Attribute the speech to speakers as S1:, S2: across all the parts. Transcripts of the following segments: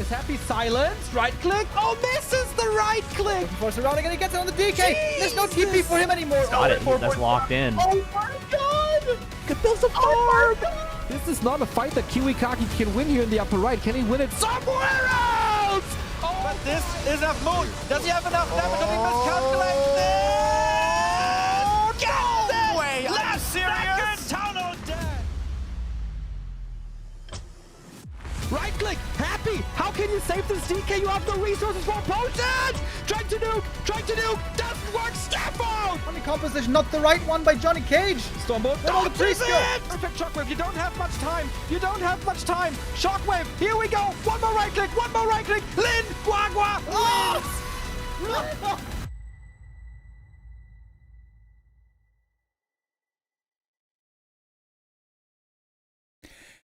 S1: Is Happy silenced? Right click. Oh, misses the right click.
S2: Looking for surrounding and he gets it on the DK. There's no TP for him anymore.
S3: Got it. That's locked in.
S1: Oh my god!
S2: There's a farm.
S1: This is not a fight that Kiwikaki can win here in the upper right. Can he win it somewhere else? Oh,
S2: But this is a moon. Does he have enough damage to be miscalculated? No way. Last serious.
S1: tunnel dead. Right click, Happy. How can you save this DK? You have no resources for a potion. Trying to nuke. Doesn't work. Step out.
S2: Funny composition, not the right one by Johnny Cage.
S1: Stormbolt,
S2: Where all the trees go?
S1: Perfect shockwave. You don't have much time. Shockwave. Here we go. One more right click. Lin, Guagua. Oh!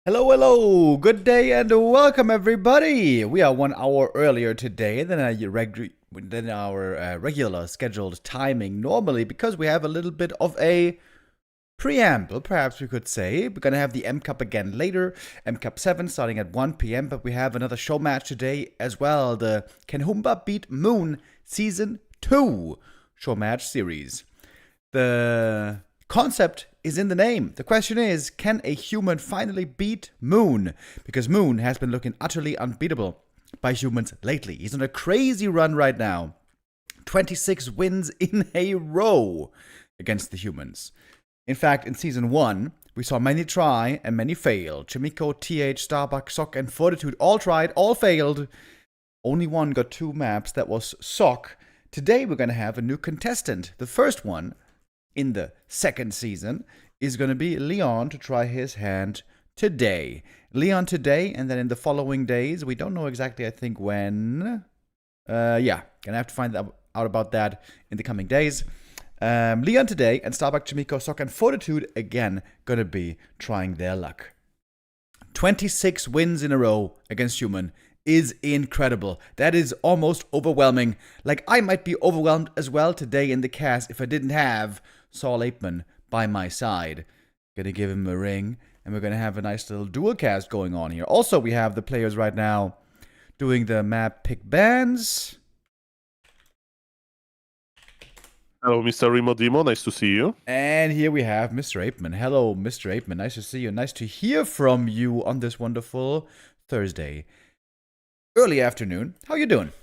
S2: Hello, good day and welcome everybody. We are 1 hour earlier today than our regular scheduled timing normally because we have a little bit of a preamble, perhaps we could say. We're going to have the M Cup again later, M Cup 7 starting at 1 p.m, but we have another show match today as well, the Can Humba Beat Moon Season 2 show match series. The concept is in the name. The question is, can a human finally beat Moon? Because Moon has been looking utterly unbeatable by humans lately. He's on a crazy run right now. 26 wins in a row against the humans. In fact, in Season 1, we saw many try and many fail. Chimiko, TH, Starbuck, Sock, and Fortitude all tried, all failed. Only one got 2 maps, that was Sock. Today we're going to have a new contestant. The first one in the second season is going to be Leon to try his hand today. Leon today, and then in the following days, we don't know exactly, I think, when. Gonna have to find out about that in the coming days. Leon today, and Starbuck, Chimiko, Sock, and Fortitude, again, gonna be trying their luck. 26 wins in a row against human is incredible. That is almost overwhelming. Like, I might be overwhelmed as well today in the cast if I didn't have Saul Apeman by my side. Gonna give him a ring, and we're gonna have a nice little dual cast going on here. Also, we have the players right now doing the map pick bands.
S4: Hello, Mr. Remo Demo. Nice to see you.
S2: And here we have Mr. Apeman. Hello, Mr. Apeman. Nice to see you. Nice to hear from you on this wonderful Thursday. Early afternoon. How you doing?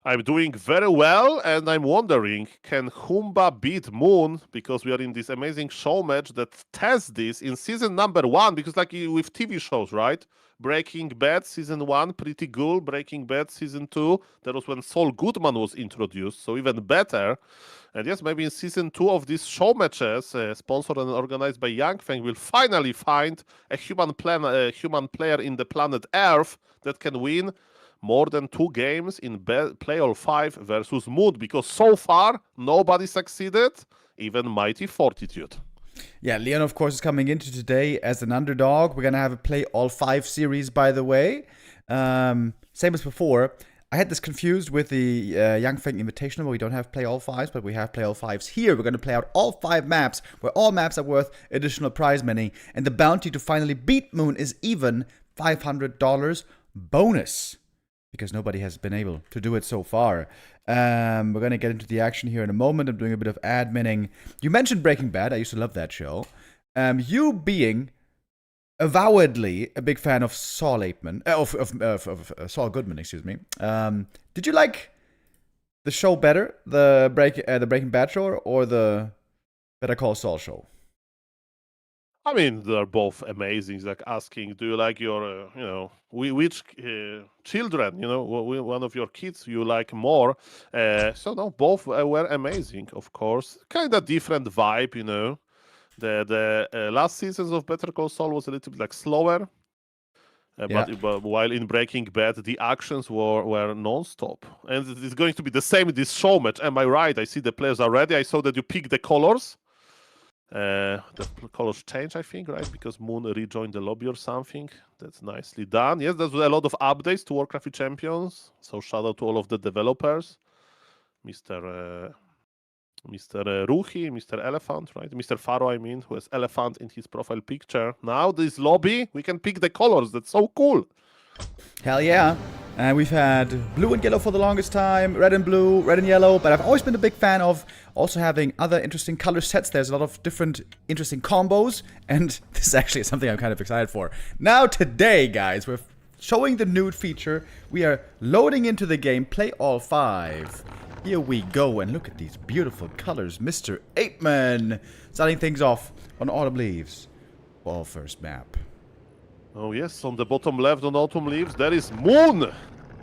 S4: I'm doing very well, and I'm wondering, can Humba beat Moon? Because we are in this amazing show match that tests this in season number 1, because like with TV shows, right? Breaking Bad season 1, pretty good. Breaking Bad season 2, that was when Saul Goodman was introduced, so even better. And yes, maybe in season 2 of these show matches, sponsored and organized by Yang Feng, we'll finally find a human player in the planet Earth that can win more than 2 games in Playoff 5 versus Moon, because so far, nobody succeeded, even Mighty Fortitude.
S2: Yeah, Leon, of course, is coming into today as an underdog. We're going to have a play all 5 series, by the way. Same as before. I had this confused with the Yang Feng Invitational, where we don't have play all 5s, but we have play all 5s here. We're going to play out all 5 maps, where all maps are worth additional prize money. And the bounty to finally beat Moon is even $500 bonus, because nobody has been able to do it so far. We're going to get into the action here in a moment. I'm doing a bit of adminning. You mentioned Breaking Bad. I used to love that show. You being avowedly a big fan of Saul Apeman, of Saul Goodman, excuse me. Did you like the show better, the Breaking Bad show, or the Better Call Saul show?
S4: I mean, they're both amazing. It's like asking, do you like your, which children, one of your kids you like more? So no, both were amazing, of course. Kind of different vibe, The last seasons of Better Call Saul was a little bit like slower. But while in Breaking Bad, the actions were non-stop. And it's going to be the same in this show match. Am I right? I see the players are ready. I saw that you picked the colors. The colors change, I think, right? Because Moon rejoined the lobby or something. That's nicely done. Yes, there's a lot of updates to Warcraft III Champions. So shout out to all of the developers. Mr. Ruhi, Mr. Elephant, right? Mr. Faro, I mean, who has elephant in his profile picture. Now this lobby, we can pick the colors. That's so cool.
S2: Hell yeah. And we've had blue and yellow for the longest time, red and blue, red and yellow, but I've always been a big fan of also having other interesting color sets. There's a lot of different interesting combos, and this is actually something I'm kind of excited for. Now today, guys, we're showing the nude feature. We are loading into the game, play all 5. Here we go, and look at these beautiful colors. Mr. Apeman starting things off on Autumn Leaves. Ball first map.
S4: Oh yes, on the bottom left on Autumn Leaves, there is Moon!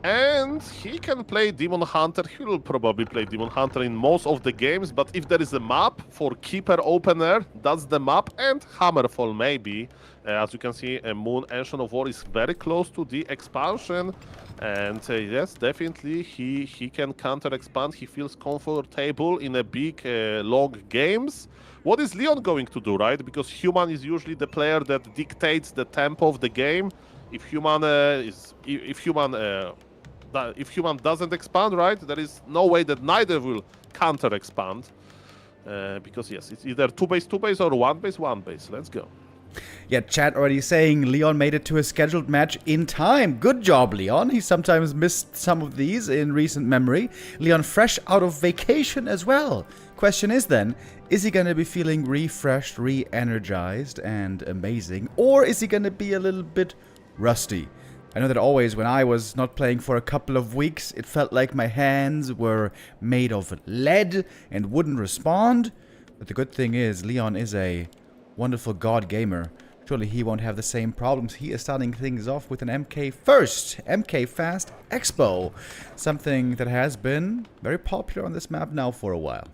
S4: And he can play Demon Hunter. He will probably play Demon Hunter in most of the games, but if there is a map for Keeper Opener, that's the map, and Hammerfall maybe. As you can see, Moon Ancient of War is very close to the expansion. And yes, definitely he can counter-expand. He feels comfortable in a big, long games. What is Leon going to do, right? Because Human is usually the player that dictates the tempo of the game. If Human doesn't expand, right, there is no way that neither will counter-expand. Because yes, it's either 2-base, 2-base or 1-base, 1-base. Let's go.
S2: Yeah, chat already saying Leon made it to a scheduled match in time. Good job, Leon. He sometimes missed some of these in recent memory. Leon fresh out of vacation as well. Question is then, is he going to be feeling refreshed, re-energized, and amazing? Or is he going to be a little bit rusty? I know that always when I was not playing for a couple of weeks, it felt like my hands were made of lead and wouldn't respond. But the good thing is, Leon is a wonderful god gamer. Surely he won't have the same problems. He is starting things off with an MK first. MK Fast Expo. Something that has been very popular on this map now for a while.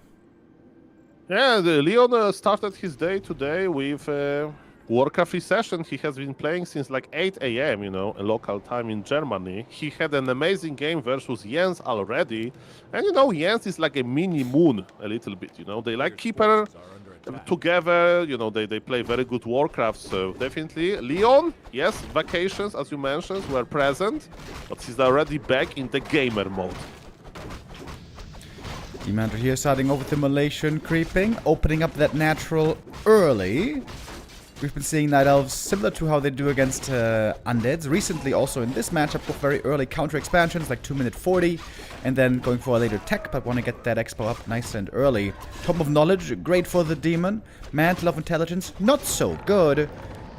S4: Yeah, Leon started his day today with Warcraft III session. He has been playing since like 8 AM, you know, a local time in Germany. He had an amazing game versus Jens already. And you know, Jens is like a mini Moon a little bit, you know. They like Keeper together, you know, they play very good Warcraft, so definitely. Leon, yes, vacations, as you mentioned, were present, but he's already back in the gamer mode.
S2: Demon Hunter here starting off with Immolation creeping, opening up that natural early. We've been seeing Night Elves similar to how they do against Undeads. Recently also in this matchup with very early counter expansions like 2-minute 40 and then going for a later tech, but want to get that expo up nice and early. Tome of Knowledge, great for the Demon. Mantle of Intelligence, not so good.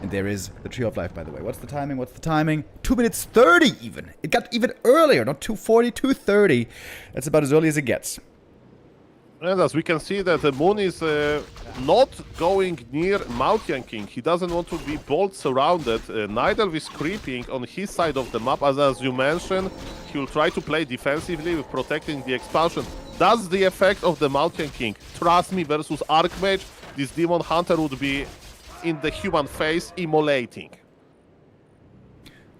S2: And there is the Tree of Life, by the way. What's the timing? What's the timing? 2 minutes 30 even. It got even earlier, not 2:40, 2:30. That's about as early as it gets.
S4: And as we can see that the Moon is not going near Mountain King. He doesn't want to be bolt surrounded. Night Elf is creeping on his side of the map. As you mentioned, he will try to play defensively with protecting the expansion. That's the effect of the Mountain King. Trust me, versus Archmage, this Demon Hunter would be in the human face immolating.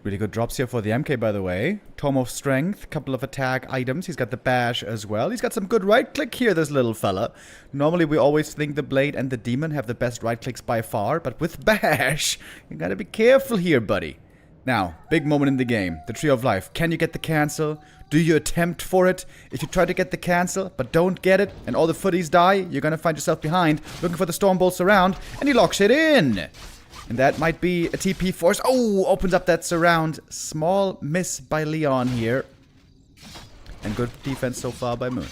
S2: Really good drops here for the MK, by the way. Tome of Strength, couple of attack items. He's got the bash as well. He's got some good right click here, this little fella. Normally, we always think the Blade and the Demon have the best right clicks by far, but with bash, you gotta be careful here, buddy. Now, big moment in the game. The Tree of Life. Can you get the cancel? Do you attempt for it? If you try to get the cancel, but don't get it, and all the footies die, you're gonna find yourself behind, looking for the Storm Bolts around, and he locks it in. And that might be a TP force. Oh, opens up that surround. Small miss by Leon here. And good defense so far by Moon.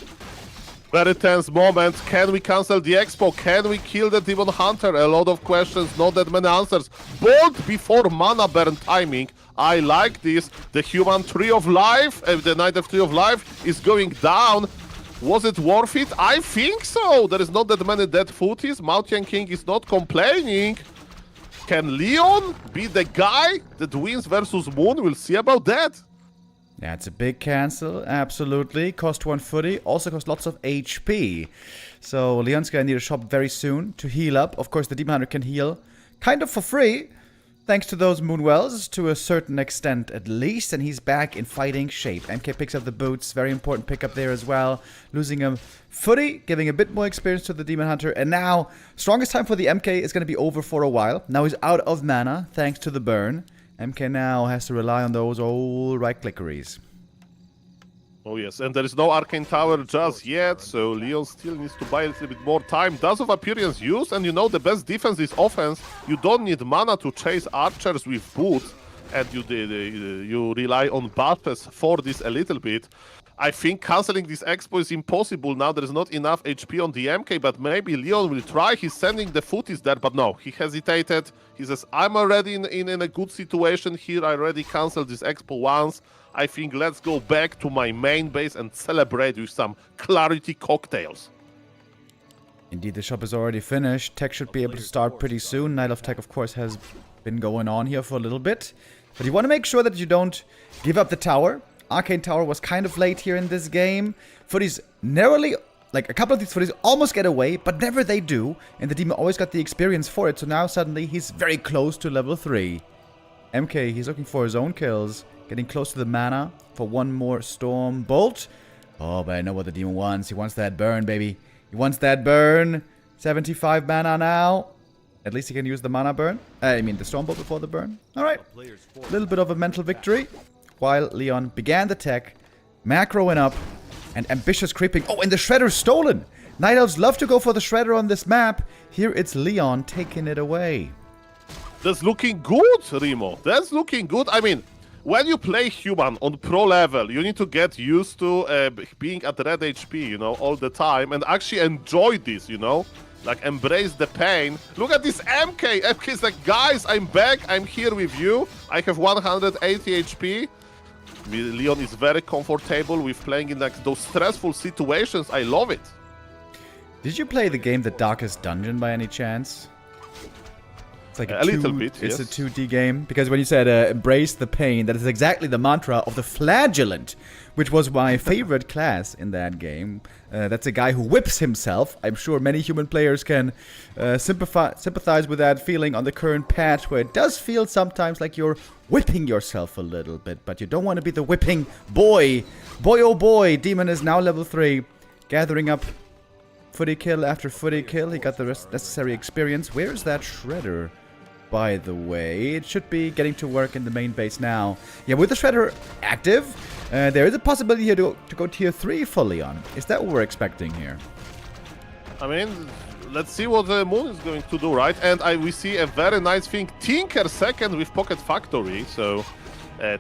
S4: Very tense moment. Can we cancel the expo? Can we kill the Demon Hunter? A lot of questions, not that many answers. Bolt before mana burn timing. I like this. The human Tree of Life, the Night of Tree of Life is going down. Was it worth it? I think so. There is not that many dead footies. Mountain King is not complaining. Can Leon be the guy that wins versus Moon? We'll see about that.
S2: Yeah, it's a big cancel, absolutely. Cost 1 footy, also cost lots of HP. So Leon's gonna need a shop very soon to heal up. Of course, the Demon Hunter can heal kind of for free, thanks to those Moonwells, to a certain extent at least, and he's back in fighting shape. MK picks up the boots, very important pickup there as well. Losing a footy, giving a bit more experience to the Demon Hunter, and now, strongest time for the MK is going to be over for a while. Now he's out of mana, thanks to the burn. MK now has to rely on those old right-clickeries.
S4: Oh yes, and there is no Arcane Tower just yet, so Leon still needs to buy a little bit more time. Dust of Appearance used, and you know the best defense is offense. You don't need mana to chase archers with boots. and you rely on buffs for this a little bit, I think canceling this expo is impossible now. There is not enough HP on the MK, but maybe Leon will try. He's sending the footies there, but no, he hesitated. He says, I'm already in a good situation here. I already canceled this expo once. I think let's go back to my main base and celebrate with some clarity cocktails.
S2: Indeed, the shop is already finished. Tech should be able to start pretty soon. Night of Tech, of course, has been going on here for a little bit. But you want to make sure that you don't give up the tower. Arcane Tower was kind of late here in this game. Footies narrowly, like a couple of these footies almost get away, but never they do. And the demon always got the experience for it, so now suddenly he's very close to level 3. MK, he's looking for his own kills. Getting close to the mana for one more Storm Bolt. Oh, but I know what the demon wants. He wants that burn, baby. He wants that burn. 75 mana now. At least he can use the mana burn. I mean, the Storm Bolt before the burn. Alright. A little bit of a mental victory. While Leon began the tech, macroing up, and ambitious creeping. Oh, and the Shredder's stolen! Night Elves love to go for the Shredder on this map. Here it's Leon taking it away.
S4: That's looking good, Remo. That's looking good. I mean, when you play human on pro level, you need to get used to being at red HP, you know, all the time, and actually enjoy this, you know? Like, embrace the pain. Look at this MK! MK is like, guys, I'm back, I'm here with you. I have 180 HP. Leon is very comfortable with playing in like those stressful situations. I love it.
S2: Did you play the game The Darkest Dungeon by any chance? It's like
S4: a little bit,
S2: It's
S4: yes.
S2: a 2D game. Because when you said embrace the pain, that is exactly the mantra of the Flagellant, which was my favorite class in that game. That's a guy who whips himself. I'm sure many human players can sympathize with that feeling on the current patch, where it does feel sometimes like you're whipping yourself a little bit, but you don't want to be the whipping boy. Boy, oh boy, Demon is now level 3, gathering up footy kill after footy kill. He got the necessary experience. Where's that Shredder, by the way? It should be getting to work in the main base now. Yeah, with the Shredder active, there is a possibility here to go tier 3 for Leon. Is that what we're expecting here?
S4: I mean, let's see what the Moon is going to do, right? And we see a very nice thing. Tinker second with Pocket Factory. So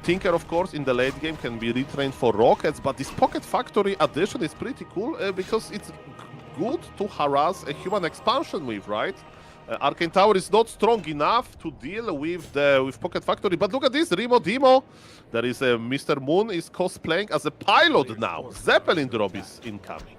S4: Tinker, of course, in the late game can be retrained for rockets. But this Pocket Factory addition is pretty cool because it's good to harass a human expansion with, right? Arcane Tower is not strong enough to deal with Pocket Factory. But look at this, Remo Demo. There is a Mr. Moon is cosplaying as a pilot now. Zeppelin drop is incoming.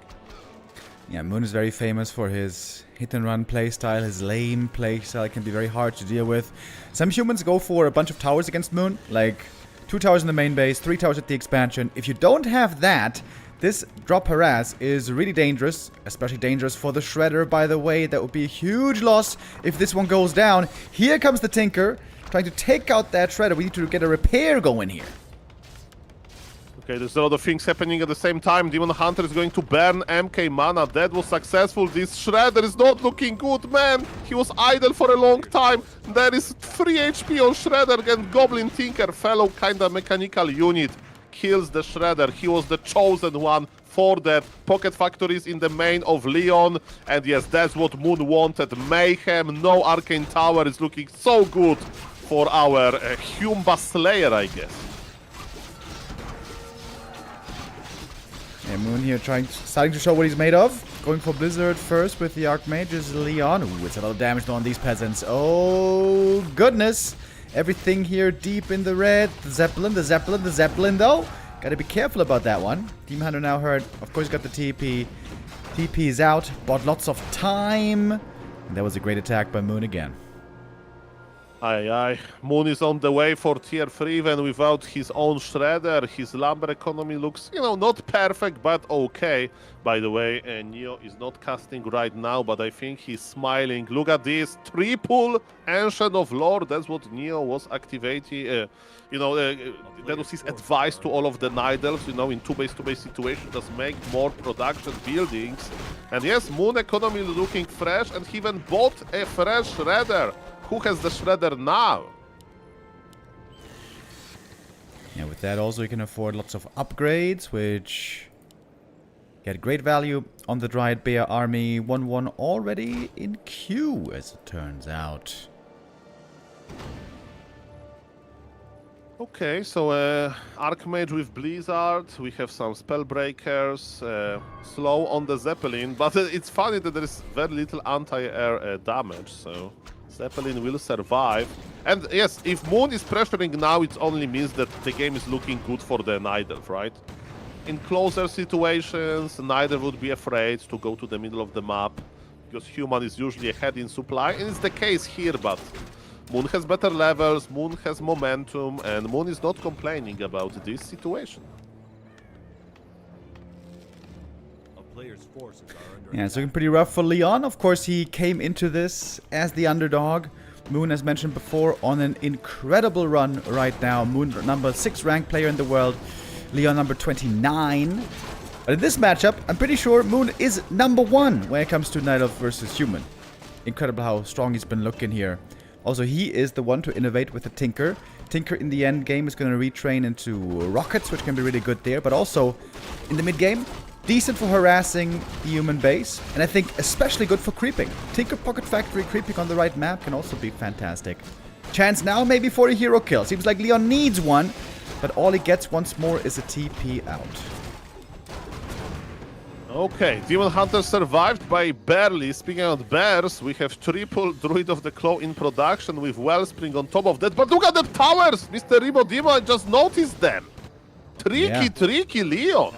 S2: Yeah, Moon is very famous for his hit-and-run playstyle. His lame playstyle can be very hard to deal with. Some humans go for a bunch of towers against Moon, like 2 towers in the main base, 3 towers at the expansion. If you don't have that, this drop harass is really dangerous, especially dangerous for the Shredder, by the way. That would be a huge loss if this one goes down. Here comes the Tinker, trying to take out that Shredder. We need to get a repair going here.
S4: Okay, there's a lot of things happening at the same time. Demon Hunter is going to burn MK mana. That was successful. This Shredder is not looking good, man. He was idle for a long time. There is 3 HP on Shredder, and Goblin Tinker, fellow kinda mechanical unit, kills the Shredder. He was the chosen one for that. Pocket Factories in the main of Leon. And yes, that's what Moon wanted. Mayhem, no Arcane Tower is looking so good for our Humba Slayer, I guess.
S2: Yeah, Moon here starting to show what he's made of. Going for Blizzard first with the Archmage's Leon. Ooh, it's a lot of damage on these peasants. Oh, goodness. Everything here deep in the red. The Zeppelin though. Gotta be careful about that one. Demon Hunter now hurt. Of course, got the TP. TP's out. Bought lots of time. And that was a great attack by Moon again.
S4: Aye, aye. Moon is on the way for tier 3 even without his own Shredder. His lumber economy looks, you know, not perfect, but okay. By the way, Neo is not casting right now, but I think he's smiling. Look at this. Triple Ancient of Lore. That's what Neo was activating. That was his advice to all of the Night Elves, you know, in 2-base situation, just make more production buildings. And yes, Moon economy is looking fresh, and he even bought a fresh Shredder. Who has the Shredder now?
S2: Yeah, with that also you can afford lots of upgrades, which get great value on the Dryad Bear army. 1-1 already in queue, as it turns out.
S4: Okay, so Archmage with Blizzard, we have some Spellbreakers, slow on the Zeppelin, but it's funny that there is very little anti-air damage, so Zeppelin will survive. And yes, if Moon is pressuring now, it only means that the game is looking good for the Nidelf, right? In closer situations, Nidelf would be afraid to go to the middle of the map, because Human is usually ahead in supply, and it's the case here, but Moon has better levels, Moon has momentum, and Moon is not complaining about this situation.
S2: Yeah, it's looking pretty rough for Leon. Of course, he came into this as the underdog. Moon, as mentioned before, on an incredible run right now. Moon, number 6 ranked player in the world. Leon, number 29. But in this matchup, I'm pretty sure Moon is number 1 when it comes to Night Elf versus Human. Incredible how strong he's been looking here. Also, he is the one to innovate with the Tinker. Tinker in the end game is going to retrain into rockets, which can be really good there. But also, in the mid game, decent for harassing the human base. And I think especially good for creeping. Tinker Pocket Factory creeping on the right map can also be fantastic. Chance now maybe for a hero kill. Seems like Leon needs one. But all he gets once more is a TP out.
S4: Okay, Demon Hunter survived by barely. Speaking of bears, we have triple Druid of the Claw in production with Wellspring on top of that. But look at the towers! Mr. Rimo Dimo, I just noticed them. Tricky Leon.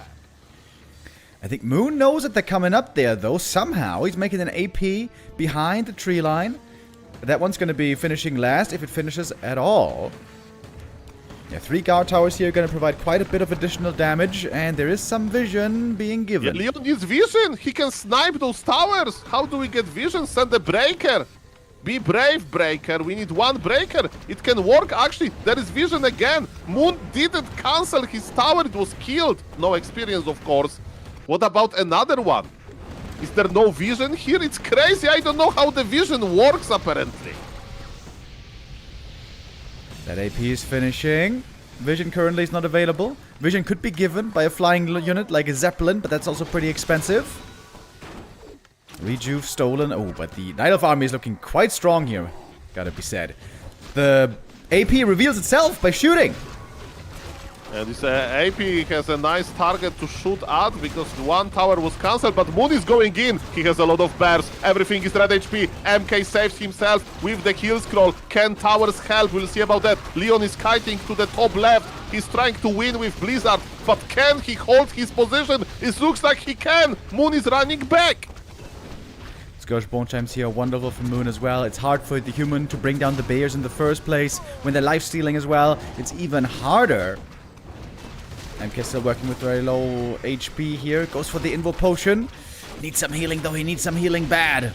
S2: I think Moon knows that they're coming up there, though. Somehow he's making an AP behind the tree line. That one's going to be finishing last, if it finishes at all. Yeah, 3 guard towers here are going to provide quite a bit of additional damage, and there is some vision being given.
S4: Yeah, Leon needs vision! He can snipe those towers! How do we get vision? Send a breaker! Be brave, breaker! We need 1 breaker! It can work, actually! There is vision again! Moon didn't cancel his tower, it was killed! No experience, of course. What about another one? Is there no vision here? It's crazy! I don't know how the vision works, apparently.
S2: That AP is finishing. Vision currently is not available. Vision could be given by a flying unit like a Zeppelin, but that's also pretty expensive. Rejuve stolen. Oh, but the Night Elf army is looking quite strong here. Gotta be said. The AP reveals itself by shooting.
S4: And this AP has a nice target to shoot at because 1 tower was cancelled, but Moon is going in. He has a lot of bears. Everything is red HP. MK saves himself with the kill scroll. Can towers help? We'll see about that. Leon is kiting to the top left. He's trying to win with Blizzard, but can he hold his position? It looks like he can. Moon is running back.
S2: Scourge Bone Chimes here, wonderful for Moon as well. It's hard for the human to bring down the bears in the first place. When they're life-stealing as well, it's even harder. MK still working with very low HP here. Goes for the Invo Potion. Needs some healing though, he needs some healing bad.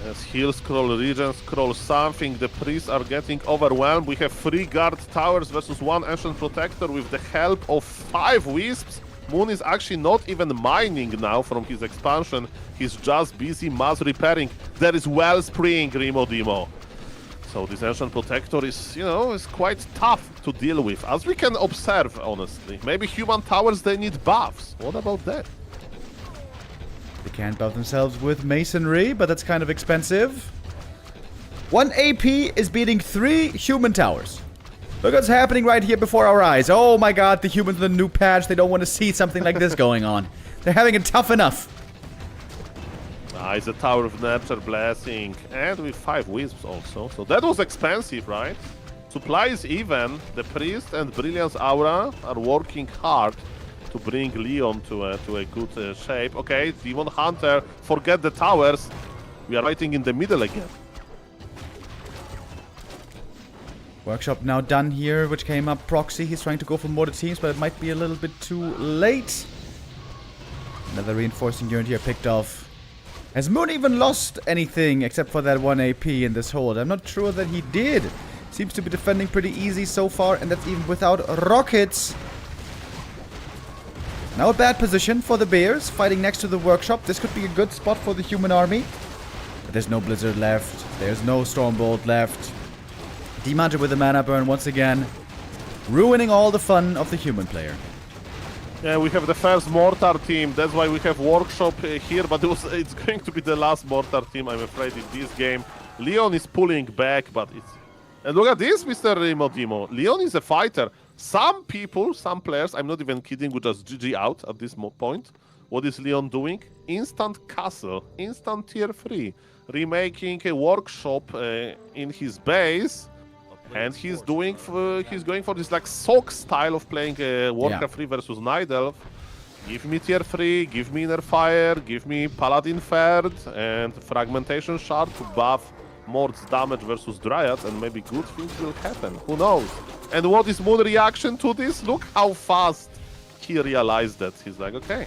S4: Yes, heal scroll, regen scroll, something. The priests are getting overwhelmed. We have 3 guard towers versus 1 ancient protector with the help of 5 wisps. Moon is actually not even mining now from his expansion. He's just busy mass repairing. There is Wellspring, Rimo Dimo. So this Ancient Protector is, you know, is quite tough to deal with, as we can observe, honestly. Maybe human towers, they need buffs. What about that?
S2: They can't buff themselves with Masonry, but that's kind of expensive. 1 AP is beating 3 human towers. Look what's happening right here before our eyes. Oh my god, the humans in the new patch, they don't want to see something like this going on. They're having it tough enough.
S4: Nice, the Tower of Nurture Blessing, and with 5 Wisps also. So that was expensive, right? Supply is even. The Priest and Brilliance Aura are working hard to bring Leon to a good shape. Okay, Demon Hunter, forget the towers. We are fighting in the middle again.
S2: Workshop now done here, which came up proxy. He's trying to go for more teams, but it might be a little bit too late. Another reinforcing unit here picked off. Has Moon even lost anything except for that 1 AP in this hold? I'm not sure that he did. Seems to be defending pretty easy so far, and that's even without rockets. Now a bad position for the Bears, fighting next to the workshop. This could be a good spot for the human army. But there's no Blizzard left. There's no Stormbolt left. Demanded with a mana burn once again, ruining all the fun of the human player.
S4: Yeah, we have the first Mortar team. That's why we have Workshop here, but it's going to be the last Mortar team, I'm afraid, in this game. Leon is pulling back, but And look at this, Mr. Modimo. Leon is a fighter. Some people, some players, I'm not even kidding, would just GG out at this point. What is Leon doing? Instant castle, instant tier 3. Remaking a workshop in his base. And he's going for this like sock style of playing Warcraft 3 versus Night Elf. Give me tier 3, give me Inner Fire, give me Paladin Third, and Fragmentation Shard to buff Mord's damage versus Dryad, and maybe good things will happen. Who knows? And what is Moon's reaction to this? Look how fast he realized that. He's like, okay,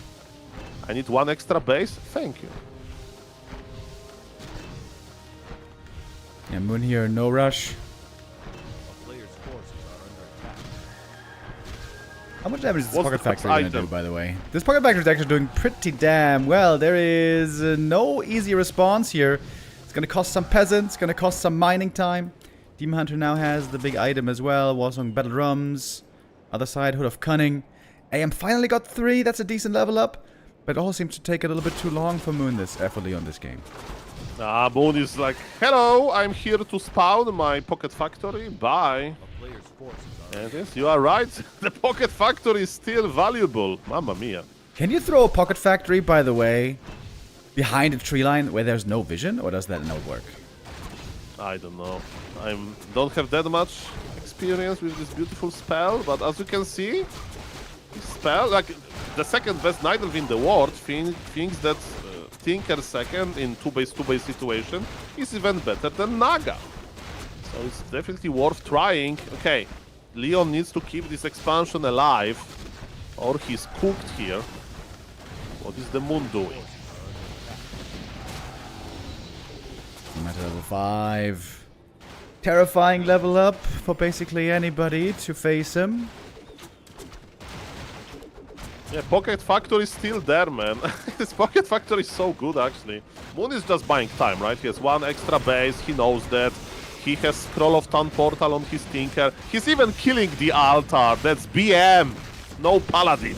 S4: I need one extra base. Thank you.
S2: Yeah, Moon here, no rush. How much damage is this Pocket Factory going to do, by the way? This Pocket Factory is actually doing pretty damn well. There is no easy response here. It's going to cost some peasants, going to cost some mining time. Demon Hunter now has the big item as well. Warsong Battle Drums. Other side, Hood of Cunning. AM finally got 3. That's a decent level up. But it all seems to take a little bit too long for Moon for Leon this game.
S4: Moon is like, hello, I'm here to spawn my Pocket Factory. Bye. And yes, you are right. The Pocket Factory is still valuable. Mamma mia.
S2: Can you throw a Pocket Factory, by the way, behind a tree line where there's no vision? Or does that not work?
S4: I don't know. I don't have that much experience with this beautiful spell. But as you can see, this spell, like the second best Night Elf in the world, thinks that Tinker second in 2-base situation is even better than Naga. So it's definitely worth trying. Okay. Leon needs to keep this expansion alive, or he's cooked here. What is the Moon doing?
S2: Meta level 5. Terrifying level up for basically anybody to face him.
S4: Yeah, Pocket Factory is still there, man. This Pocket Factory is so good, actually. Moon is just buying time, right? He has one extra base, he knows that. He has Scroll of Town Portal on his Tinker. He's even killing the altar. That's BM. No Paladin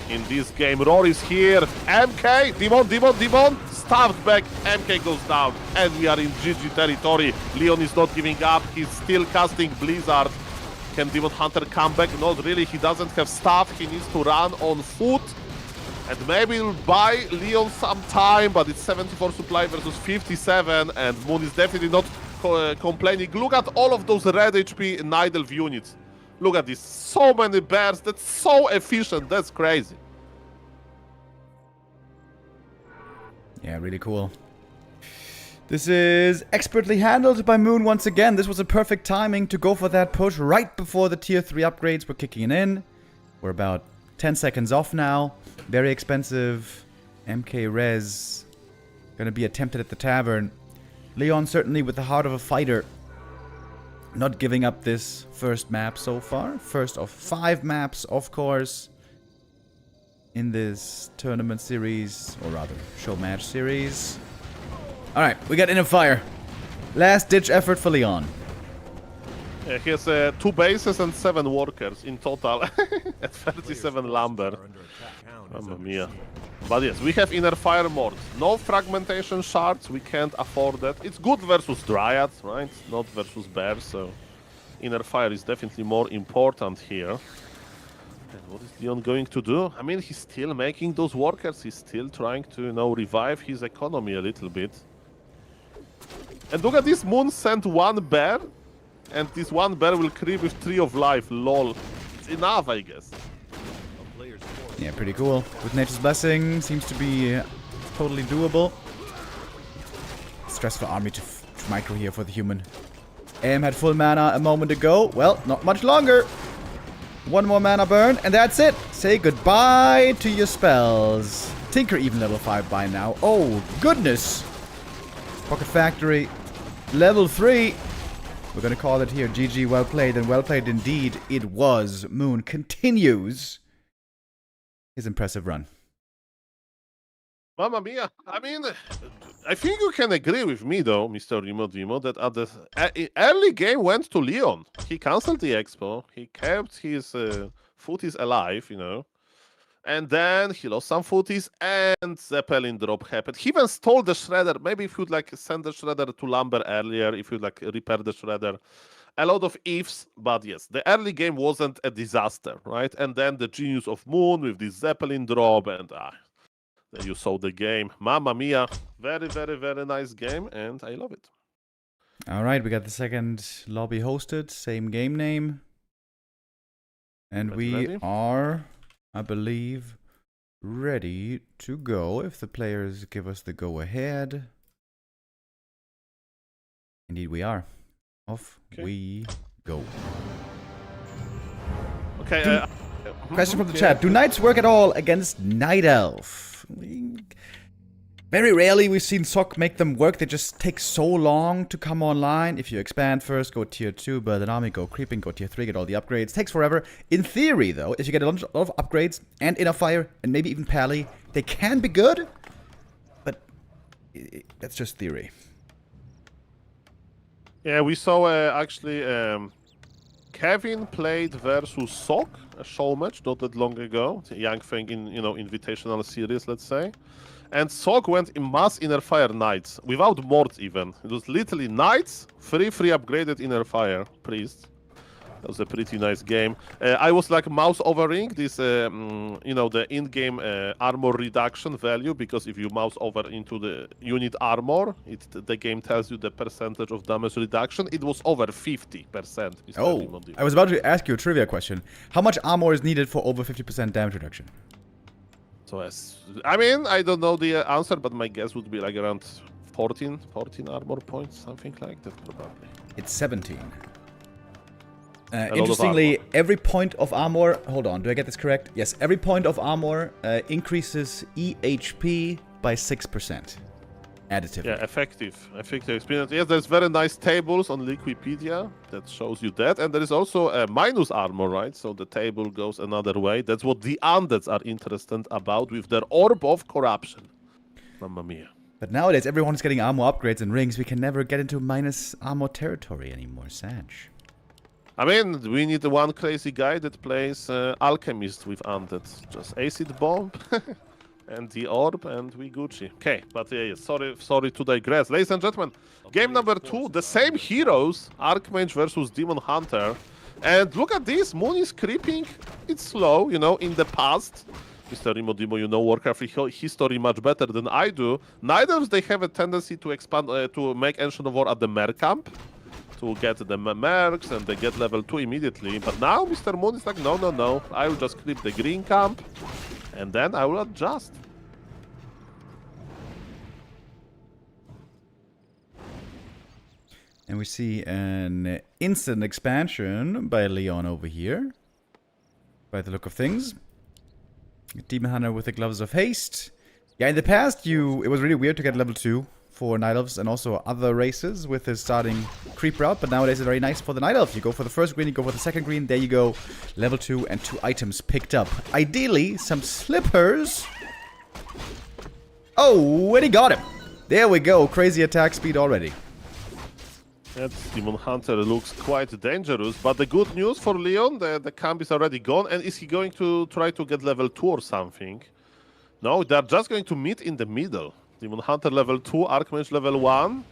S4: in this game. Roar is here. MK. Demon. Stabbed back. MK goes down. And we are in GG territory. Leon is not giving up. He's still casting Blizzard. Can Demon Hunter come back? Not really. He doesn't have staff. He needs to run on foot. And maybe it'll buy Leon some time. But it's 74 supply versus 57. And Moon is definitely not complaining. Look at all of those red HP Night Elf units. Look at this. So many bears. That's so efficient. That's crazy.
S2: Yeah, really cool. This is expertly handled by Moon once again. This was a perfect timing to go for that push right before the tier 3 upgrades were kicking in. We're about 10 seconds off now. Very expensive MK res. Gonna be attempted at the tavern. Leon certainly with the heart of a fighter. Not giving up this first map so far. First of 5 maps, of course, in this tournament series, or rather, show match series. Alright, we got Inner Fire. Last ditch effort for Leon.
S4: Yeah, he has 2 bases and 7 workers in total at 37 lumber. Mamma mia. But yes, we have Inner Fire Mord. No Fragmentation Shards, we can't afford that. It's good versus Dryad, right? Not versus Bear, so Inner Fire is definitely more important here. And what is Leon going to do? I mean, he's still making those workers. He's still trying to, revive his economy a little bit. And look at this. Moon sent 1 bear, and this 1 bear will creep with 3 of life. Lol. It's enough, I guess.
S2: Yeah, pretty cool. With Nature's Blessing, seems to be totally doable. Stressful army to micro here for the human. AM had full mana a moment ago. Well, not much longer. 1 more mana burn, and that's it. Say goodbye to your spells. Tinker even level 5 by now. Oh, goodness. Pocket Factory, level 3. We're gonna call it here. GG, well played, and well played indeed. It was. Moon continues his impressive run.
S4: Mamma mia. I mean, I think you can agree with me, though, Mr. Dimo, that at the early game went to Leon. He cancelled the expo. He kept his footies alive, And then he lost some footies, and Zeppelin drop happened. He even stole the Shredder. Maybe if you'd send the Shredder to Lumber earlier, if you'd repair the Shredder a lot of ifs, but yes, the early game wasn't a disaster, right? And then the genius of Moon with this Zeppelin drop, and then you saw the game. Mamma mia, very, very, very nice game, and I love it.
S2: All right, we got the second lobby hosted, same game name. And we
S4: Ready?
S2: are, I believe, ready to go if the players give us the go-ahead. Indeed we are. Off we go.
S4: Okay.
S2: Question from the chat. Do knights work at all against Night Elf? Very rarely we've seen Sok make them work. They just take so long to come online. If you expand first, go tier 2, build an army, go creeping, go tier 3, get all the upgrades. Takes forever. In theory, though, if you get a lot of upgrades and Inner Fire and maybe even Pally, they can be good. But that's just theory.
S4: Yeah, we saw actually Kevin played versus Sok, a show match not that long ago. It's a young thing in invitational series, let's say. And Sok went in mass Inner Fire Knights without mords even. It was literally Knights, free upgraded Inner Fire Priests. That was a pretty nice game. I was like mouse overing this, the in-game armor reduction value, because if you mouse over into the unit armor, the game tells you the percentage of damage reduction. It was over 50%.
S2: Oh, I was about to ask you a trivia question. How much armor is needed for over 50% damage reduction?
S4: So I don't know the answer, but my guess would be like around 14 armor points, something like that, probably.
S2: It's 17. Interestingly, every point of armor... Hold on, do I get this correct? Yes, every point of armor increases EHP by 6%. Additively.
S4: Yeah, effective experience. Yes, there's very nice tables on Wikipedia that shows you that. And there is also a minus armor, right? So the table goes another way. That's what the undeads are interested about with their Orb of Corruption. Mamma mia.
S2: But nowadays, everyone's getting armor upgrades and rings. We can never get into minus armor territory anymore, Saj.
S4: I mean, we need one crazy guy that plays Alchemist with undeads. Just Acid Bomb. And the orb, and we Gucci. Okay, but sorry to digress. Ladies and gentlemen, game number 2, the same heroes, Archmage versus Demon Hunter. And look at this, Moon is creeping. It's slow, in the past. Mr. Rimo Dimo, you know Warcraft history much better than I do. Night Elves, they have a tendency to expand, to make Ancient of War at the Mer camp, to get the Mercs, and they get level 2 immediately. But now Mr. Moon is like, no, I will just creep the green camp. And then I will adjust.
S2: And we see an instant expansion by Leon over here. By the look of things. Demon Hunter with the Gloves of Haste. Yeah, in the past, it was really weird to get level 2 for Night Elves and also other races with his starting creep route, but nowadays it's very nice for the Night Elf. You go for the first green, you go for the second green, there you go. Level 2 and 2 items picked up. Ideally, some slippers. Oh, and he got him. There we go, crazy attack speed already.
S4: That Demon Hunter looks quite dangerous, but the good news for Leon, the camp is already gone, and is he going to try to get level 2 or something? No, they're just going to meet in the middle. Demon Hunter level 2, Archmage level 1.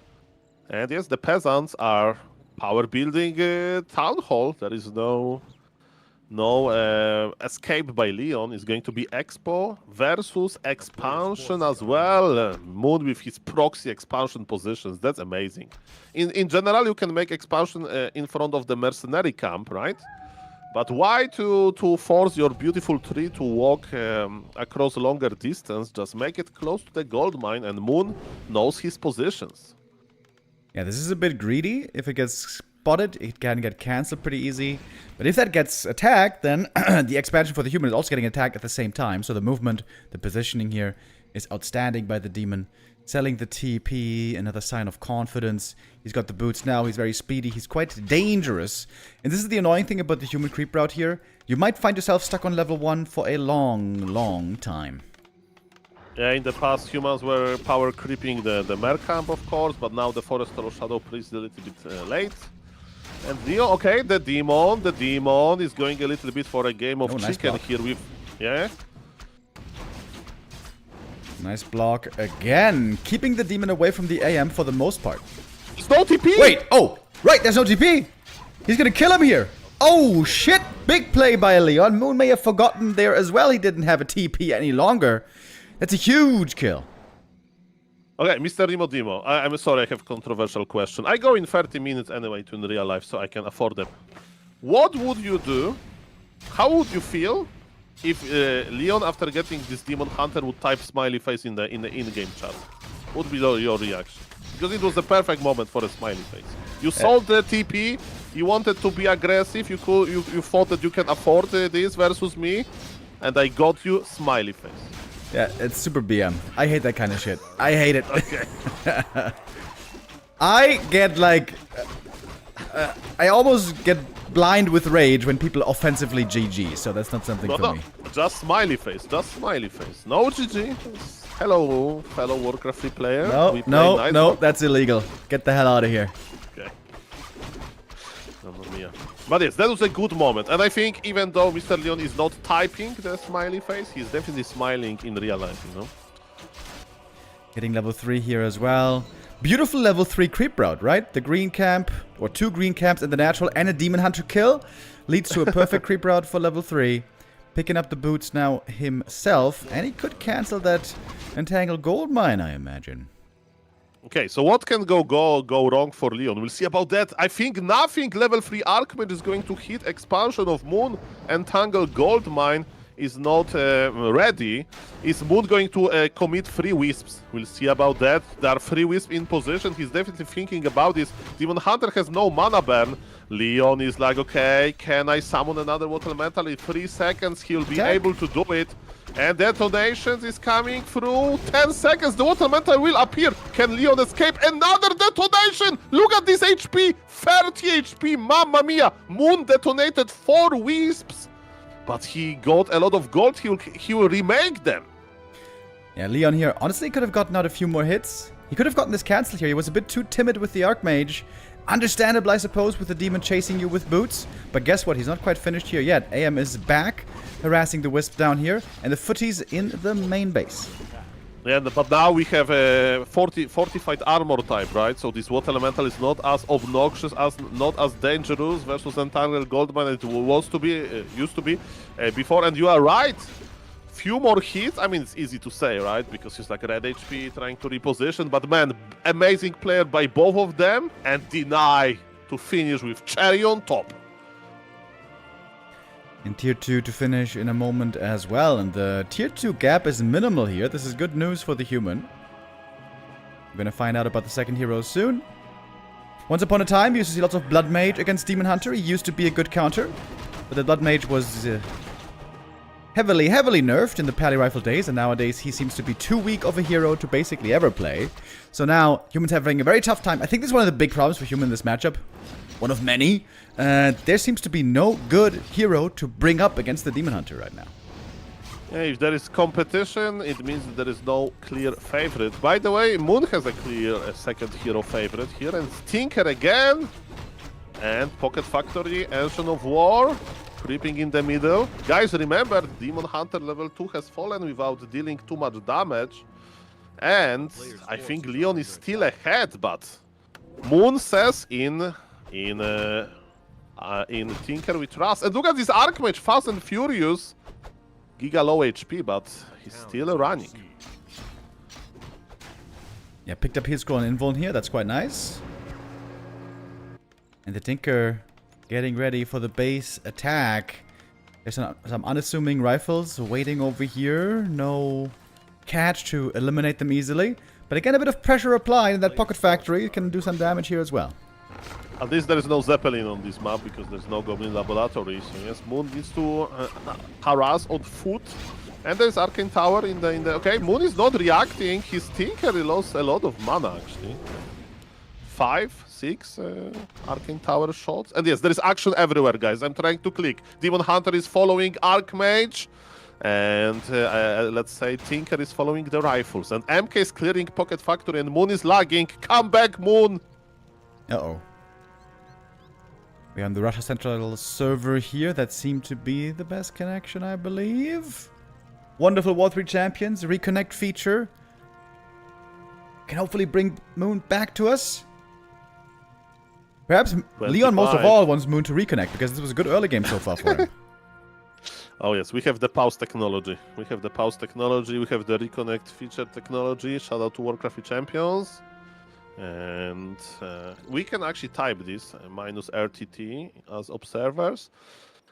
S4: And yes, the peasants are power building Town Hall. There is no escape by Leon. It's going to be Expo versus Expansion as well. Moon with his proxy expansion positions. That's amazing. In general, you can make expansion in front of the mercenary camp, right? But why to force your beautiful tree to walk across longer distance? Just make it close to the gold mine, and Moon knows his positions.
S2: Yeah, this is a bit greedy. If it gets spotted, it can get cancelled pretty easy. But if that gets attacked, then the expansion for the human is also getting attacked at the same time. So the movement, the positioning here is outstanding by the demon. Selling the TP, another sign of confidence. He's got the boots now, he's very speedy, he's quite dangerous. And this is the annoying thing about the human creep route here. You might find yourself stuck on level 1 for a long time.
S4: Yeah, in the past, humans were power creeping the Mer camp, of course, but now the Forester of Shadow Priest is a little bit late. And Leo, okay, the demon is going a little bit for a game of chicken here with... Yeah?
S2: Nice block again, keeping the demon away from the AM for the most part.
S4: There's no TP!
S2: Wait, oh, right, there's no TP! He's gonna kill him here. Oh, shit. Big play by Leon. Moon may have forgotten there as well. He didn't have a TP any longer. That's a huge kill.
S4: Okay, Mr. Dimo, I'm sorry, I have a controversial question. I go in 30 minutes anyway to in real life, so I can afford them. What would you do? How would you feel if Leon, after getting this Demon Hunter, would type smiley face in the in-game chat? What would be your reaction? Because it was the perfect moment for a smiley face. You sold the TP, you wanted to be aggressive, you thought that you can afford this versus me, and I got you smiley face.
S2: Yeah, it's super BM. I hate that kind of shit. I hate it.
S4: Okay.
S2: I get like... I almost get blind with rage when people offensively GG, so that's not something for me.
S4: Just smiley face, just smiley face. No GG. Hello, fellow Warcraft 3 player.
S2: No, that's illegal. Get the hell out of here.
S4: Okay. Mamma mia. But yes, that was a good moment. And I think even though Mr. Leon is not typing the smiley face, he's definitely smiling in real life, you know?
S2: Getting level 3 here as well. Beautiful level 3 creep route, right? The green camp, or 2 green camps in the natural and a demon hunter kill leads to a perfect creep route for level 3. Picking up the boots now himself, and he could cancel that entangled gold mine, I imagine.
S4: Okay, so what can go wrong for Leon? We'll see about that. I think nothing level 3 Archmage is going to hit. Expansion of Moon, Entangled Gold Mine is not ready. Is Moon going to commit 3 Wisps? We'll see about that. There are 3 Wisps in position. He's definitely thinking about this. Demon Hunter has no mana burn. Leon is like, okay, can I summon another Water Elemental? In 3 seconds, he'll be able to do it. And detonations is coming through. 10 seconds, the Water Elemental will appear. Can Leon escape? Another detonation! Look at this HP! 30 HP, mamma mia! Moon detonated 4 Wisps. But he got a lot of gold, he will remake them.
S2: Yeah, Leon here honestly could have gotten out a few more hits. He could have gotten this cancel here. He was a bit too timid with the Archmage. Understandable, I suppose, with the demon chasing you with boots. But guess what? He's not quite finished here yet. AM is back, harassing the Wisp down here. And the footies in the main base.
S4: Yeah, but now we have a fortified armor type, right? So this Water Elemental is not as obnoxious, not as dangerous versus Entangled Goldmine it was to be, used to be before. And you are right. Few more hits. I mean, it's easy to say, right? Because he's like red HP trying to reposition. But man, amazing player by both of them. And deny to finish with cherry on top.
S2: In tier 2 to finish in a moment as well. And the tier 2 gap is minimal here. This is good news for the human. We're gonna find out about the second hero soon. Once upon a time, we used to see lots of Blood Mage against Demon Hunter. He used to be a good counter. But the Blood Mage was heavily nerfed in the Pally Rifle days. And nowadays, he seems to be too weak of a hero to basically ever play. So now, humans having a very tough time. I think this is one of the big problems for human in this matchup. One of many. There seems to be no good hero to bring up against the Demon Hunter right now.
S4: Yeah, if there is competition, it means that there is no clear favorite. By the way, Moon has a clear second hero favorite here, and Tinker again. And Pocket Factory, Ancient of War, creeping in the middle. Guys, remember, Demon Hunter level 2 has fallen without dealing too much damage. And I think Leon is still ahead, but Moon says in Tinker we trust. And look at this Archmage, Fast and Furious. Giga low HP, but he's still running.
S2: Yeah, picked up his scroll and invuln here. That's quite nice. And the Tinker getting ready for the base attack. There's some unassuming rifles waiting over here. No catch to eliminate them easily. But again, a bit of pressure applied in that Pocket Factory. It can do some damage here as well.
S4: At least there is no Zeppelin on this map because there's no Goblin Laboratory. So yes, Moon needs to harass on foot. And there's Arcane Tower in the... Okay, Moon is not reacting. His Tinker lost a lot of mana actually. 5, 6 Arcane Tower shots. And yes, there is action everywhere, guys. I'm trying to click. Demon Hunter is following Archmage. And let's say Tinker is following the rifles. And MK is clearing Pocket Factory and Moon is lagging. Come back, Moon!
S2: Uh-oh. We're on the Russia Central server here. That seemed to be the best connection, I believe. Wonderful War 3 champions. Reconnect feature. Can hopefully bring Moon back to us. Perhaps
S4: 25.
S2: Leon most of all wants Moon to reconnect, because this was a good early game so far for him.
S4: Oh yes, we have the pause technology. We have the reconnect feature technology. Shout out to Warcraft III champions. And we can actually type this minus RTT as observers.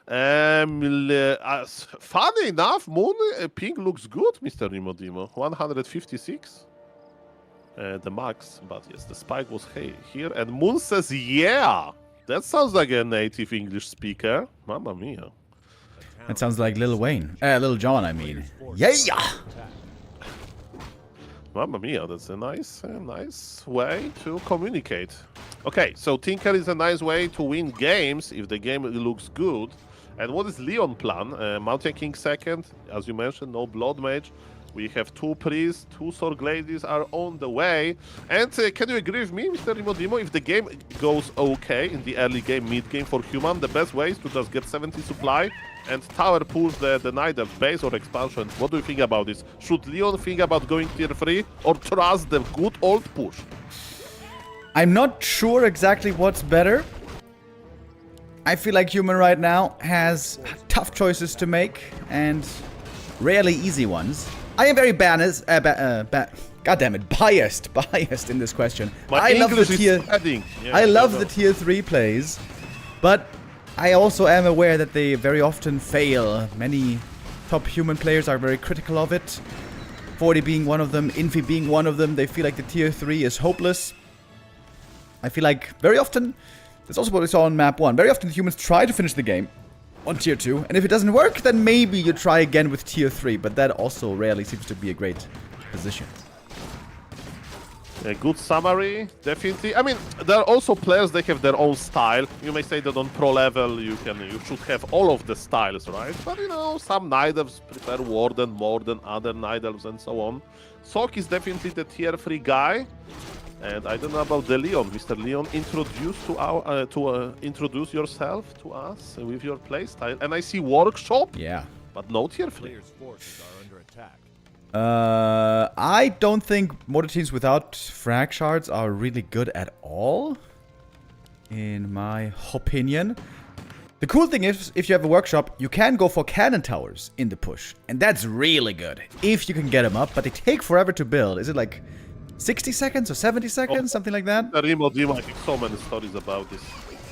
S4: Funny enough, Moon ping looks good, Mr. Rimodimo. 156. The max, but yes, the spike was here. And Moon says, yeah! That sounds like a native English speaker. Mamma mia.
S2: That sounds like Lil Wayne. Lil Jon, I mean. Yeah!
S4: Mamma mia, that's a nice way to communicate. Okay, so Tinker is a nice way to win games if the game looks good. And what is Leon plan? Mountain King second, as you mentioned, no Blood Mage. We have 2 priests, 2 Sword Ladies are on the way. And can you agree with me, Mr. Rimodimo, if the game goes okay in the early game, mid game for human, the best way is to just get 70 supply and tower push the Nidal base or expansion. What do you think about this? Should Leon think about going tier 3 or trust the good old push?
S2: I'm not sure exactly what's better. I feel like human right now has tough choices to make and rarely easy ones. I am very biased in this question. I love the tier 3 plays, but I also am aware that they very often fail. Many top human players are very critical of it. 40 being one of them, Infi being one of them. They feel like the tier 3 is hopeless. I feel like very often, that's also what we saw on map 1. Very often humans try to finish the game on tier 2, and if it doesn't work, then maybe you try again with tier 3, but that also rarely seems to be a great position.
S4: A good summary, definitely. I mean, there are also players, they have their own style. You may say that on pro level you should have all of the styles, right? But you know, some Nidals prefer Warden more than other Nidals and so on. Sok is definitely the tier 3 guy. And I don't know about the Leon. Mr. Leon, introduce yourself to us with your playstyle. And I see Workshop,
S2: yeah,
S4: but no tier 3.
S2: I don't think mortar teams without frag shards are really good at all, in my opinion. The cool thing is, if you have a workshop, you can go for cannon towers in the push, and that's really good if you can get them up. But they take forever to build. Is it like 60 seconds or 70 seconds, something like that?
S4: Rimodimo, I think so many stories about this.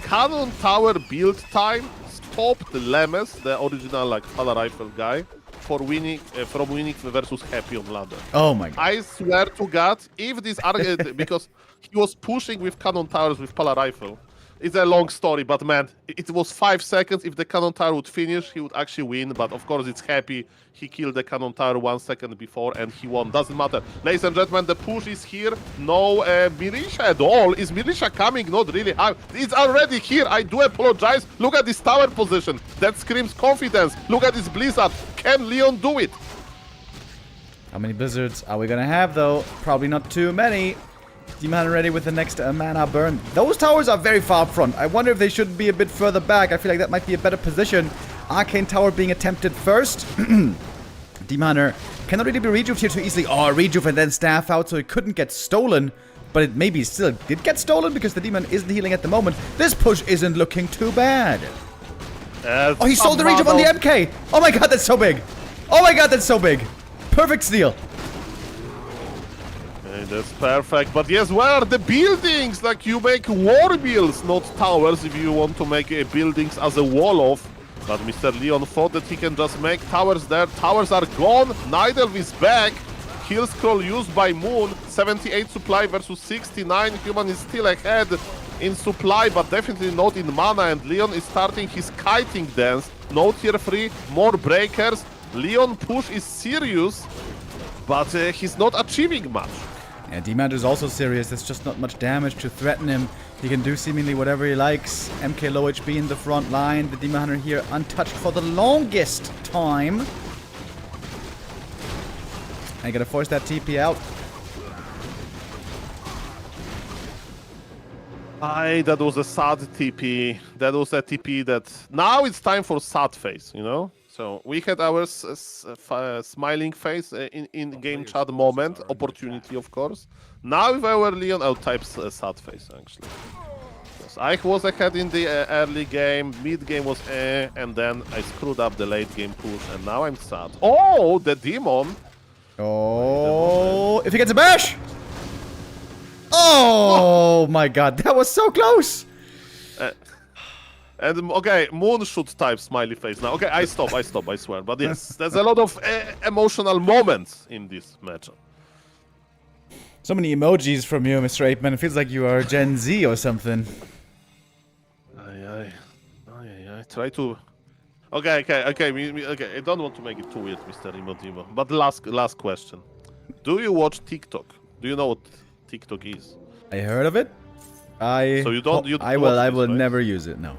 S4: Cannon tower build time stopped Lemes, the original like Pala Rifle guy, from winning versus Happy on ladder.
S2: Oh my god.
S4: I swear to God, if this because he was pushing with cannon towers with Pala Rifle. It's a long story, but man, it was 5 seconds. If the cannon tower would finish, he would actually win. But of course, it's Happy. He killed the cannon tower 1 second before, and he won. Doesn't matter. Ladies and gentlemen, the push is here. No Mirisha at all. Is Mirisha coming? Not really. It's already here. I do apologize. Look at this tower position. That screams confidence. Look at this Blizzard. Can Leon do it?
S2: How many blizzards are we gonna have, though? Probably not too many. Demon ready with the next mana burn. Those towers are very far up front. I wonder if they should be a bit further back. I feel like that might be a better position. Arcane Tower being attempted first. Demon cannot really be rejuve here too easily. Oh, rejuve and then staff out, so it couldn't get stolen. But it maybe still did get stolen because the demon isn't healing at the moment. This push isn't looking too bad. Oh, he stole the rejuve on the MK. Oh my god, that's so big. Oh my god, that's so big. Perfect steal.
S4: That's perfect, but yes, where are the buildings? Like, you make war builds, not towers, if you want to make buildings as a wall off. But Mr. Leon thought that he can just make towers there. Towers are gone. Nidal is back. Kill scroll used by Moon. 78 supply versus 69. Human is still ahead in supply, but definitely not in mana. And Leon is starting his kiting dance. No tier 3, more breakers. Leon push is serious, but he's not achieving much.
S2: Yeah, Demand is also serious. There's just not much damage to threaten him. He can do seemingly whatever he likes. MK low HP in the front line. The Demon Hunter here untouched for the longest time. I gotta force that TP out.
S4: That was a sad TP. That was a TP that... Now it's time for sad face, you know? So we had our smiling face in game chat moment, opportunity of course. Now if I were Leon, I would type sad face actually. So I was ahead in the early game, mid game was and then I screwed up the late game push, and now I'm sad. Oh, the demon!
S2: Oh, if he gets a bash! Oh my god, that was so close!
S4: And okay, Moon should type smiley face now. Okay, I stop, I swear. But yes, there's a lot of emotional moments in this match.
S2: So many emojis from you, Mr. Apeman. It feels like you are Gen Z or something.
S4: I try to... Okay. I don't want to make it too weird, Mr. Emodimo. But last question. Do you watch TikTok? Do you know what TikTok is?
S2: I heard of it.
S4: So you don't...
S2: I will
S4: right?
S2: never use it, no.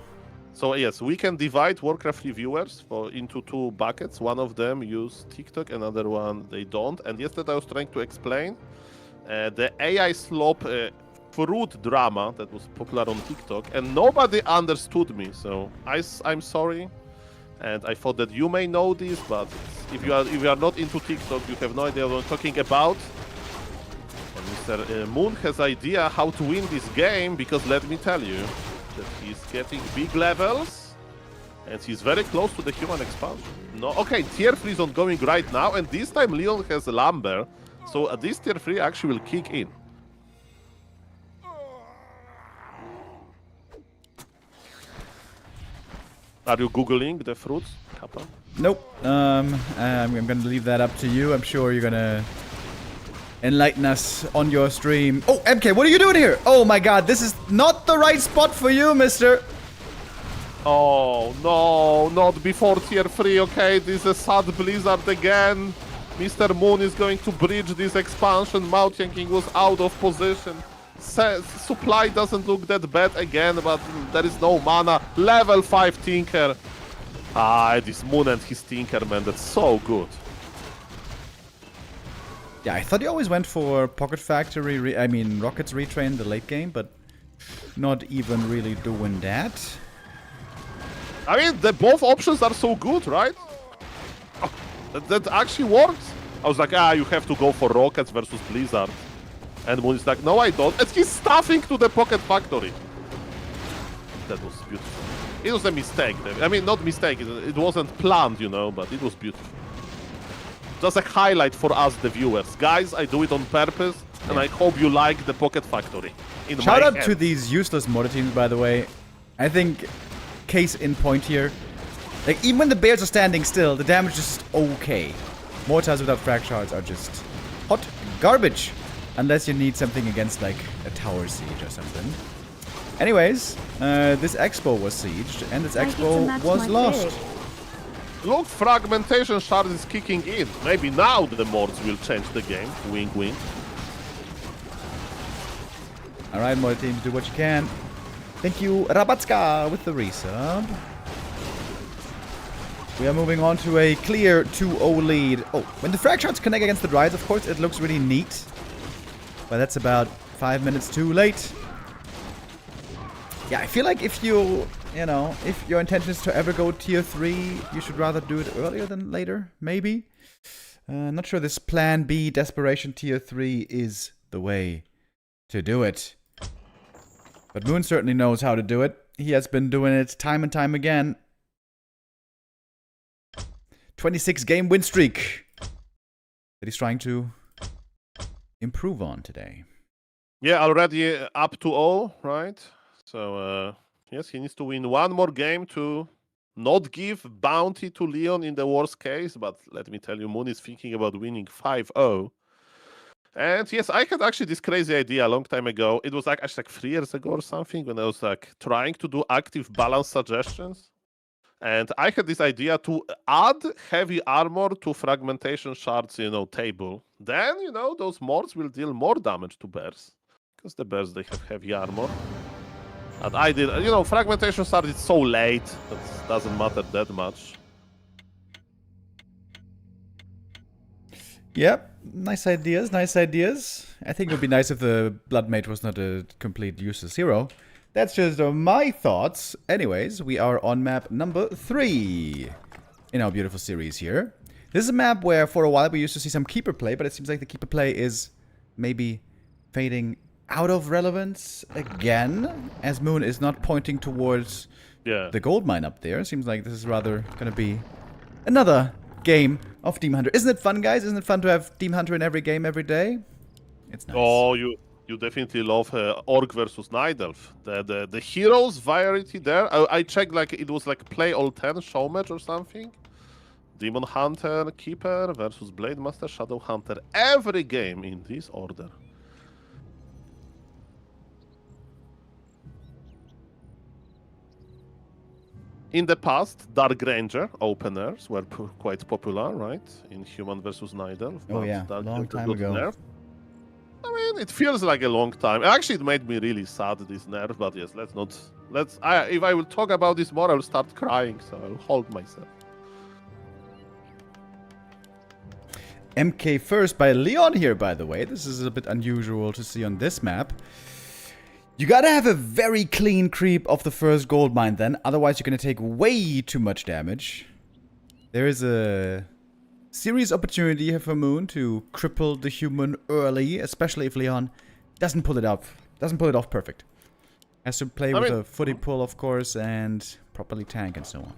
S4: So yes, we can divide Warcraft reviewers into two buckets. One of them use TikTok, another one they don't. And yesterday I was trying to explain the AI slop fruit drama that was popular on TikTok, and nobody understood me. So I'm sorry, and I thought that you may know this, but if you are not into TikTok, you have no idea what I'm talking about. And Mr. Moon has idea how to win this game, because let me tell you that he's getting big levels and he's very close to the human expansion. No, okay, tier 3 is ongoing right now, and this time Leon has a lumber, so this tier 3 actually will kick in. Are you googling the fruits, Kappa?
S2: Nope. I'm gonna leave that up to you. I'm sure you're gonna enlighten us on your stream. Oh, MK, what are you doing here? Oh my god, this is not the right spot for you, mister.
S4: Oh, no, not before tier 3, okay? This is a sad blizzard again. Mr. Moon is going to bridge this expansion. Mountain King was out of position. Supply doesn't look that bad again, but there is no mana. Level 5 Tinker. This Moon and his Tinker, man, that's so good.
S2: Yeah, I thought you always went for Pocket Factory, Rockets Retrain the late game, but not even really doing that.
S4: I mean, both options are so good, right? Oh, that actually works. I was like, you have to go for Rockets versus Blizzard. And Moon is like, no, I don't. And he's stuffing to the Pocket Factory. That was beautiful. It was a mistake. I mean, not mistake. It wasn't planned, you know, but it was beautiful. Just a highlight for us, the viewers. Guys, I do it on purpose, and I hope you like the Pocket Factory.
S2: Shout out to these useless mortar teams, by the way. I think, case in point here, like, even when the bears are standing still, the damage is just okay. Mortars without frag shards are just hot garbage. Unless you need something against, like, a tower siege or something. Anyways, this expo was sieged, and this expo was lost.
S4: Look, Fragmentation Shard is kicking in. Maybe now the mords will change the game. Wink, wink.
S2: Alright, more teams, do what you can. Thank you, Rabatska, with the resub. We are moving on to a clear 2-0 lead. Oh, when the frag shots connect against the Dryades, of course, it looks really neat. But that's about 5 minutes too late. Yeah, I feel like if you know, if your intention is to ever go tier 3, you should rather do it earlier than later, maybe. Not sure this plan B desperation tier 3 is the way to do it. But Moon certainly knows how to do it. He has been doing it time and time again. 26 game win streak that he's trying to improve on today.
S4: Yeah, already up to 0, right? So, yes, he needs to win one more game to not give bounty to Leon in the worst case. But let me tell you, Moon is thinking about winning 5-0. And yes, I had actually this crazy idea a long time ago. It was like actually like 3 years ago or something, when I was like trying to do active balance suggestions. And I had this idea to add heavy armor to Fragmentation Shards, you know, table. Then, you know, those mords will deal more damage to bears. Because the bears, they have heavy armor. And I did, you know, Fragmentation Shard is so late that it doesn't matter that much.
S2: Yep, nice ideas, nice ideas. I think it would be nice if the Blood Mage was not a complete useless hero. That's just my thoughts. Anyways, we are on map number 3 in our beautiful series here. This is a map where for a while we used to see some keeper play, but it seems like the keeper play is maybe fading out of relevance again, as Moon is not pointing towards the gold mine up there. Seems like this is rather gonna be another game of Demon Hunter. Isn't it fun, guys? Isn't it fun to have Demon Hunter in every game every day? It's nice.
S4: Oh, you definitely love Orc versus Night Elf. The heroes variety there. I checked, like it was like play all 10 show match or something. Demon Hunter, Keeper versus Blade Master, Shadow Hunter. Every game in this order. In the past, Dark Ranger openers were quite popular, right? In Human versus Night Elf.
S2: Oh yeah,
S4: Dark
S2: long
S4: Ranger
S2: time
S4: got
S2: ago.
S4: nerfed. I mean, it feels like a long time. Actually, it made me really sad, this nerf, but yes, let's not... if I will talk about this more, I will start crying, so I'll hold myself.
S2: MK first by Leon here, by the way. This is a bit unusual to see on this map. You gotta have a very clean creep of the first gold mine then, otherwise you're gonna take way too much damage. There is a serious opportunity here for Moon to cripple the human early, especially if Leon doesn't pull it off perfect. Has to play with a footy pull, of course, and properly tank and so on.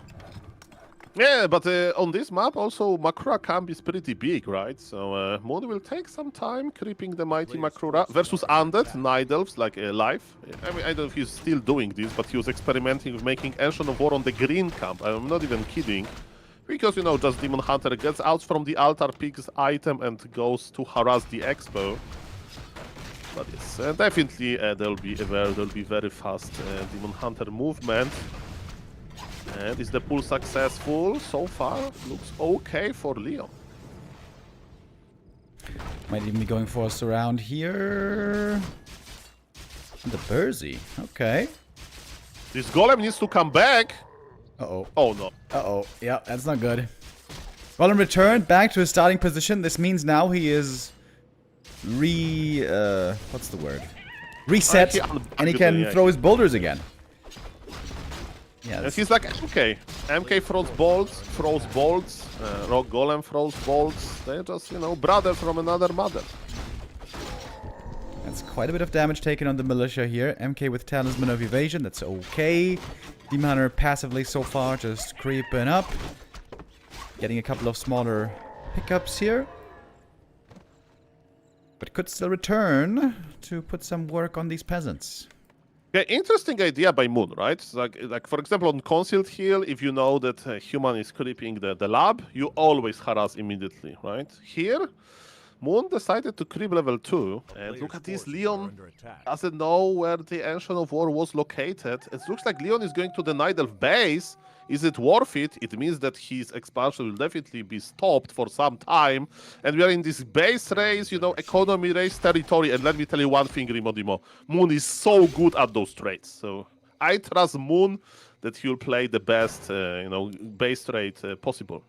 S4: Yeah, but on this map also Makura camp is pretty big, right? So Moon will take some time creeping the mighty Makura versus Undead, Night Elves, like live. I mean, I don't know if he's still doing this, but he was experimenting with making Ancient of War on the green camp. I'm not even kidding. Because, you know, just Demon Hunter gets out from the altar, picks item, and goes to harass the expo. But yes, definitely there'll be very fast Demon Hunter movement. And is the pull successful? So far, looks okay for Leon.
S2: Might even be going for a surround here. The Bursey, okay.
S4: This golem needs to come back.
S2: Uh-oh.
S4: Oh no.
S2: Uh-oh, yeah, that's not good. Golem returned back to his starting position. This means now he is what's the word? Reset, and he can throw his boulders again.
S4: And he's like MK. MK throws bolts, Rock Golem throws bolts. They're just, you know, brother from another mother.
S2: That's quite a bit of damage taken on the militia here. MK with Talisman of Evasion, that's okay. Demon Hunter passively so far, just creeping up. Getting a couple of smaller pickups here. But could still return to put some work on these peasants.
S4: Yeah, interesting idea by Moon, right? Like for example, on Concealed Heal, if you know that a human is creeping the lab, you always harass immediately, right? Here, Moon decided to creep level 2. And look at this, Leon doesn't know where the Ancient of War was located. It looks like Leon is going to the Night Elf base. Is it worth it? It means that his expansion will definitely be stopped for some time. And we are in this base race, you know, economy race territory. And let me tell you one thing, Rimodimo. Moon is so good at those trades. So I trust Moon that he'll play the best, you know, base trade possible.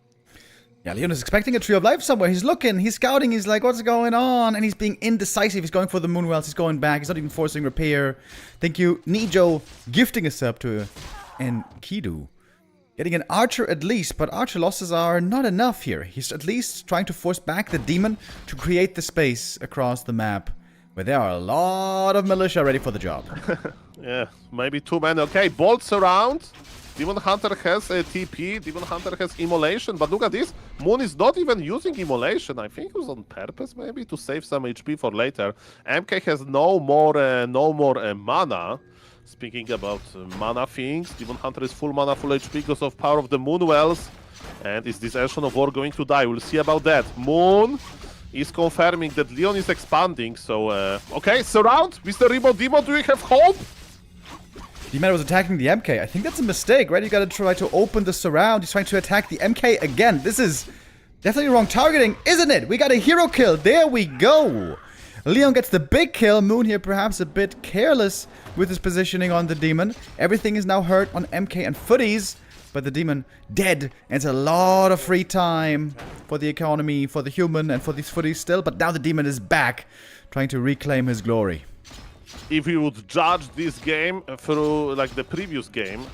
S2: Yeah, Leon is expecting a Tree of Life somewhere. He's looking, he's scouting, he's like, what's going on? And he's being indecisive. He's going for the Moonwells, he's going back. He's not even forcing repair. Thank you, Nijo, gifting us up to Enkidu. Getting an Archer at least, but Archer losses are not enough here. He's at least trying to force back the Demon to create the space across the map where there are a lot of militia ready for the job.
S4: Yeah, maybe 2 men. Okay, bolts around. Demon Hunter has a TP, Demon Hunter has Immolation, but look at this. Moon is not even using Immolation. I think it was on purpose, maybe, to save some HP for later. MK has no more mana. Speaking about mana things, Demon Hunter is full mana, full HP because of power of the Moonwells. And is this Ancient of War going to die? We'll see about that. Moon is confirming that Leon is expanding, so... okay, surround! Mr. Remo Demo, do you have hope?
S2: D-Man was attacking the MK. I think that's a mistake, right? You gotta try to open the surround. He's trying to attack the MK again. This is definitely wrong targeting, isn't it? We got a hero kill. There we go. Leon gets the big kill. Moon here perhaps a bit careless with his positioning on the Demon. Everything is now hurt on MK and Footies, but the Demon dead. And it's a lot of free time for the economy, for the human, and for these Footies still. But now the Demon is back, trying to reclaim his glory.
S4: If you would judge this game through like the previous game,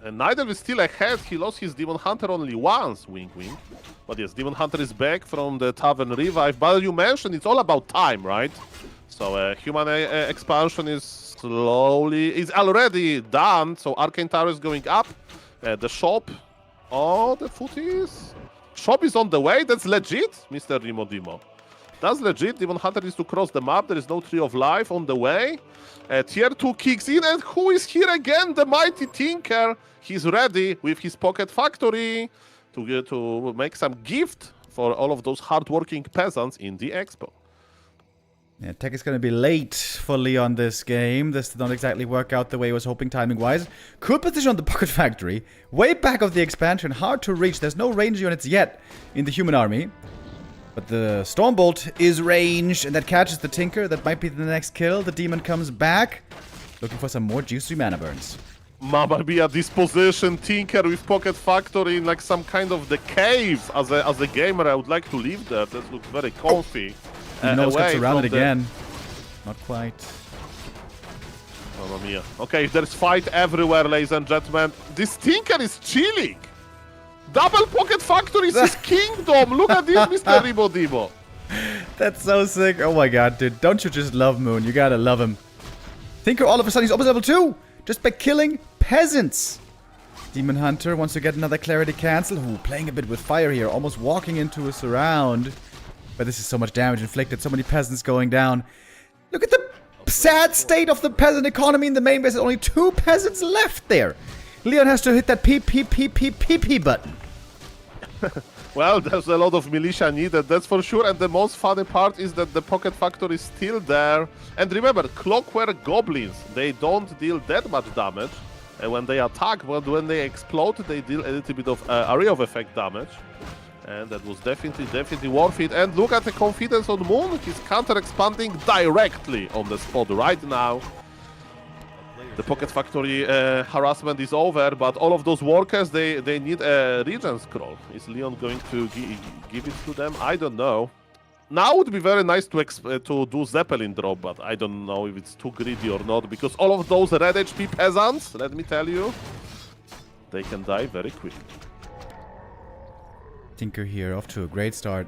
S4: Nidal is still ahead. He lost his Demon Hunter only once, wink wink. But yes, Demon Hunter is back from the Tavern Revive. But you mentioned it's all about time, right? So human expansion is already done. So Arcane Tower is going up. The shop. Oh, the footies. Shop is on the way. That's legit, Mr. Dimo. That's legit. Demon Hunter needs to cross the map. There is no Tree of Life on the way. Tier 2 kicks in, and who is here again? The mighty Tinker. He's ready with his Pocket Factory to make some gift for all of those hardworking peasants in the expo.
S2: Yeah, tech is going to be late for Leon this game. This did not exactly work out the way he was hoping timing-wise. Cool position on the Pocket Factory. Way back of the expansion. Hard to reach. There's no range units yet in the human army. But the Stormbolt is ranged, and that catches the Tinker. That might be the next kill. The Demon comes back, looking for some more juicy mana burns.
S4: Mamma mia, this position, Tinker with Pocket Factory in like some kind of the cave. As a gamer, I would like to live there. That looks very comfy.
S2: He knows gets surrounded again. Not quite.
S4: Mamma mia. Okay, there's fight everywhere, ladies and gentlemen. This Tinker is chilling. Double Pocket Factory is his kingdom. Look at this, Mr. Dimo.
S2: That's so sick. Oh my god, dude. Don't you just love Moon? You gotta love him. Tinker all of a sudden he's almost level 2. Just by killing peasants. Demon Hunter wants to get another Clarity Cancel. Ooh, playing a bit with fire here. Almost walking into a surround. But this is so much damage inflicted. So many peasants going down. Look at the sad state of the peasant economy in the main base. There's only 2 peasants left there. Leon has to hit that P button.
S4: Well, there's a lot of militia needed, that's for sure. And the most funny part is that the Pocket Factory is still there. And remember, Clockwork Goblins, they don't deal that much damage. And when they attack, but when they explode, they deal a little bit of area of effect damage. And that was definitely worth it. And look at the confidence on Moon. He's counter-expanding directly on the spot right now. The Pocket Factory harassment is over, but all of those workers, they need a regen scroll. Is Leon going to give it to them? I don't know. Now would be very nice to do Zeppelin drop, but I don't know if it's too greedy or not, because all of those red HP peasants, let me tell you, they can die very quickly.
S2: Tinker here off to a great start.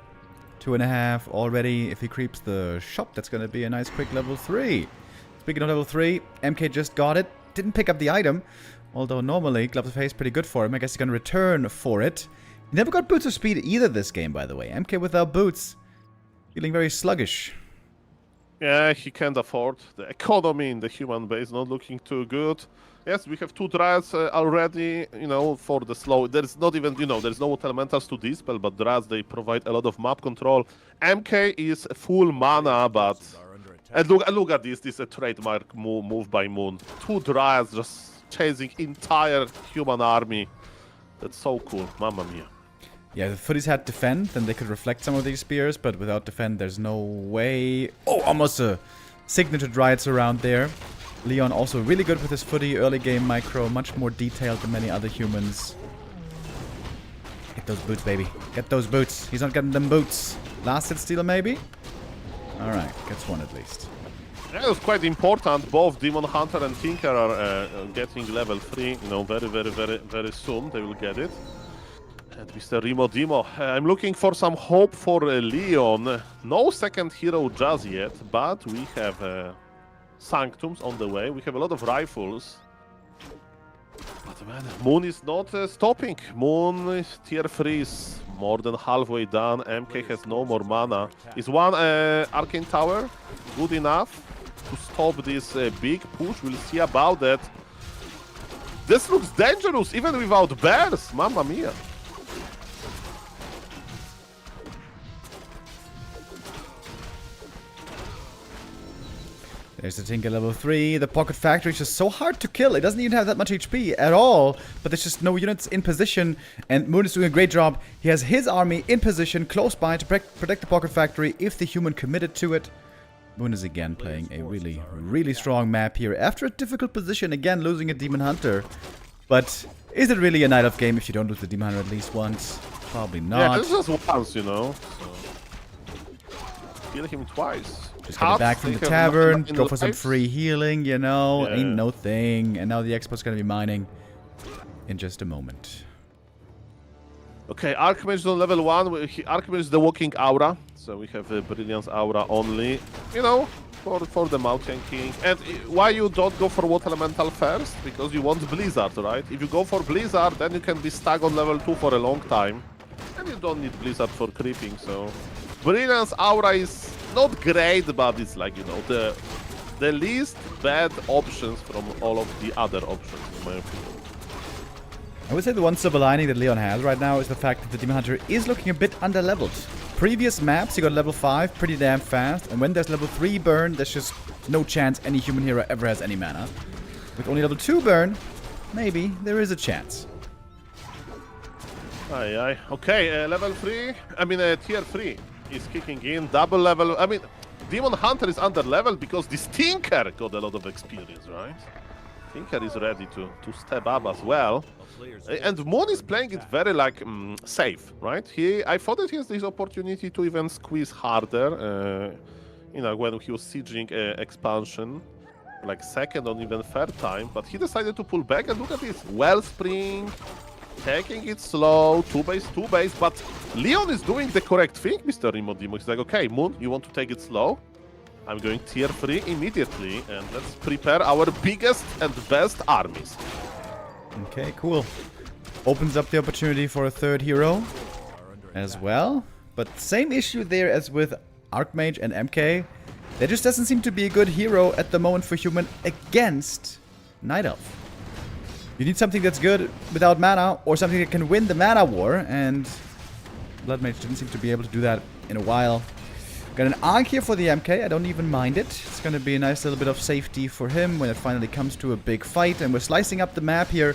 S2: 2.5 already. If he creeps the shop, that's going to be a nice quick level 3. Speaking of level 3, MK just got it. Didn't pick up the item. Although normally, Gloves of Haste pretty good for him. I guess he's going to return for it. He never got Boots of Speed either this game, by the way. MK without Boots. Feeling very sluggish.
S4: Yeah, he can't afford. The economy in the human base not looking too good. Yes, we have 2 Dryads already, you know, for the slow. There's not even, you know, there's no elementals to dispel, but Dryads, they provide a lot of map control. MK is full mana, but... And look at this. This is a trademark move by Moon. 2 Dryads just chasing entire human army. That's so cool. Mamma mia.
S2: Yeah, the footies had defend, then they could reflect some of these spears, but without defend, there's no way. Oh, almost a signature Dryads around there. Leon also really good with his footy early game micro, much more detailed than many other humans. Get those boots, baby. Get those boots. He's not getting them boots. Last hit stealer, maybe? Alright, gets one at least.
S4: Yeah, it was quite important. Both Demon Hunter and Tinker are getting level 3. You know, very soon they will get it. And Mr. Dimo, I'm looking for some hope for Leon. No second hero just yet, but we have Sanctums on the way. We have a lot of rifles. But man, Moon is not stopping. Moon is tier 3 is more than halfway done. MK has no more mana. Is one Arcane Tower good enough to stop this big push? We'll see about that. This looks dangerous even without bears. Mamma mia.
S2: There's the Tinker level 3. The Pocket Factory is just so hard to kill. It doesn't even have that much HP at all. But there's just no units in position. And Moon is doing a great job. He has his army in position, close by, to protect the Pocket Factory if the human committed to it. Moon is again playing a really strong map here. After a difficult position, again losing a Demon Hunter. But is it really a Night of game if you don't lose the Demon Hunter at least once? Probably not.
S4: Yeah, this is just once, you know. So. Kill him twice.
S2: Just get back from the tavern, go for some free healing, you know, ain't no thing. And now the expo's gonna be mining in just a moment.
S4: Okay, Archmage is on level 1. Archmage is the walking aura, so we have a Brilliance aura only. You know, for the Mountain King. And why you don't go for Water Elemental first? Because you want Blizzard, right? If you go for Blizzard, then you can be stuck on level 2 for a long time. And you don't need Blizzard for creeping, so... Brilliance Aura is not great, but it's like, you know, the least bad options from all of the other options, in my opinion.
S2: I would say the one silver lining that Leon has right now is the fact that the Demon Hunter is looking a bit underleveled. Previous maps, he got level 5 pretty damn fast, and when there's level 3 burn, there's just no chance any human hero ever has any mana. With only level 2 burn, maybe there is a chance.
S4: Aye, aye. Okay, level 3, I mean tier 3 is kicking in, double level. I mean, Demon Hunter is under level because this Tinker got a lot of experience, right? Tinker is ready to step up as well. And Moon is playing it very like safe, right? I thought that he has this opportunity to even squeeze harder, you know, when he was sieging expansion, like second or even third time, but he decided to pull back and look at this. Wellspring, taking it slow, 2 base, but Leon is doing the correct thing, Mr. Imodimo. He's like, okay, Moon, you want to take it slow? I'm going tier 3 immediately, and let's prepare our biggest and best armies.
S2: Okay, cool. Opens up the opportunity for a third hero as well. But same issue there as with Archmage and MK. There just doesn't seem to be a good hero at the moment for human against Night Elf. You need something that's good without mana, or something that can win the mana war, and Bloodmage didn't seem to be able to do that in a while. Got an Ankh here for the MK, I don't even mind it. It's gonna be a nice little bit of safety for him when it finally comes to a big fight. And we're slicing up the map here.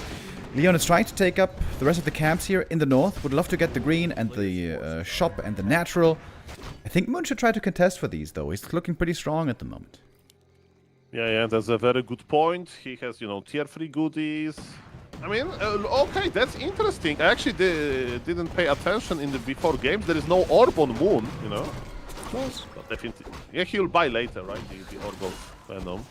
S2: Leon is trying to take up the rest of the camps here in the north. Would love to get the green and the shop and the natural. I think Moon should try to contest for these though. He's looking pretty strong at the moment.
S4: Yeah, that's a very good point. He has, you know, tier 3 goodies. I mean, okay, that's interesting. I actually didn't pay attention in the before games. There is no orb on Moon, you know.
S2: Close.
S4: But definitely, yeah, he'll buy later, right? The Orb of Venom.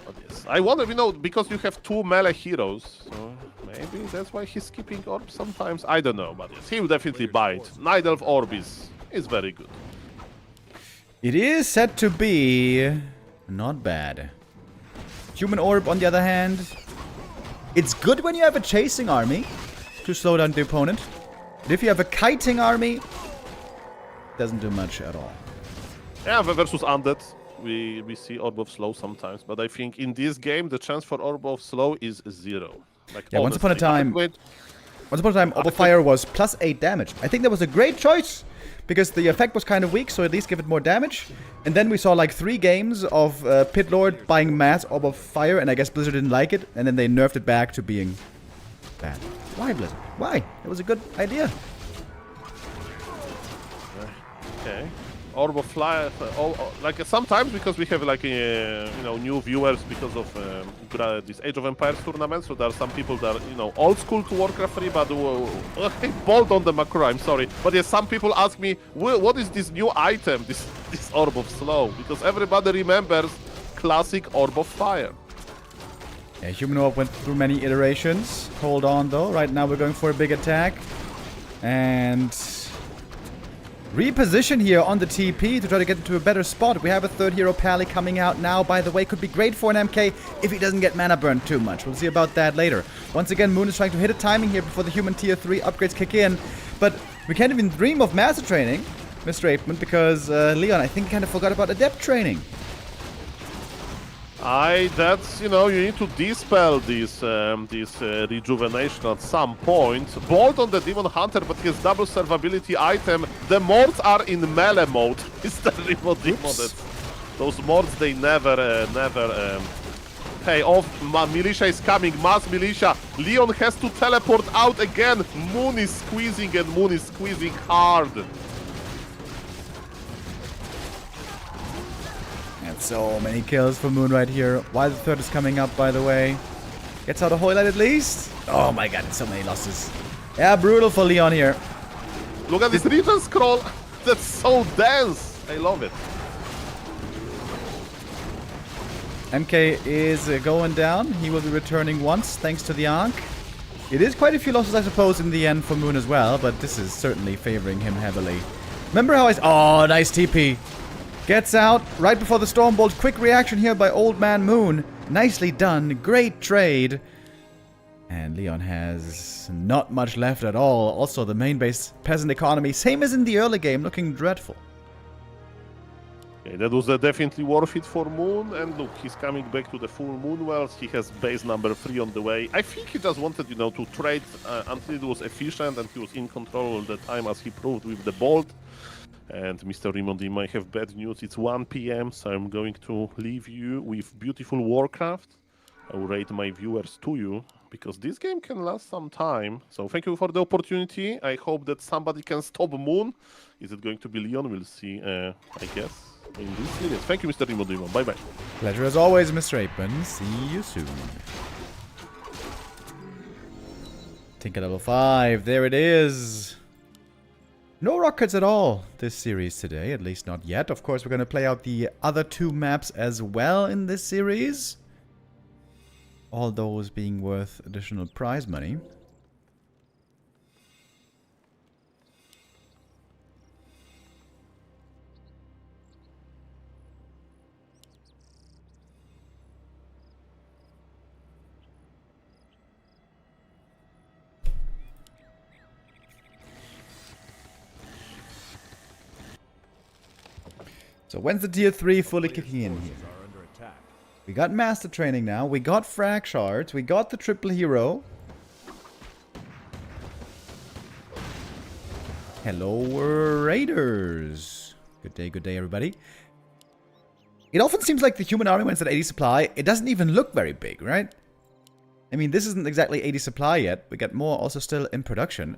S4: But yes, I wonder, you know, because you have 2 melee heroes, so maybe that's why he's skipping Orb sometimes. I don't know, but yes, he will definitely buy it. Night Elf Orb is very good.
S2: It is said to be not bad. Human Orb, on the other hand, it's good when you have a chasing army to slow down the opponent. But if you have a kiting army, doesn't do much at all.
S4: Yeah, versus Undead, we see Orb of Slow sometimes, but I think in this game the chance for Orb of Slow is 0. Like,
S2: yeah, once upon a time, Orb of Fire was plus 8 damage. I think that was a great choice because the effect was kind of weak, so at least give it more damage. And then we saw like 3 games of Pit Lord buying mass Orb of Fire, and I guess Blizzard didn't like it, and then they nerfed it back to being bad. Why, Blizzard? Why? It was a good idea.
S4: Okay. Orb of Fire, like sometimes because we have like you know, new viewers because of this Age of Empires tournament, so there are some people that are, you know, old school to Warcraft 3, but bold on the macro, I'm sorry, but yes, some people ask me, what is this new item, this Orb of Slow, because everybody remembers classic Orb of Fire.
S2: Yeah, Human Orb went through many iterations. Hold on though, right now we're going for a big attack, and reposition here on the TP to try to get into a better spot. We have a third hero, Pally, coming out now. By the way, could be great for an MK if he doesn't get mana burn too much. We'll see about that later. Once again, Moon is trying to hit a timing here before the human tier 3 upgrades kick in. But we can't even dream of master training, Mr. Apeman, because Leon, I think, kind of forgot about adept training.
S4: That's, you know, you need to dispel this rejuvenation at some point. Bolt on the Demon Hunter, but his double survivability item. The morts are in melee mode. It's the remote demon. Those morts, they never pay off. Militia is coming, mass militia. Leon has to teleport out again. Moon is squeezing, and Moon is squeezing hard.
S2: And so many kills for Moon right here. While the third is coming up, by the way. Gets out a Hoylite at least. Oh my god, so many losses. Yeah, brutal for Leon here.
S4: Look at this region scroll. That's so dense. I love it.
S2: MK is going down. He will be returning once, thanks to the Ankh. It is quite a few losses, I suppose, in the end for Moon as well, but this is certainly favoring him heavily. Remember how oh, nice TP. Gets out right before the Stormbolt. Quick reaction here by Old Man Moon. Nicely done. Great trade. And Leon has not much left at all. Also, the main base peasant economy, same as in the early game, looking dreadful.
S4: Okay, that was definitely worth it for Moon. And look, he's coming back to the full Moon Wells. He has base number 3 on the way. I think he just wanted, you know, to trade until it was efficient and he was in control all the time, as he proved with the Bolt. And Mr. Rimondi might have bad news. It's 1 p.m, so I'm going to leave you with beautiful Warcraft. I will rate my viewers to you, because this game can last some time. So thank you for the opportunity. I hope that somebody can stop Moon. Is it going to be Leon? We'll see, I guess, in this series. Thank you, Mr. Rimondi. Bye-bye.
S2: Pleasure as always, Mr. Apen. See you soon. Tinker level 5. There it is. No rockets at all this series today, at least not yet. Of course, we're going to play out the other 2 maps as well in this series. All those being worth additional prize money. So when's the tier 3 fully kicking in here? We got master training now. We got frag shards. We got the triple hero. Hello, raiders. Good day, everybody. It often seems like the human army when it's at 80 supply, it doesn't even look very big, right? I mean, this isn't exactly 80 supply yet. We got more also still in production.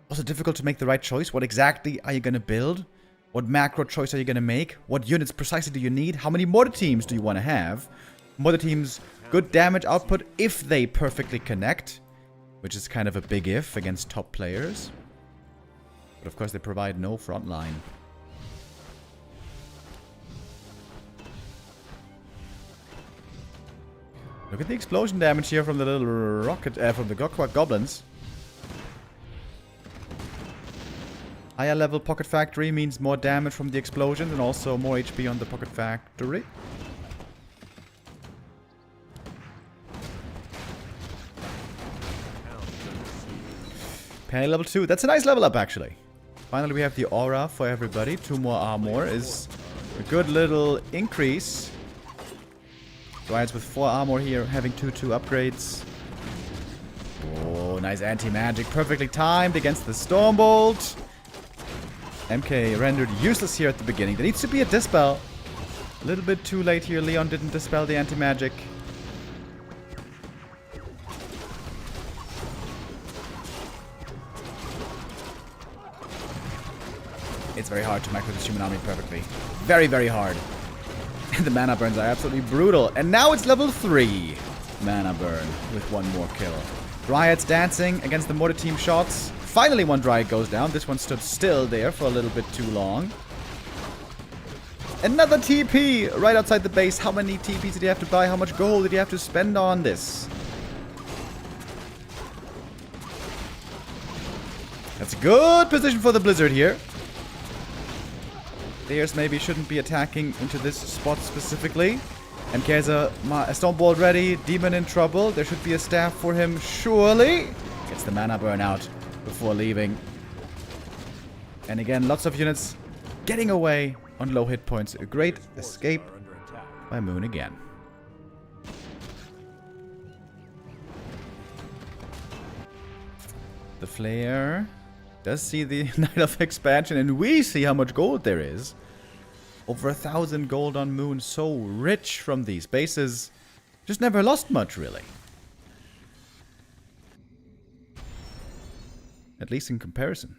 S2: Also difficult to make the right choice. What exactly are you going to build? What macro choice are you going to make? What units precisely do you need? How many mortar teams do you want to have? Mortar teams, good damage output if they perfectly connect. Which is kind of a big if against top players. But of course they provide no front line. Look at the explosion damage here from the little rocket, from the goblins. Higher level Pocket Factory means more damage from the explosions and also more HP on the Pocket Factory. Penny level 2. That's a nice level up, actually. Finally, we have the aura for everybody. 2 more armor is a good little increase. Dryads with 4 armor here, having 2/2 upgrades. Oh, nice anti-magic. Perfectly timed against the Stormbolt. MK rendered useless here at the beginning. There needs to be a dispel. A little bit too late here. Leon didn't dispel the anti-magic. It's very hard to macro this human army perfectly. Very, very hard. And the mana burns are absolutely brutal. And now it's level 3 mana burn with 1 more kill. Dryads dancing against the mortar team shots. Finally, 1 Dryad goes down. This one stood still there for a little bit too long. Another TP right outside the base. How many TPs did he have to buy? How much gold did he have to spend on this? That's a good position for the Blizzard here. Players maybe shouldn't be attacking into this spot specifically. MK has a Stormbolt ready. Demon in trouble. There should be a staff for him, surely. Gets the mana burn out before leaving. And again, lots of units getting away on low hit points. A great escape by Moon again. The Flare does see the Night of Expansion, and we see how much gold there is. Over 1,000 gold on Moon, so rich from these bases. Just never lost much, really. At least in comparison.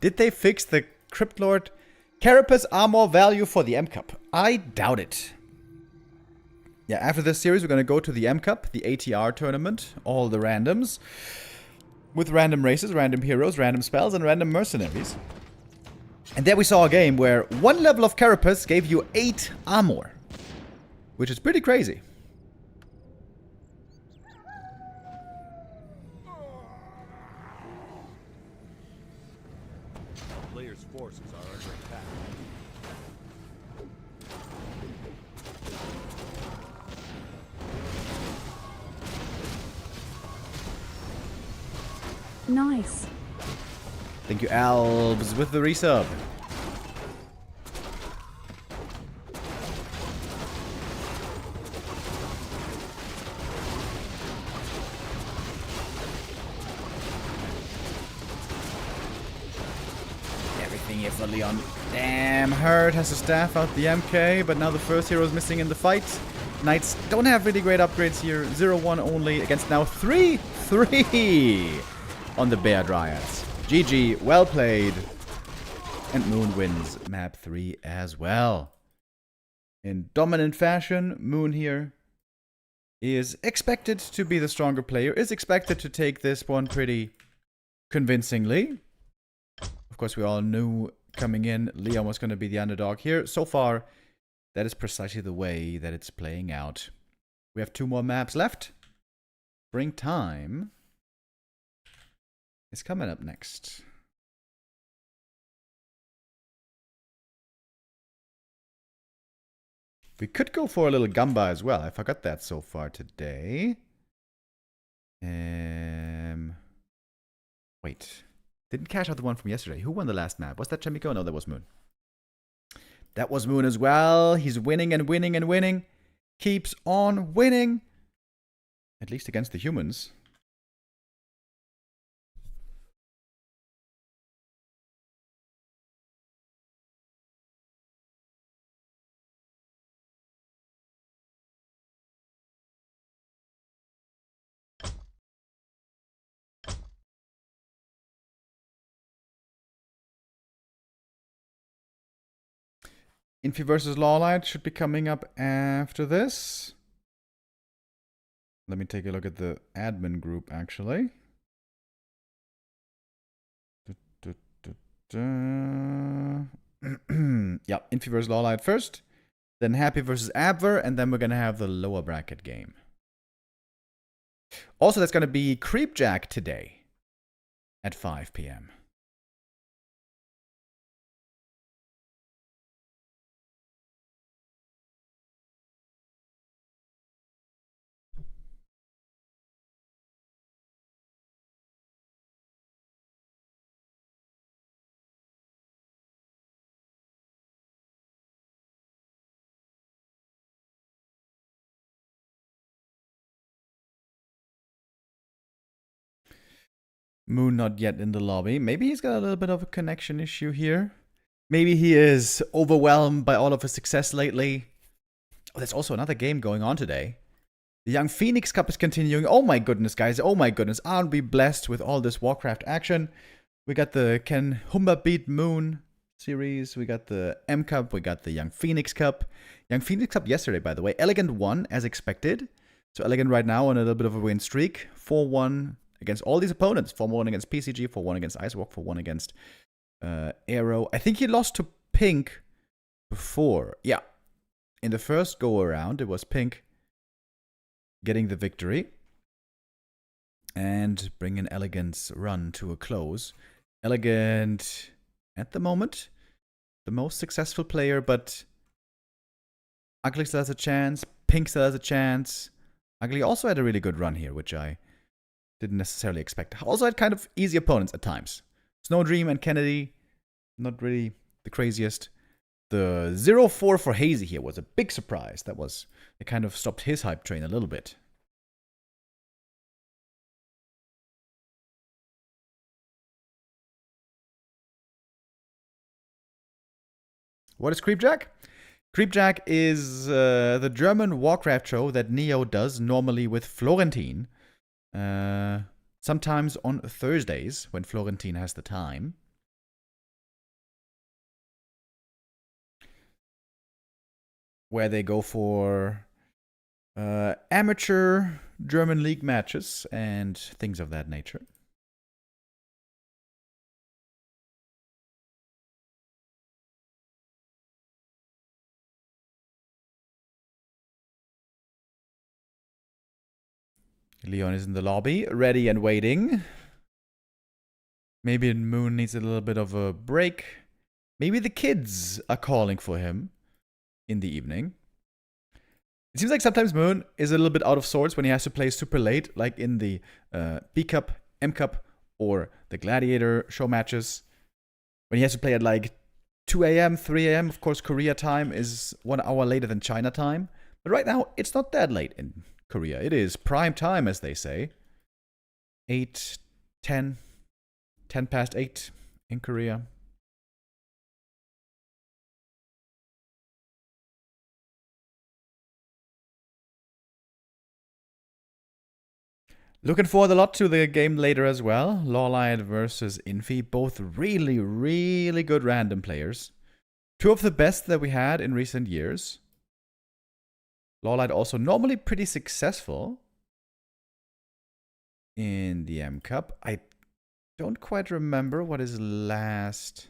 S2: Did they fix the Crypt Lord Carapace armor value for the M Cup? I doubt it. Yeah, after this series, we're going to go to the M Cup, the ATR tournament, all the randoms. With random races, random heroes, random spells, and random mercenaries. And there we saw a game where 1 level of Carapace gave you 8 armor. Which is pretty crazy.
S3: Nice.
S2: Thank you, Alves, with the resub. Everything here for Leon. Damn, Hurt has to staff out the MK, but now the first hero is missing in the fight. Knights don't have really great upgrades here. 0-1 only against now 3-3 on the Bear Dryads. GG, well played. And Moon wins map 3 as well. In dominant fashion, Moon here is expected to be the stronger player, is expected to take this one pretty convincingly. Of course, we all knew coming in Leon was going to be the underdog here. So far, that is precisely the way that it's playing out. We have 2 more maps left. Springtime is coming up next. We could go for a little Gamba as well. I forgot that so far today. Wait. Didn't cash out the one from yesterday. Who won the last map? Was that Chemico? No, that was Moon. That was Moon as well. He's winning and winning and winning. Keeps on winning. At least against the humans. Infi versus LawLiet should be coming up after this. Let me take a look at the admin group, actually. Yeah, Infi versus LawLiet first. Then Happy versus Abver, and then we're going to have the lower bracket game. Also, that's going to be Creepjack today at 5 p.m. Moon not yet in the lobby. Maybe he's got a little bit of a connection issue here. Maybe he is overwhelmed by all of his success lately. Oh, there's also another game going on today. The Young Phoenix Cup is continuing. Oh my goodness, guys. Oh my goodness. Aren't we blessed with all this Warcraft action? We got the Can Humba Beat Moon series. We got the M Cup. We got the Young Phoenix Cup. Young Phoenix Cup yesterday, by the way. Elegant won, as expected. So Elegant right now on a little bit of a win streak. 4-1 against all these opponents. 4-1 against PCG, 4-1 against Icewalk, 4-1 against Arrow. I think he lost to Pink before. Yeah. In the first go-around, it was Pink getting the victory and bringing Elegant's run to a close. Elegant, at the moment, the most successful player, but Ugly still has a chance. Pink still has a chance. Ugly also had a really good run here, which I didn't necessarily expect. Also had kind of easy opponents at times. Snowdream and Kennedy, not really the craziest. The 0-4 for Hazy here was a big surprise. It kind of stopped his hype train a little bit. What is Creepjack? Creepjack is the German Warcraft show that Neo does normally with Florentin. Sometimes on Thursdays when Florentin has the time. Where they go for amateur German league matches and things of that nature. Leon is in the lobby, ready and waiting. Maybe Moon needs a little bit of a break. Maybe the kids are calling for him in the evening. It seems like sometimes Moon is a little bit out of sorts when he has to play super late, like in the B Cup, M Cup, or the Gladiator show matches. When he has to play at like 2 a.m., 3 a.m., of course, Korea time is 1 hour later than China time. But right now, it's not that late in Korea. It is prime time, as they say. 8, 10, 10 past 8 in Korea. Looking forward a lot to the game later as well. LawLiet versus Infi. Both really, really good random players. Two of the best that we had in recent years. LawLiet also normally pretty successful in the M Cup. I don't quite remember what his last...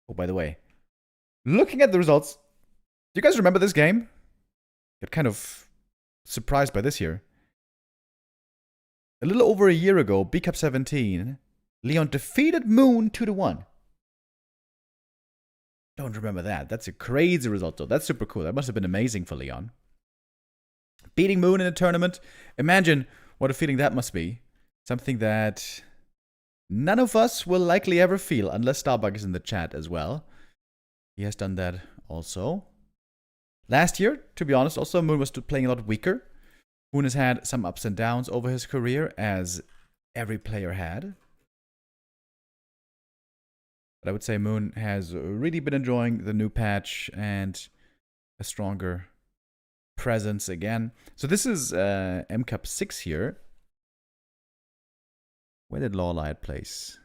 S2: Oh, by the way. Looking at the results, do you guys remember this game? Get kind of surprised by this here. A little over a year ago, B Cup 17, Leon defeated Moon 2-1. Don't remember that. That's a crazy result, though. That's super cool. That must have been amazing for Leon. Beating Moon in a tournament. Imagine what a feeling that must be. Something that none of us will likely ever feel, unless Starbuck is in the chat as well. He has done that also. Last year, to be honest, also Moon was playing a lot weaker. Moon has had some ups and downs over his career, as every player had. But I would say Moon has really been enjoying the new patch and a stronger presence again. So this is M Cup 6 here. Where did LawLiet place?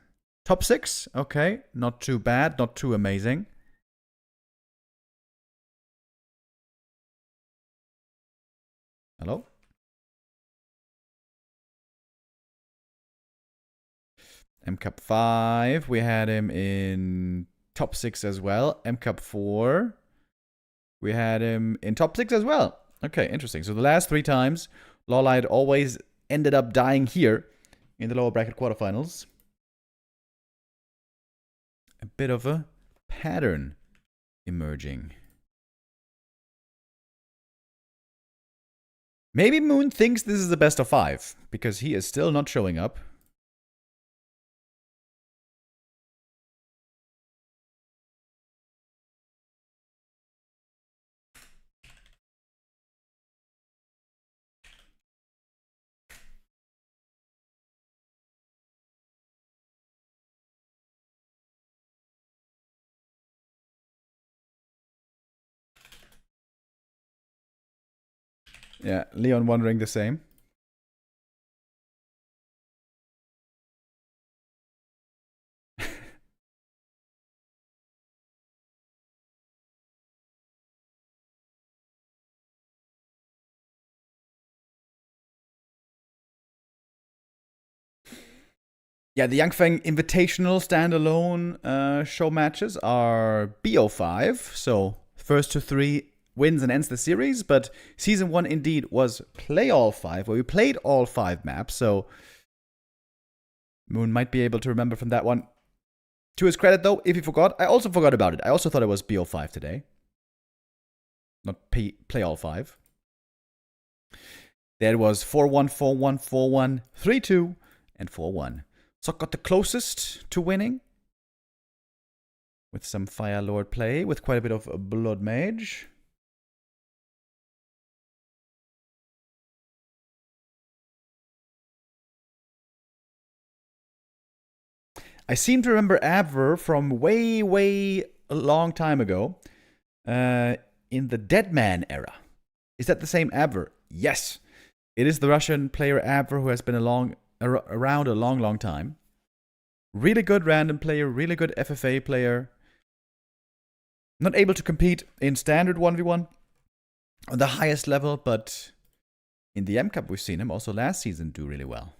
S2: Top 6? Okay, not too bad, not too amazing. Hello? M Cup 5, we had him in top 6 as well. M Cup 4, we had him in top 6 as well. Okay, interesting. So the last 3 times, LawLiet always ended up dying here in the lower bracket quarterfinals. A bit of a pattern emerging. Maybe Moon thinks this is the best of 5, because he is still not showing up. Yeah, Leon wondering the same. Yeah, the Yangfeng Invitational standalone show matches are BO5, so first to 3 wins and ends the series, but Season 1 indeed was Play All 5, where we played all 5 maps, so Moon might be able to remember from that one. To his credit, though, if he forgot, I also forgot about it. I also thought it was BO5 today. Not Play All 5. There was 4-1, 4-1, 4-1, 3-2, and 4-1. Sok got the closest to winning. With some Fire Lord play, with quite a bit of Blood Mage. I seem to remember Abver from way, way a long time ago. In the Deadman era. Is that the same Abver? Yes. It is the Russian player Abver who has been around a long, long time. Really good random player, really good FFA player. Not able to compete in standard 1v1 on the highest level, but in the M Cup we've seen him also last season do really well.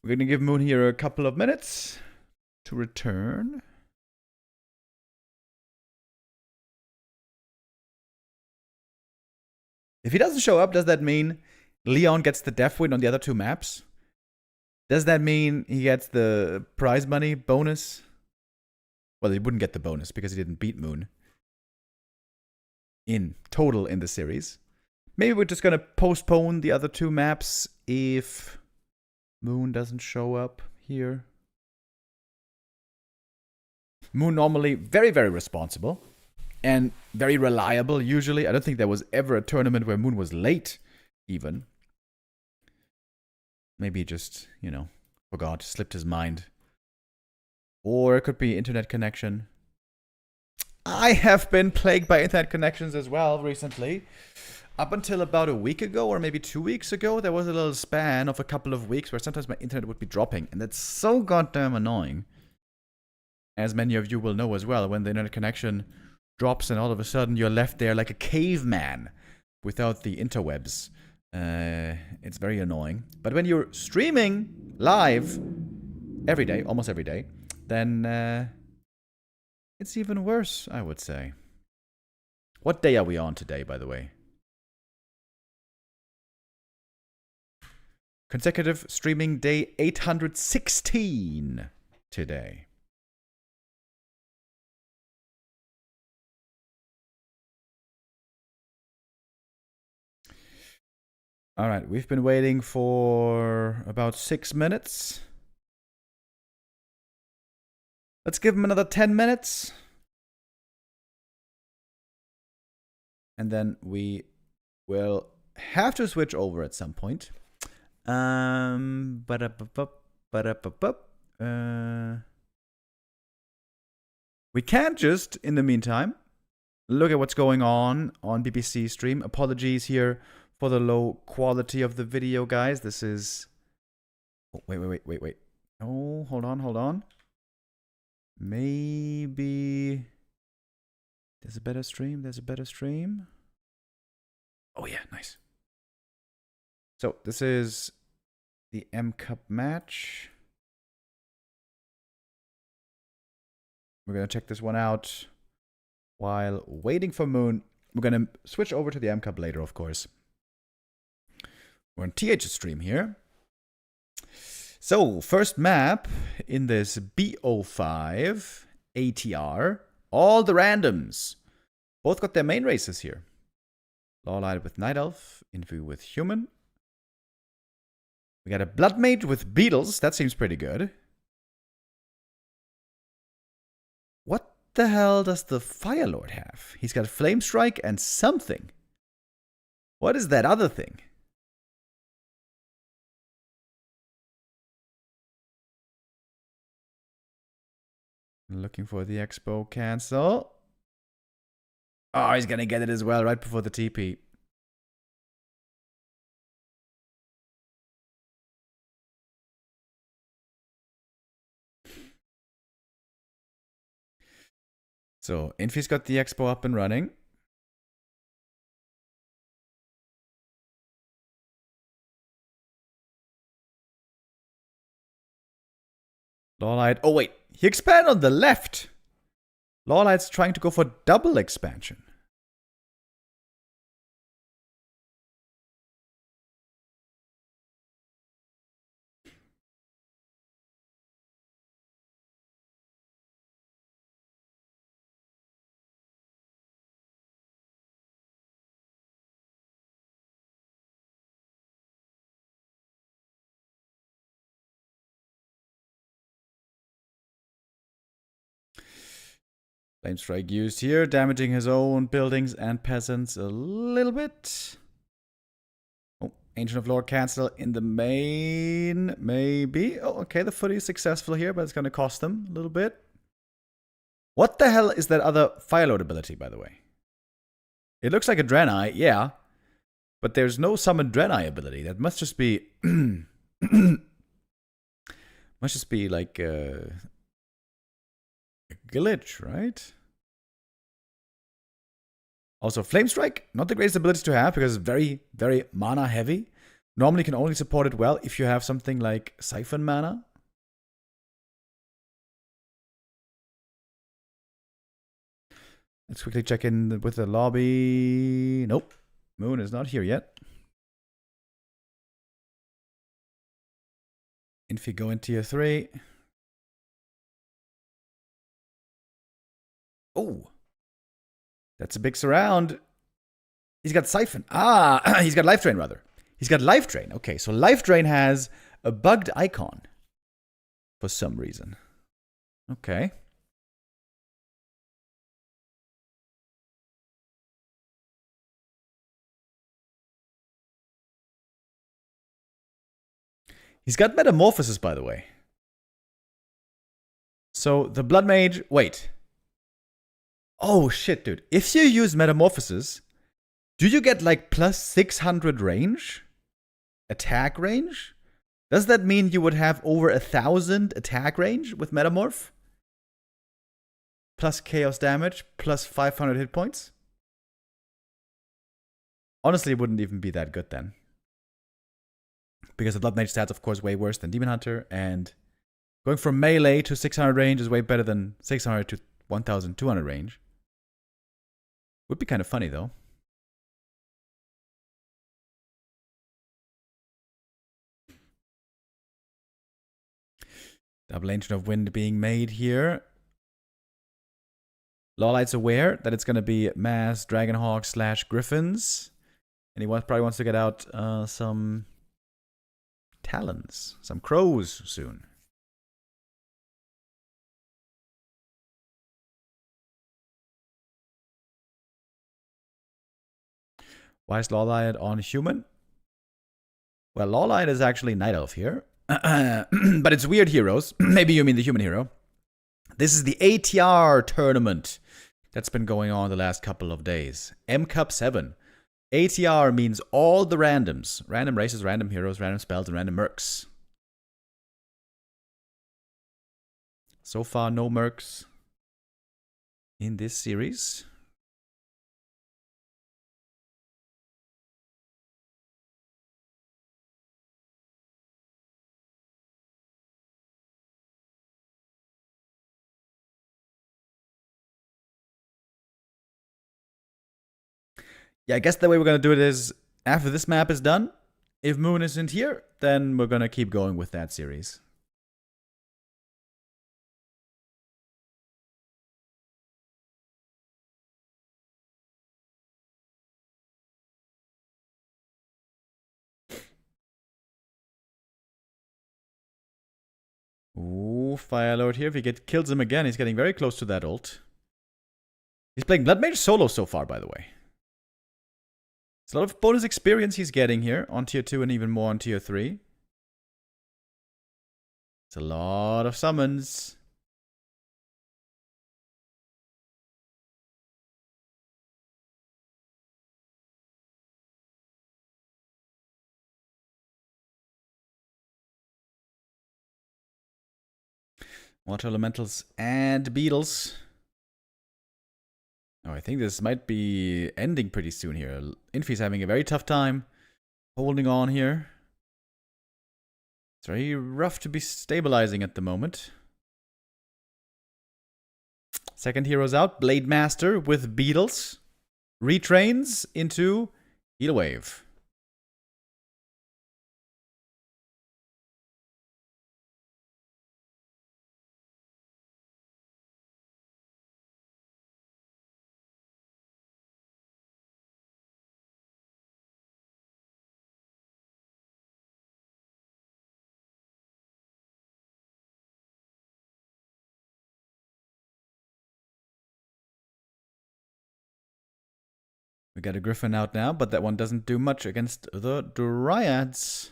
S2: We're going to give Moon here a couple of minutes to return. If he doesn't show up, does that mean Leon gets the def win on the other 2 maps? Does that mean he gets the prize money bonus Well, he wouldn't get the bonus because he didn't beat Moon in total in the series. Maybe we're just gonna postpone the other 2 maps if Moon doesn't show up here. Moon normally very, very responsible and very reliable usually. I don't think there was ever a tournament where Moon was late even. Maybe he just, you know, forgot, slipped his mind. Or it could be internet connection. I have been plagued by internet connections as well recently. Up until about a week ago or maybe 2 weeks ago, there was a little span of a couple of weeks where sometimes my internet would be dropping. And that's so goddamn annoying. As many of you will know as well, when the internet connection drops and all of a sudden you're left there like a caveman without the interwebs. It's very annoying. But when you're streaming live every day, almost every day, then it's even worse, I would say. What day are we on today, by the way? Consecutive streaming day 816 today. All right, we've been waiting for about 6 minutes. Let's give him another 10 minutes. And then we will have to switch over at some point. We can't just, in the meantime, look at what's going on BBC stream. Apologies here for the low quality of the video, guys. This is... Oh, wait. Oh, hold on. Maybe... There's a better stream. Oh yeah, nice. So, this is the M Cup match. We're going to check this one out while waiting for Moon. We're going to switch over to the M Cup later, of course. We're on TH's stream here. So, first map in this BO5 ATR. All the randoms. Both got their main races here. LawLiet with Night Elf. Infi with Human. We got a Blood Mage with Beetles. That seems pretty good. What the hell does the Fire Lord have? He's got Flame Strike and something. What is that other thing? Looking for the Expo cancel. Oh, he's gonna get it as well right before the TP. So, Infi's got the Expo up and running. LawLiet. Oh, wait. He expanded on the left. LawLiet's trying to go for double expansion. Flame Strike used here, damaging his own buildings and peasants a little bit. Oh, Ancient of Lore cancel in the main, maybe. Oh, okay, the footy is successful here, but it's going to cost them a little bit. What the hell is that other Fire Lord ability, by the way? It looks like a Draenei, yeah. But there's no summoned Draenei ability. That must just be... must just be like... a glitch, right? Also, Flame Strike, not the greatest ability to have because it's very, very mana heavy. Normally you can only support it well if you have something like Siphon mana. Let's quickly check in with the lobby. Nope. Moon is not here yet. Infi go in tier 3. Oh, that's a big surround. He's got Siphon. Ah, he's got Life Drain, rather. He's got Life Drain. Okay, so Life Drain has a bugged icon for some reason. Okay. He's got Metamorphosis, by the way. So the Blood Mage... Wait. Oh, shit, dude. If you use Metamorphosis, do you get, like, plus 600 range? Attack range? Does that mean you would have over 1,000 attack range with Metamorph? Plus Chaos damage, plus 500 hit points? Honestly, it wouldn't even be that good then. Because the Blood Mage stats, of course, way worse than Demon Hunter, and going from melee to 600 range is way better than 600 to 1,200 range. Would be kind of funny, though. Double Ancient of Wind being made here. LawLiet's aware that it's going to be mass Dragonhawk / Griffins. And he probably wants to get out some Talons, some Crows soon. Why is LawLiet on human? Well, LawLiet is actually Night Elf here. But it's weird heroes. Maybe you mean the human hero. This is the ATR tournament that's been going on the last couple of days. M Cup 7. ATR means all the randoms. Random races, random heroes, random spells, and random mercs. So far, no mercs in this series. Yeah, I guess the way we're going to do it is, after this map is done, if Moon isn't here, then we're going to keep going with that series. Ooh, Fire Lord here. If he kills him again, he's getting very close to that ult. He's playing Blood Mage solo so far, by the way. It's a lot of bonus experience he's getting here on tier 2 and even more on tier 3. It's a lot of summons. Water Elementals and Beetles. Oh, I think this might be ending pretty soon here. Infi's having a very tough time holding on here. It's very rough to be stabilizing at the moment. Second hero's out. Blade Master with Beetles. Retrains into Heal Wave. We got a Griffin out now, but that one doesn't do much against the Dryads.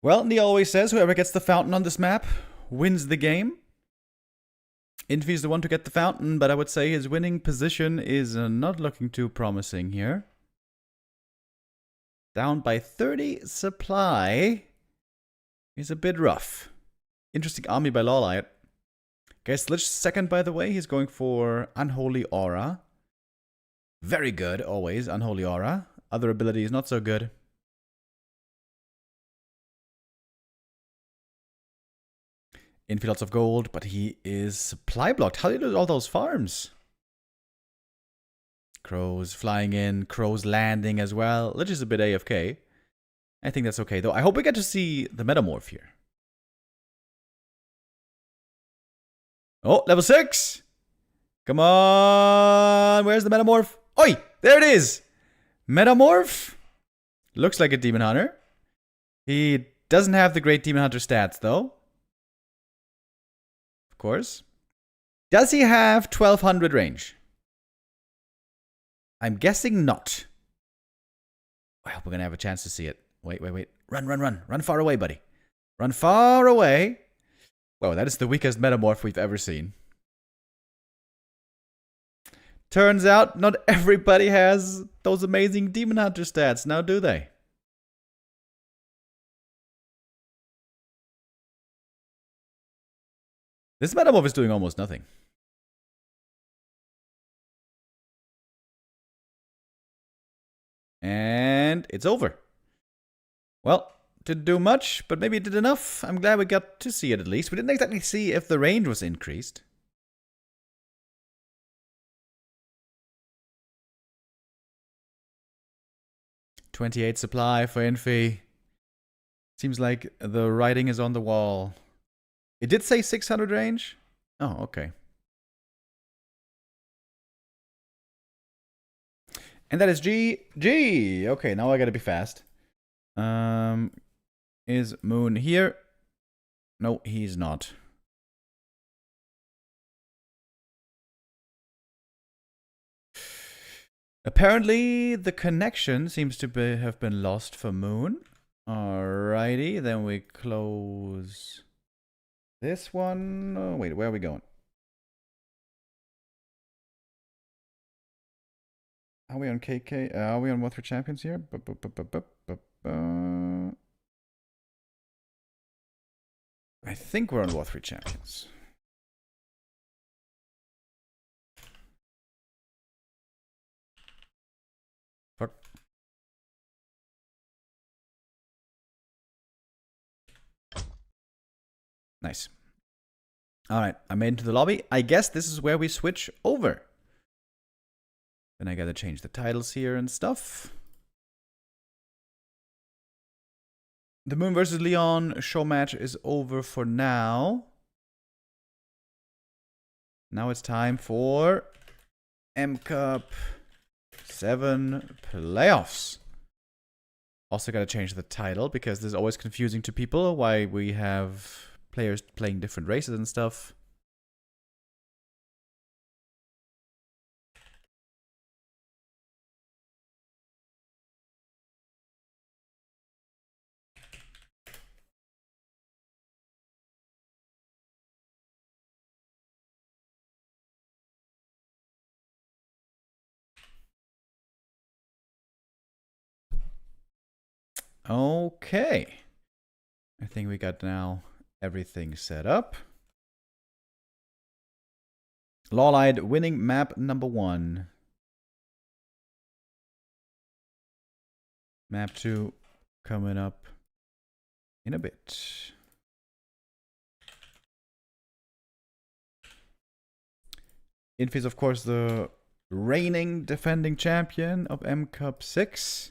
S2: Well, Neil always says whoever gets the fountain on this map wins the game. Infi's the one to get the fountain, but I would say his winning position is not looking too promising here. Down by 30 supply is a bit rough. Interesting army by LawLiet. Guys, Lich second, by the way. He's going for Unholy Aura. Very good, always, Unholy Aura. Other abilities, not so good. Infi lots of gold, but he is supply blocked. How do you do all those farms? Crows flying in, crows landing as well. Lich is a bit AFK. I think that's okay, though. I hope we get to see the Metamorph here. Oh, level 6! Come on! Where's the Metamorph? Oi! There it is! Metamorph! Looks like a Demon Hunter. He doesn't have the great Demon Hunter stats, though. Of course. Does he have 1200 range? I'm guessing not. I hope we're gonna have a chance to see it. Wait. Run. Run far away, buddy. Run far away. Whoa, that is the weakest Metamorph we've ever seen. Turns out, not everybody has those amazing Demon Hunter stats, now do they? This Metamorph is doing almost nothing. And it's over. Well, didn't do much, but maybe it did enough. I'm glad we got to see it at least. We didn't exactly see if the range was increased. $28 supply for Infi. Seems like the writing is on the wall. It did say 600 range? Oh, okay. And that is GG. Okay, now I gotta be fast. Is Moon here? No, he's not. Apparently, the connection seems to have been lost for Moon. Alrighty, then we close this one. Oh, wait, where are we going? Are we on KK? Are we on Warcraft Champions here? I think we're on Warcraft Champions. Fuck. Nice. Alright, I made it to the lobby. I guess this is where we switch over. Then I gotta change the titles here and stuff. The Moon versus Leon show match is over for now. Now it's time for MCup 7 playoffs. Also gotta change the title because this is always confusing to people why we have players playing different races and stuff. Okay. I think we got now everything set up. LawLiet winning map number 1. Map 2 coming up in a bit. Infi is, of course, the reigning defending champion of MCup 6.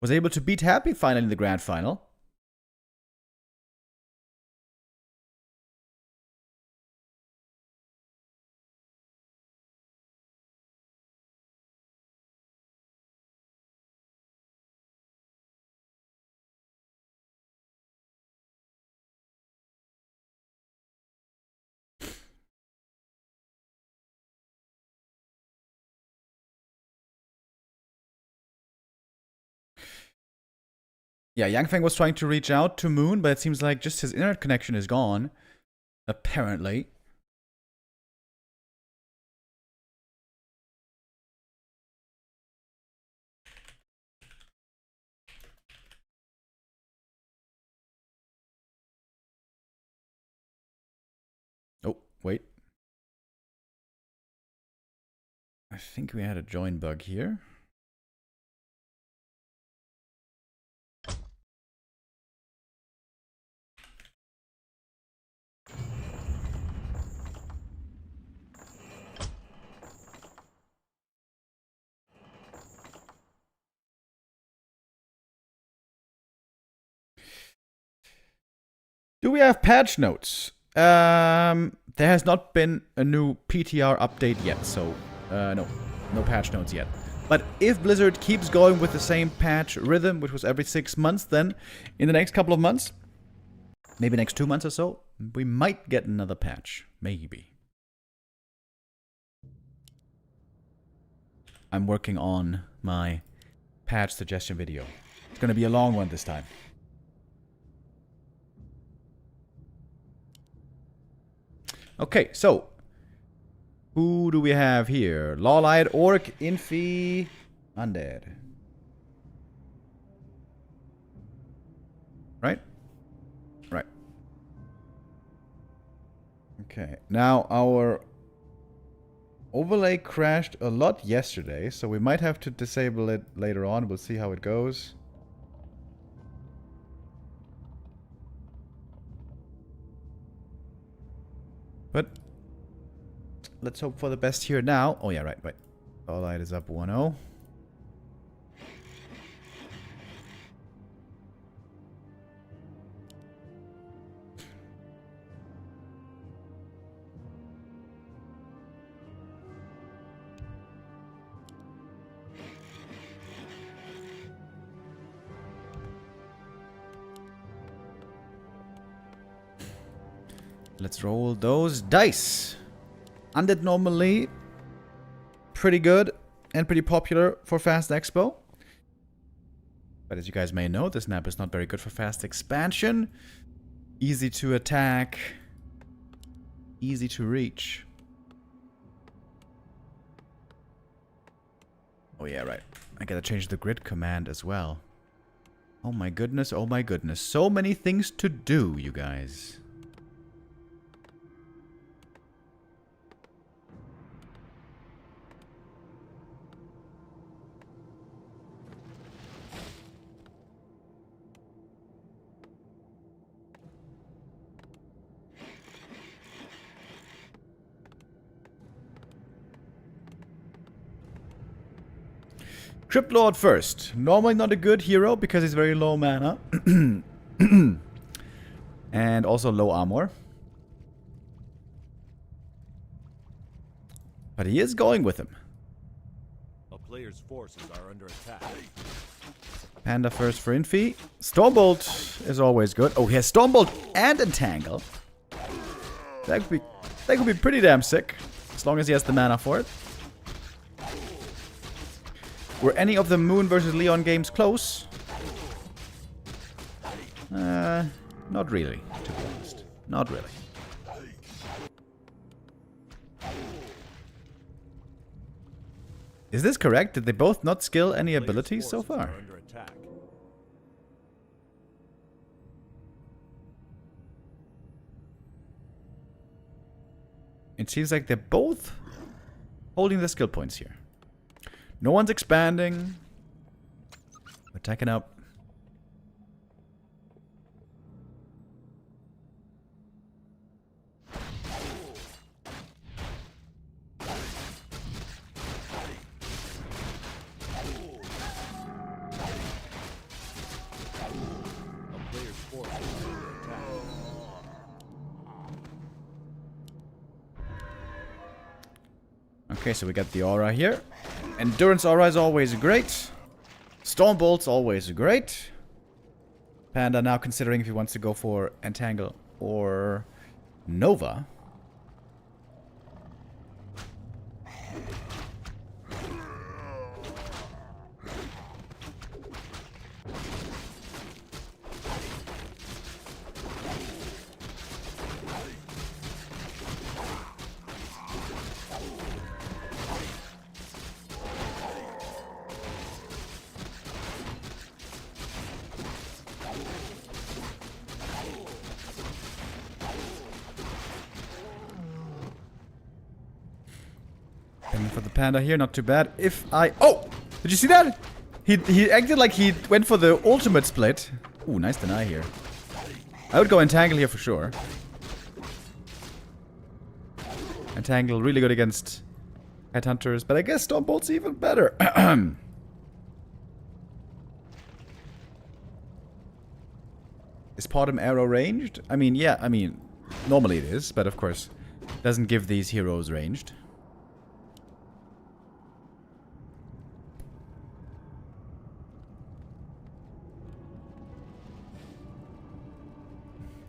S2: Was able to beat Happy finally in the grand final. Yeah, Yangfeng was trying to reach out to Moon, but it seems like just his internet connection is gone. Apparently. Oh, wait. I think we had a join bug here. Do we have patch notes? There has not been a new PTR update yet, so no patch notes yet. But if Blizzard keeps going with the same patch rhythm, which was every 6 months, then in the next couple of months, maybe next 2 months or so, we might get another patch. Maybe. I'm working on my patch suggestion video. It's gonna be a long one this time. Okay, so who do we have here? LawLiet, Orc, Infi, Undead. Right? Right. Okay, now our overlay crashed a lot yesterday, so we might have to disable it later on. We'll see how it goes. But let's hope for the best here now. Oh yeah, right. LawLiet is up 1-0. Let's roll those dice. Undead normally pretty good and pretty popular for Fast Expo. But as you guys may know, this map is not very good for fast expansion. Easy to attack. Easy to reach. Oh yeah, right. I gotta change the grid command as well. Oh my goodness, oh my goodness. So many things to do, you guys. Crypt Lord first. Normally not a good hero because he's very low mana. And also low armor. But he is going with him.
S3: A player's forces are under attack.
S2: Panda first for Infi. Stormbolt is always good. Oh, he has Stormbolt and Entangle. That could be pretty damn sick. As long as he has the mana for it. Were any of the Moon versus Leon games close? Not really, to be honest. Not really. Is this correct? Did they both not skill any abilities so far? It seems like they're both holding the skill points here. No one's expanding. Attacking up. Okay, so we got the aura here. Endurance aura is always great. Stormbolt's always great. Panda now considering if he wants to go for Entangle or Nova. Coming for the panda here, not too bad. Oh! Did you see that? He acted like he went for the ultimate split. Ooh, nice deny here. I would go Entangle here for sure. Entangle really good against Headhunters, but I guess Stormbolt's even better. Is Potom arrow ranged? I mean, yeah, normally it is, but of course, doesn't give these heroes ranged.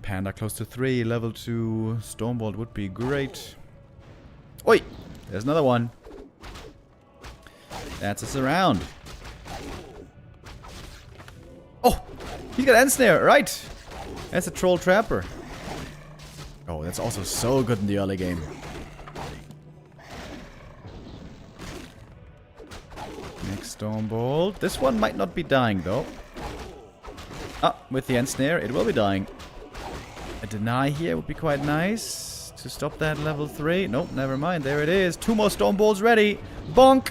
S2: Panda close to 3, level 2. Stormbolt would be great. Oi! There's another one. That's a surround. Oh! He's got Ensnare, right! That's a Troll Trapper. Oh, that's also so good in the early game. Next Stormbolt. This one might not be dying though. Ah, with the Ensnare, it will be dying. A deny here would be quite nice to stop that level 3. Nope, never mind. There it is. 2 more Stormbolts ready. Bonk!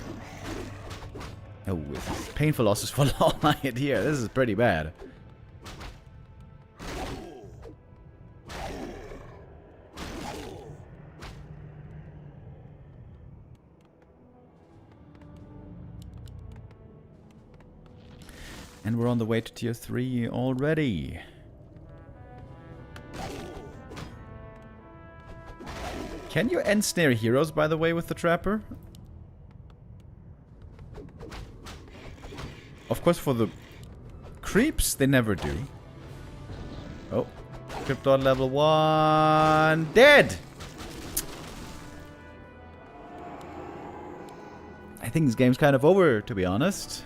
S2: Oh, painful losses for LawLiet here. This is pretty bad. And we're on the way to tier 3 already. Can you ensnare heroes, by the way, with the Trapper? Of course, for the creeps, they never do. Oh. Cryptod level 1. Dead! I think this game's kind of over, to be honest.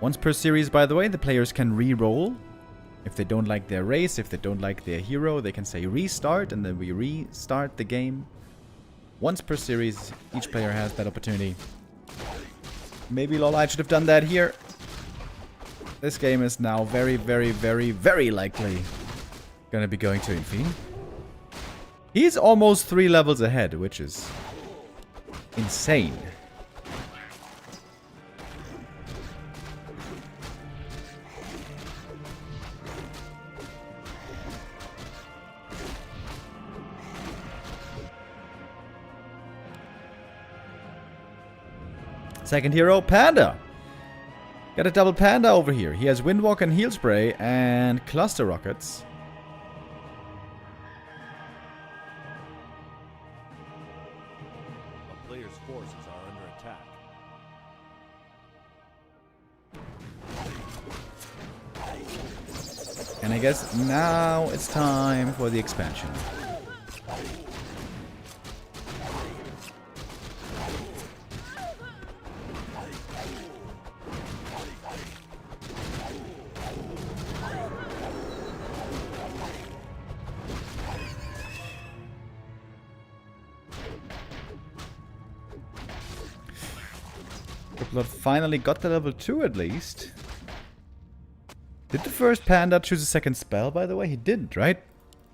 S2: Once per series, by the way, the players can re-roll. If they don't like their race, if they don't like their hero, they can say restart, and then we restart the game. Once per series, each player has that opportunity. Maybe LawLiet should have done that here. This game is now very, very, very, very likely gonna be going to Infi. He's almost 3 levels ahead, which is insane. Second hero, Panda. Got a double Panda over here. He has Windwalk and Heal Spray and Cluster Rockets.
S3: A player's forces are under attack.
S2: And I guess now it's time for the expansion. Finally got the level 2 at least. Did the first Panda choose a second spell, by the way? He didn't, right?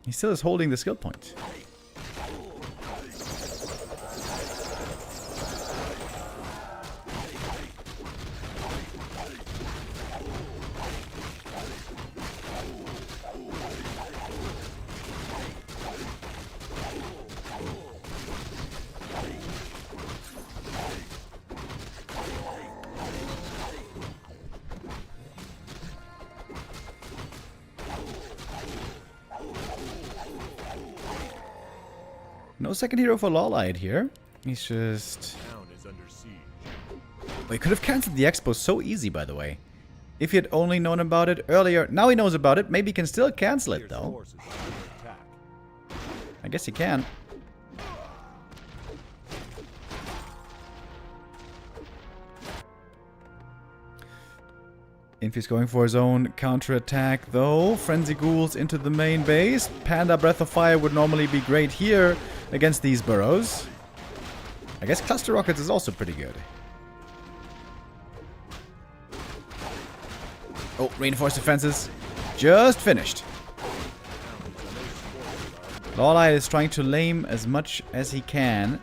S2: He still is holding the skill point. No second hero for LawLiet here. He's just...
S3: Town is under siege.
S2: Oh, he could have cancelled the expo so easy, by the way. If he had only known about it earlier. Now he knows about it. Maybe he can still cancel it, though.
S3: Forces are under attack.
S2: I guess he can. Infi's going for his own counter-attack, though. Frenzy Ghouls into the main base. Panda Breath of Fire would normally be great here against these burrows. I guess Cluster Rockets is also pretty good. Oh, Reinforced Defenses. just finished. LawLiet is trying to lame as much as he can.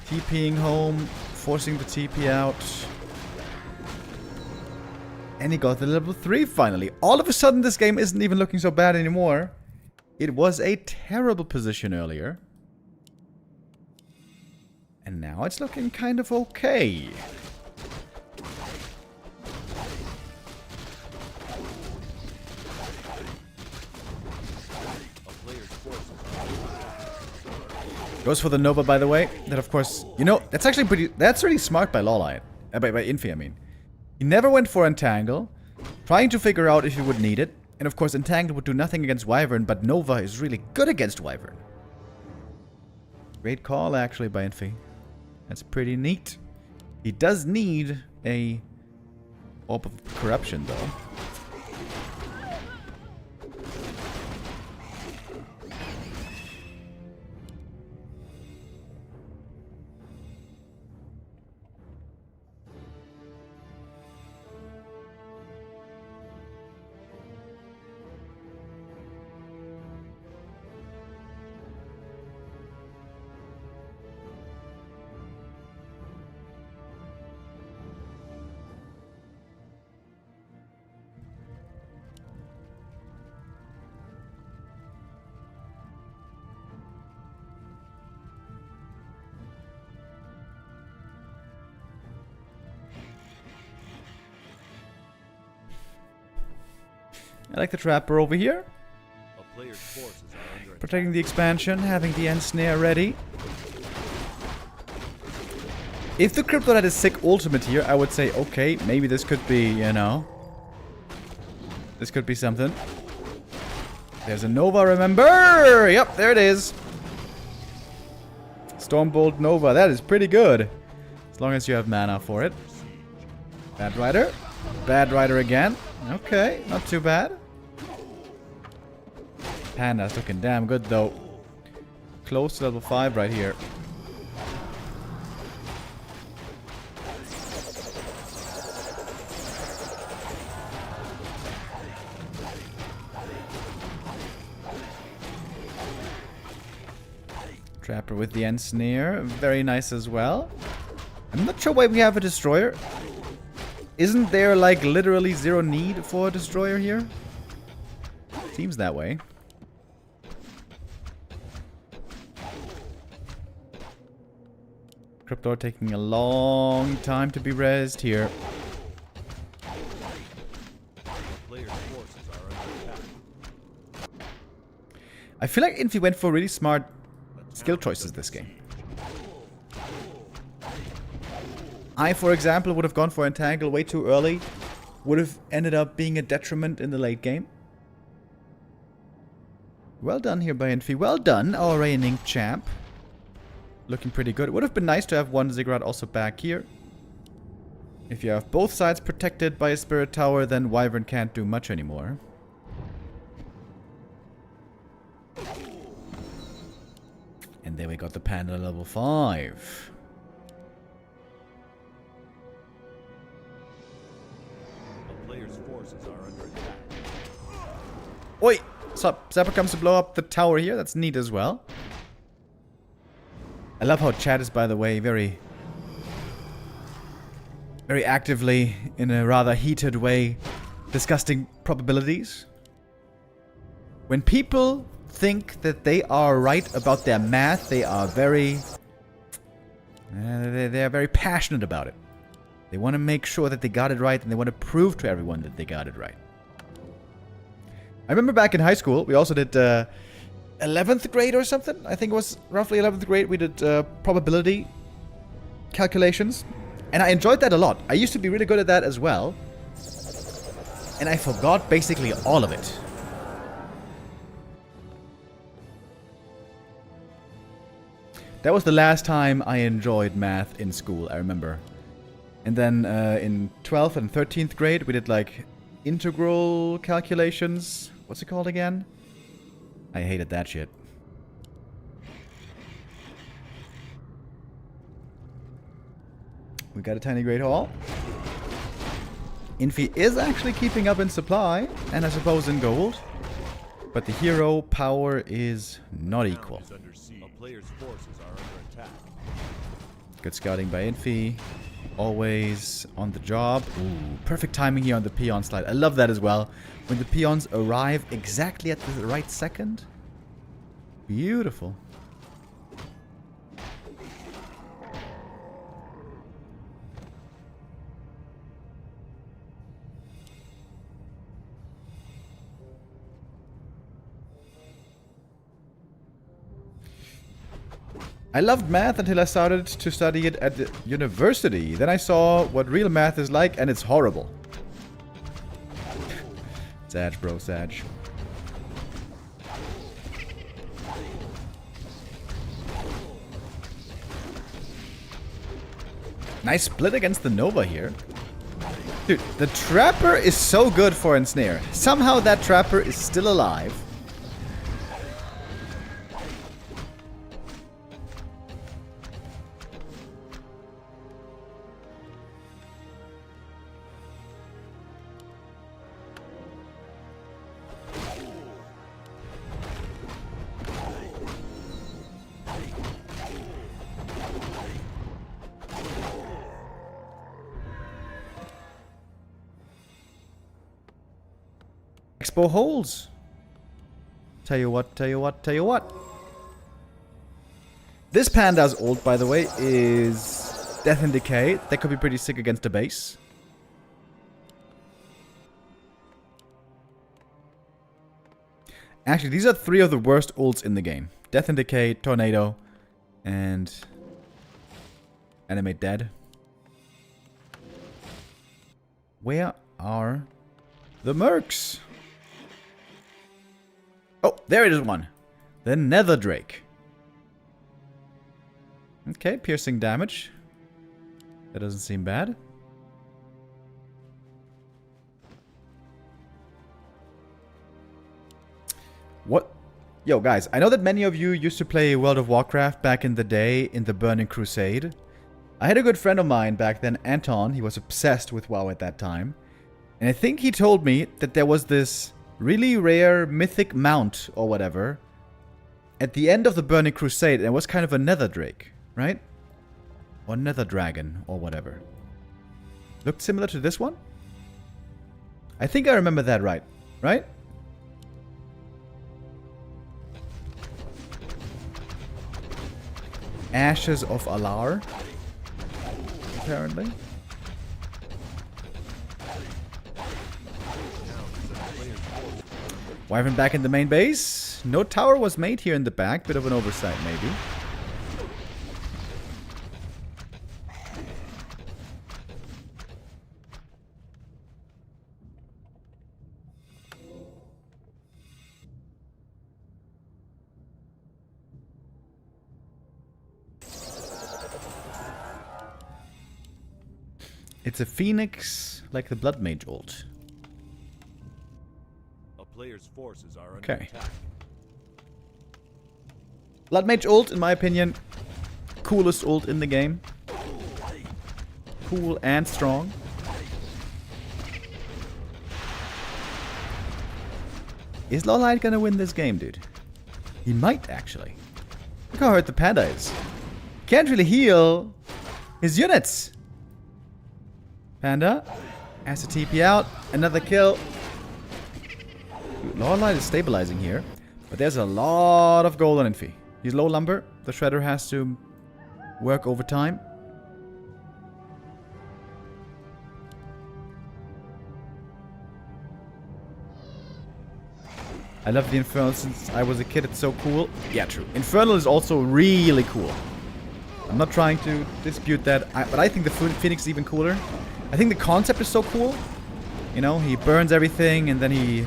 S2: TPing home, forcing the TP out. And he got the level 3 finally. All of a sudden this game isn't even looking so bad anymore. It was a terrible position earlier. And now it's looking kind of okay. Goes for the Nova, by the way. That, of course, you know, that's actually pretty... That's really smart by LawLiet. By Infi, I mean. He never went for Entangle, trying to figure out if he would need it. And, of course, Entangle would do nothing against Wyvern, but Nova is really good against Wyvern. Great call, actually, by Infi. That's pretty neat. He does need a Orb of Corruption, though. I like the Trapper over here.
S3: A player's forces are under
S2: Protecting the expansion, having the end snare ready. If the Crypto had a sick ultimate here, I would say, okay, maybe this could be, you know. This could be something. There's a Nova, remember? Yep, there it is. Stormbolt Nova, that is pretty good. As long as you have mana for it. Bad Rider. Bad Rider again. Okay, not too bad. Panda's looking damn good though. Close to level 5 right here. Trapper with the end snare. Very nice as well. I'm not sure why we have a destroyer. Isn't there like literally zero need for a destroyer here? Seems that way. Crypto taking a long time to be rezzed here.
S3: player's forces are under attack.
S2: I feel like Infi went for really smart skill choices this game. I, for example, would have gone for Entangle way too early. Would have ended up being a detriment in the late game. Well done here by Infi. Well done, our reigning champ. Looking pretty good. It would have been nice to have one Ziggurat also back here. If you have both sides protected by a Spirit Tower, then Wyvern can't do much anymore. And there we got the Panda level 5.
S3: A player's forces are under attack.
S2: Oi! Zapper comes to blow up the tower here. That's neat as well. I love how chat is, by the way, very actively, in a rather heated way, discussing probabilities. When people think that they are right about their math, they are very... they are very passionate about it. They want to make sure that they got it right, and they want to prove to everyone that they got it right. I remember back in high school, we also did 11th grade or something. I think it was roughly 11th grade. We did probability calculations. And I enjoyed that a lot. I used to be really good at that as well. And I forgot basically all of it. That was the last time I enjoyed math in school, I remember. And then in 12th and 13th grade, we did like integral calculations. What's it called again? I hated that shit. We got a tiny Great Hall. Infi is actually keeping up in supply, and I suppose in gold. But the hero power is not equal.
S3: Is under siege. A player's forces are under attack.
S2: Good scouting by Infi. Always on the job. Ooh, perfect timing here on the peon slide. I love that as well. When the peons arrive exactly at the right second. Beautiful. I loved math until I started to study it at the university. Then I saw what real math is like, and it's horrible. Sag, bro, Sag. Nice split against the Nova here. Dude, the Trapper is so good for Ensnare. Somehow that Trapper is still alive. Expo holes. Tell you what, tell you what, tell you what. This Panda's ult, by the way, is Death and Decay. That could be pretty sick against a base. Actually, these are 3 of the worst ults in the game. Death and Decay, Tornado, and Animate Dead. Where are the mercs? Oh, there it is one. The Nether Drake. Okay, piercing damage. That doesn't seem bad. What? Yo, guys, I know that many of you used to play World of Warcraft back in the day in the Burning Crusade. I had a good friend of mine back then, Anton. He was obsessed with WoW at that time. And I think he told me that there was this really rare mythic mount or whatever at the end of the Burning Crusade, and it was kind of a Nether Drake, right? Or Nether Dragon or whatever. Looked similar to this one? I think I remember that right, right? Ashes of Alar, apparently. Wyvern back in the main base. No tower was made here in the back. Bit of an oversight, maybe. It's a Phoenix, like the Blood Mage ult.
S3: Players' forces are under
S2: Okay.
S3: attack.
S2: Blood Mage ult, in my opinion, coolest ult in the game. Cool and strong. Is LawLiet gonna win this game, dude? He might, actually. Look how hurt the Panda is. Can't really heal his units. Panda has to TP out. Another kill. LawLiet is stabilizing here, but there's a lot of gold on Infi. He's low lumber. The Shredder has to work overtime. I love the Infernal since I was a kid. It's so cool. Yeah, true. Infernal is also really cool. I'm not trying to dispute that, but I think the Phoenix is even cooler. I think the concept is so cool. You know, he burns everything and then he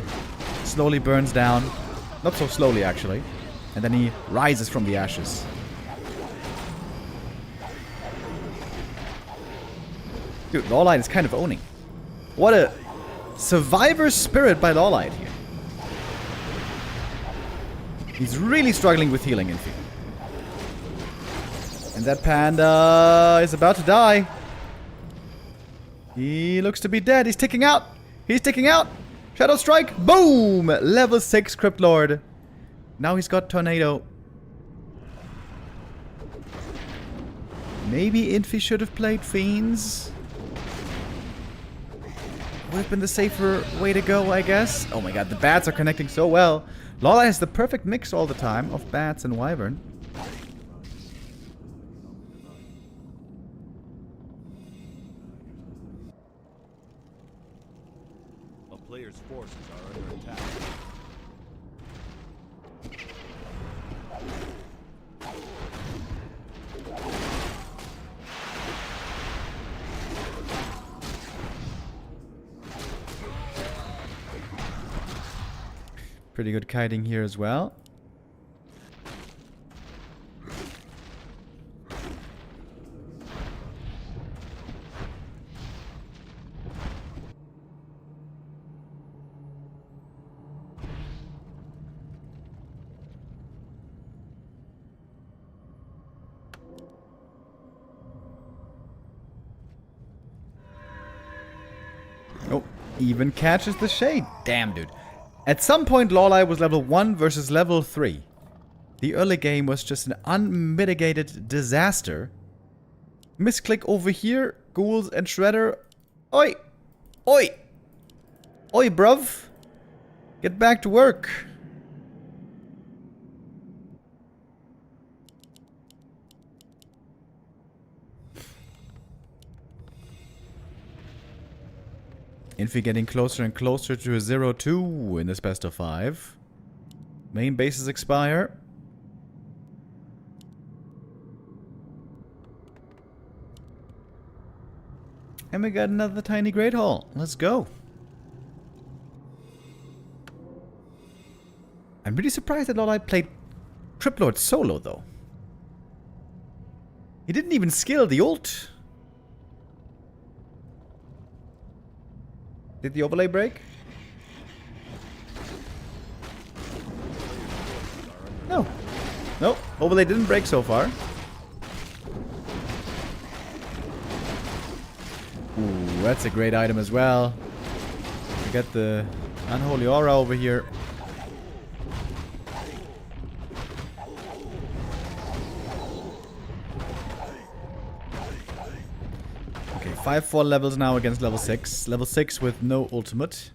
S2: slowly burns down. Not so slowly, actually. And then he rises from the ashes. Dude, LawLiet is kind of owning. What a survivor spirit by LawLiet here. He's really struggling with healing, Infi. And that Panda is about to die. He looks to be dead. He's ticking out. He's ticking out. Shadow Strike. Boom! Level 6 Crypt Lord. Now he's got Tornado. Maybe Infi should have played Fiends. Would have been the safer way to go, I guess. Oh my god, the bats are connecting so well. LawLiet has the perfect mix all the time of bats and wyvern.
S3: A player's forces are under attack.
S2: Pretty good kiting here as well. Oh, even catches the shade. Damn, dude. At some point, LawLiet was level 1 versus level 3. The early game was just an unmitigated disaster. Misclick over here. Ghouls and Shredder. Oi! Oi! Oi, bruv! Get back to work. Infi getting closer and closer to a 0-2 in this best of 5. Main bases expire. And we got another tiny Great Hall. Let's go. I'm really surprised that LawLiet played Crypt Lord solo, though. He didn't even skill the ult. Did the overlay break? No. Nope. Overlay didn't break so far. Ooh, that's a great item as well. We got the Unholy Aura over here. Okay, 5-4 levels now against level 6. Level 6 with no ultimate.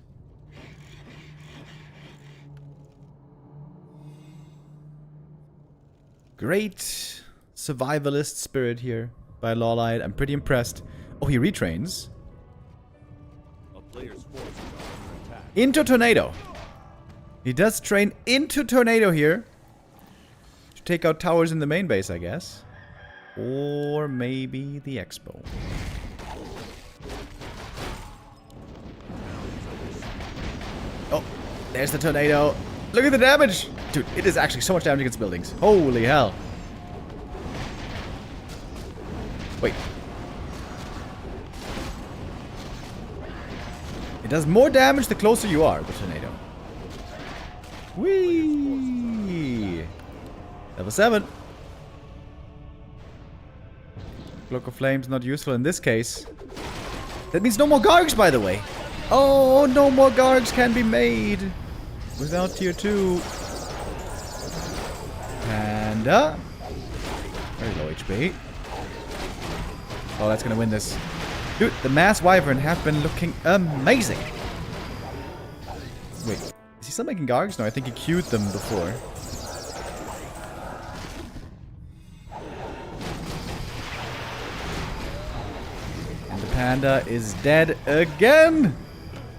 S2: Great survivalist spirit here by LawLiet. I'm pretty impressed. Oh, he retrains.
S3: A player's forces are under attack.
S2: Into Tornado. He does train into Tornado here. To take out towers in the main base, I guess. Or maybe the Expo. Oh, there's the Tornado. Look at the damage! Dude, it is actually so much damage against buildings. Holy hell. Wait. It does more damage the closer you are, the Tornado. Whee! Level 7. Cloak of Flames not useful in this case. That means no more Gargs, by the way. Oh, no more Gargs can be made without tier 2. Panda. Very low HP. Oh, that's gonna win this. Dude, the Mass Wyvern have been looking amazing. Wait, is he still making Gargs? No, I think he queued them before. And the Panda is dead again!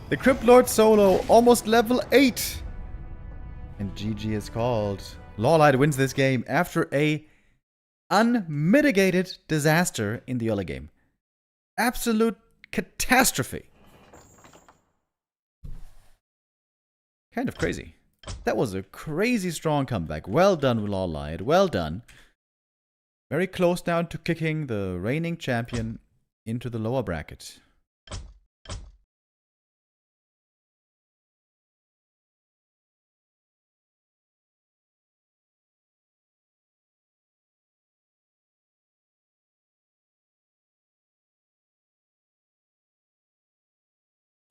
S2: The Crypt Lord solo, almost level 8! And GG is called. LawLiet wins this game after a unmitigated disaster in the early game. Absolute catastrophe. Kind of crazy. That was a crazy strong comeback. Well done, LawLiet. Well done. Very close now to kicking the reigning champion into the lower bracket.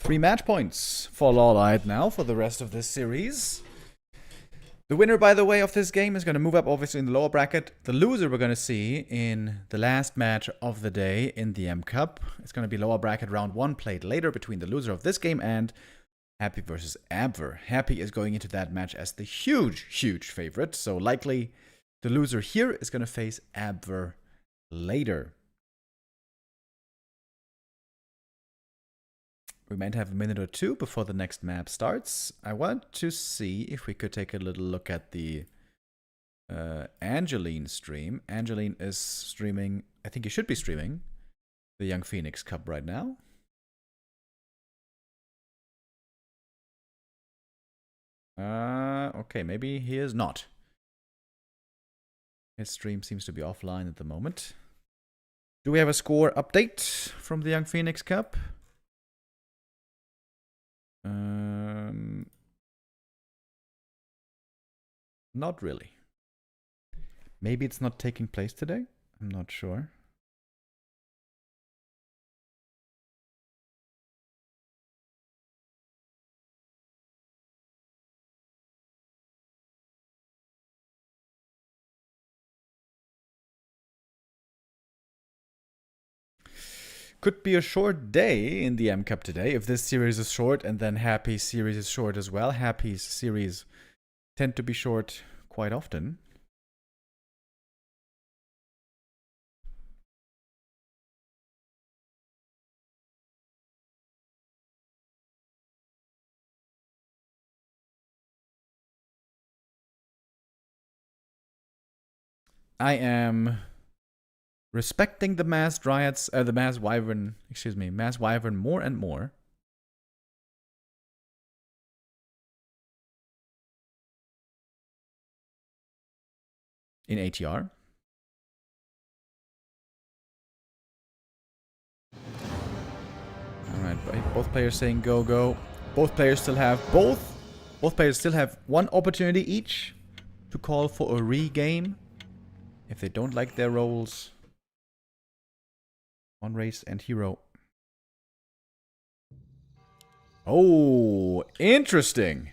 S2: 3 match points for LawLiet now for the rest of this series. The winner, by the way, of this game is going to move up obviously in the lower bracket. The loser we're going to see in the last match of the day in the M Cup. It's going to be lower bracket round 1 played later between the loser of this game and Happy versus Abver. Happy is going into that match as the huge favorite. So likely the loser here is going to face Abver later. We might have a minute or two before the next map starts. I want to see if we could take a little look at the Angeline stream. Angeline is streaming, I think he should be streaming, the Young Phoenix Cup right now. Okay, maybe he is not. His stream seems to be offline at the moment. Do we have a score update from the Young Phoenix Cup? Not really. Maybe it's not taking place today? I'm not sure. Could be a short day in the M Cup today if this series is short and then Happy's series is short as well. Happy's series tend to be short quite often. I am respecting the masked riots, the masked wyvern, masked wyvern more and more. In ATR. Alright, both players saying go, go. Both players still have one opportunity each to call for a re-game if they don't like their roles. On race and hero. Oh, interesting.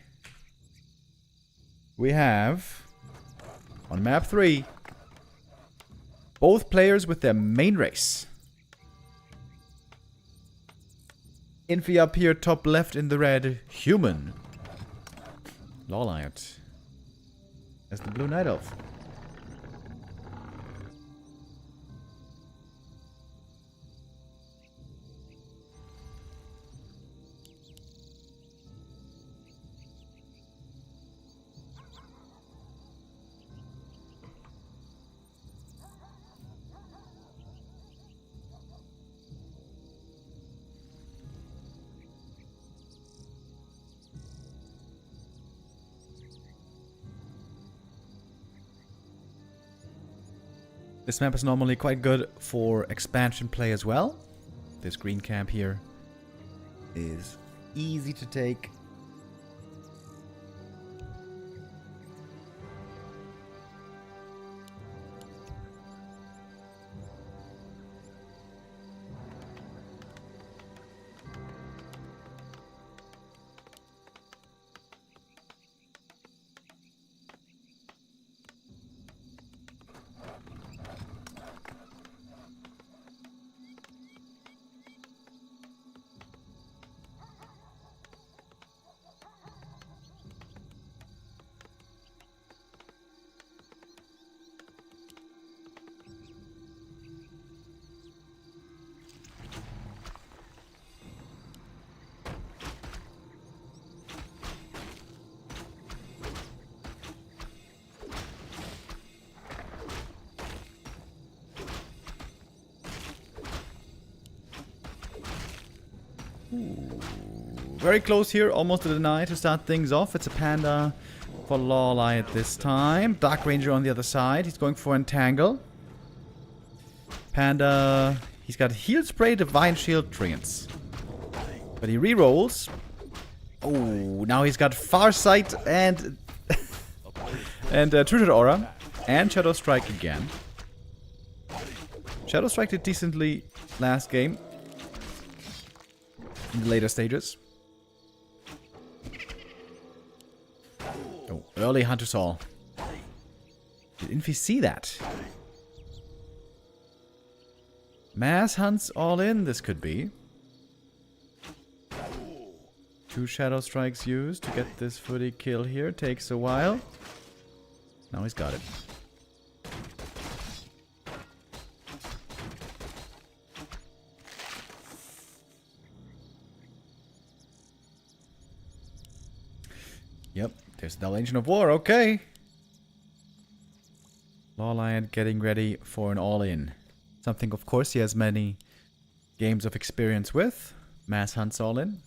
S2: We have on map 3 both players with their main race. Infi up here, top left in the red, human. LawLiet as the blue night elf. This map is normally quite good for expansion play as well. This green camp here is easy to take. Ooh, very close here, almost a deny to start things off. It's a panda for LawLiet this time. Dark Ranger on the other side. He's going for Entangle. Panda, he's got Heal Spray, Divine Shield, Treants. But he re-rolls. Oh, now he's got Farsight and and Tutored Aura and Shadow Strike again. Shadow Strike did decently last game. in the later stages. Oh, early Hunter's Hall. Did Infi see that? Mass hunts all in, this could be. 2 Shadow Strikes used to get this footy kill here. Takes a while. Now he's got it. Yep, there's the Legion of War, okay. LawLiet getting ready for an all-in. Something, of course, he has many games of experience with. Mass hunts all-in.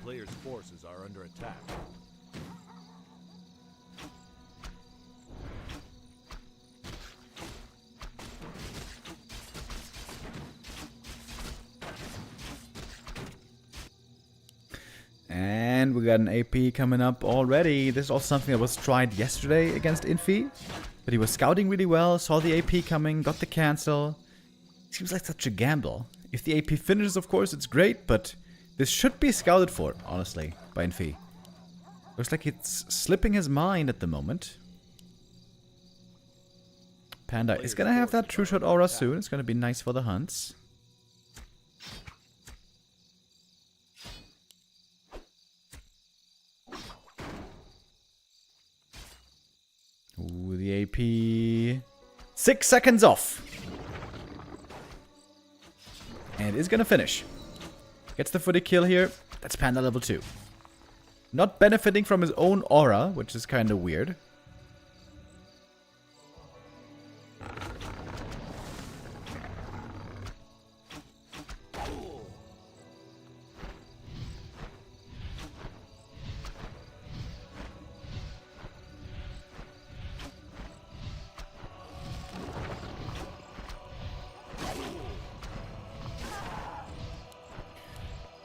S3: Players' forces are under attack.
S2: And we got an AP coming up already. This is also something that was tried yesterday against Infi. But he was scouting really well, saw the AP coming, got the cancel. Seems like such a gamble. If the AP finishes, of course, it's great, but this should be scouted for, honestly, by Infi. Looks like it's slipping his mind at the moment. Panda is gonna have that true shot aura soon. It's gonna be nice for the hunts. Ooh, the AP. 6 seconds off. And is gonna finish. Gets the footy kill here. That's Panda level 2. Not benefiting from his own aura, which is kind of weird.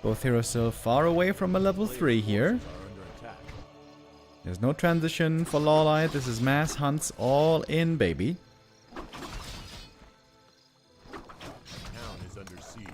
S2: Both heroes still far away from a level 3 here. There's no transition for LawLiet. This is mass hunts all in, baby.
S3: Town is under siege.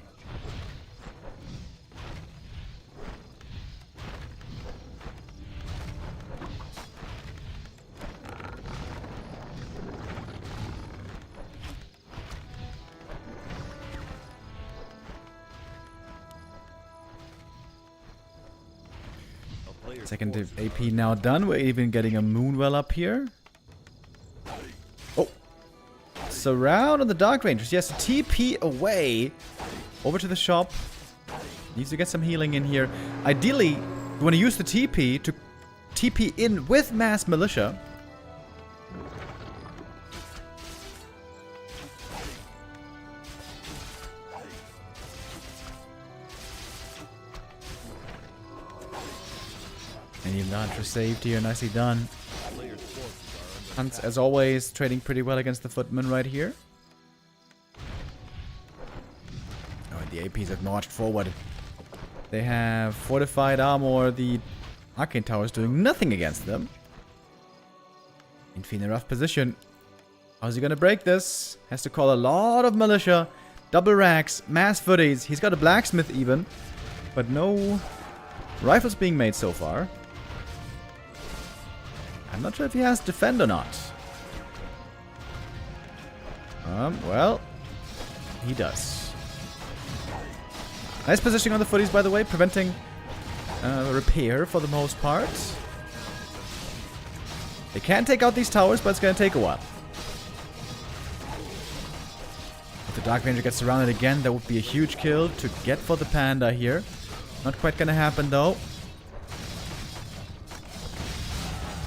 S2: Second AP now done. We're even getting a Moonwell up here. Oh! Surround on the Dark Rangers. Yes, TP away. Over to the shop. Needs to get some healing in here. Ideally, you want to use the TP to TP in with Mass Militia. And even the Hunter saved here, nicely done. Hunts, as always, trading pretty well against the Footman right here. Oh, and the APs have marched forward. They have fortified armor. The Arcane Tower is doing nothing against them. Infi in a rough position. How's he gonna break this? Has to call a lot of militia. Double racks, mass footies. He's got a blacksmith even. But no rifles being made so far. I'm not sure if he has defend or not. Well, he does. Nice positioning on the footies, by the way, preventing repair for the most part. They can take out these towers, but it's going to take a while. If the Dark Ranger gets surrounded again, that would be a huge kill to get for the Panda here. Not quite gonna happen though.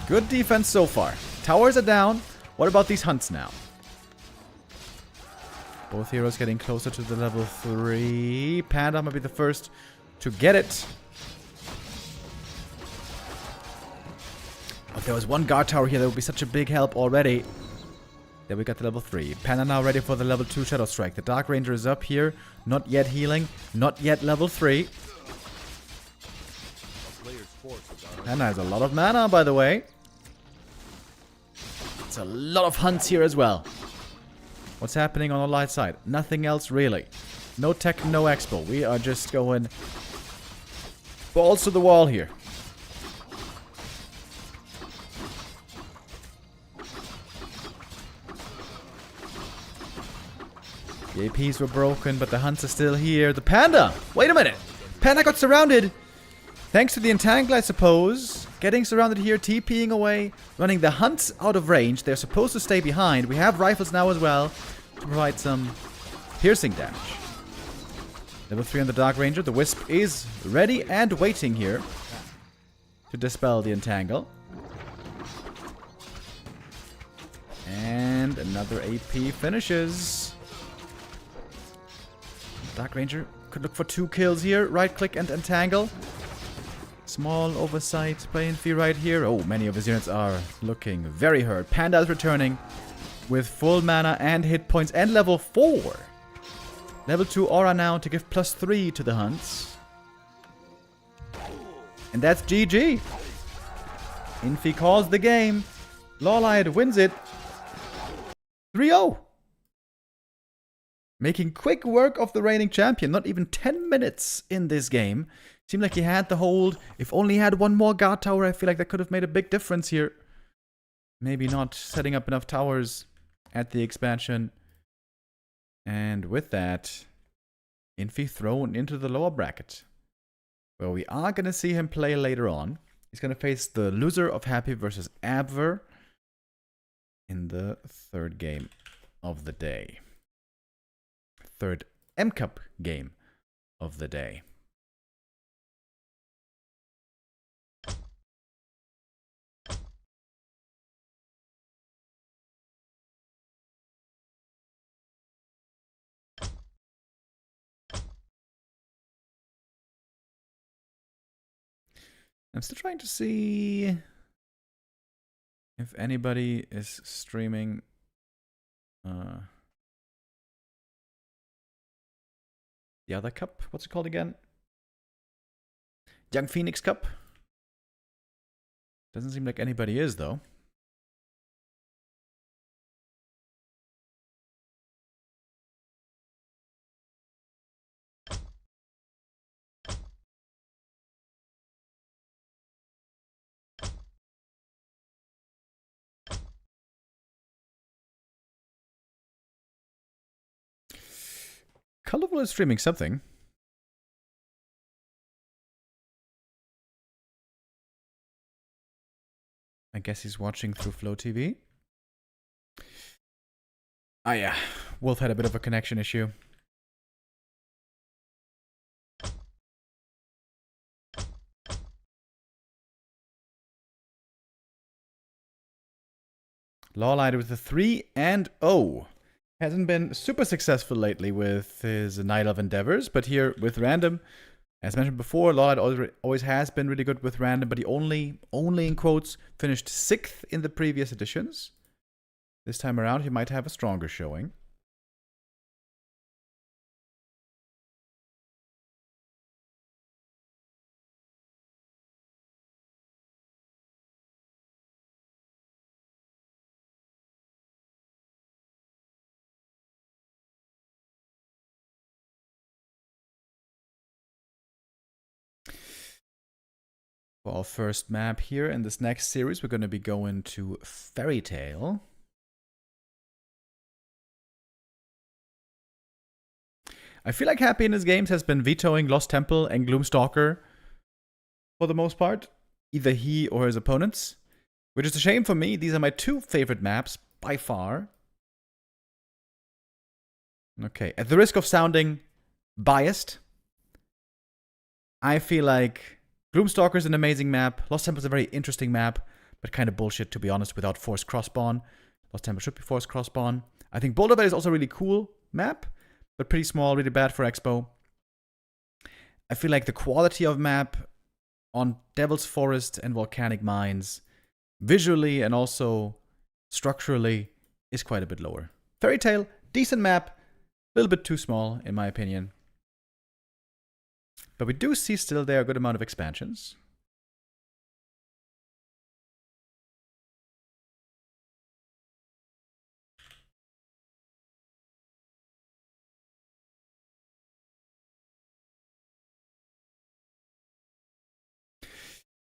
S2: Good defense so far. Towers are down. What about these hunts now? Both heroes getting closer to the level 3. Panda might be the first to get it. If there was one guard tower here, that would be such a big help already. There we got the level 3. Panda now ready for the level 2 Shadow Strike. The Dark Ranger is up here. Not yet healing. Not yet level 3. Panda has a lot of mana, by the way. It's a lot of hunts here as well. What's happening on the light side? Nothing else really. No tech, no expo. We are just going balls to the wall here. The APs were broken, but the hunts are still here. The Panda! Wait a minute! Panda got surrounded! Thanks to the Entangle, I suppose. Getting surrounded here, TPing away, running the hunts out of range. They're supposed to stay behind. We have rifles now as well to provide some piercing damage. Level 3 on the Dark Ranger. The Wisp is ready and waiting here to dispel the Entangle. And another AP finishes. Dark Ranger could look for 2 kills here. Right click and Entangle. Small oversight by Infi right here. Oh, many of his units are looking very hurt. Panda is returning with full mana and hit points and level 4. Level 2 aura now to give +3 to the hunts. And that's GG. Infi calls the game. LawLiet wins it 3-0. Making quick work of the reigning champion. Not even 10 minutes in this game. Seemed like he had the hold. If only he had one more guard tower, I feel like that could have made a big difference here. Maybe not setting up enough towers at the expansion. And with that, Infi thrown into the lower bracket, where we are going to see him play later on. He's going to face the loser of Happy versus Abver in the 3rd game of the day. 3rd M Cup game of the day. I'm still trying to see if anybody is streaming the other cup. What's it called again? Young Phoenix Cup. Doesn't seem like anybody is, though. Colorful is streaming something. I guess he's watching through Flow TV. Ah yeah, Wolf had a bit of a connection issue. LawLiet with a 3-0. Hasn't been super successful lately with his Night Elf endeavors, but here with random, as mentioned before, LawLiet always has been really good with random, but he only in quotes finished 6th in the previous editions. This time around, he might have a stronger showing. For our first map here in this next series, we're going to be going to Fairy Tale. I feel like Happy in his games has been vetoing Lost Temple and Gloomstalker for the most part. Either he or his opponents. Which is a shame for me. These are my 2 favorite maps by far. Okay, at the risk of sounding biased, I feel like Gloomstalker is an amazing map. Lost Temple is a very interesting map, but kind of bullshit, to be honest, without forced cross-spawn. Lost Temple should be forced cross-spawn. I think Boulder Bay is also a really cool map, but pretty small, really bad for Expo. I feel like the quality of map on Devil's Forest and Volcanic Mines, visually and also structurally, is quite a bit lower. Fairy Tail, decent map, a little bit too small, in my opinion. But we do see still there a good amount of expansions.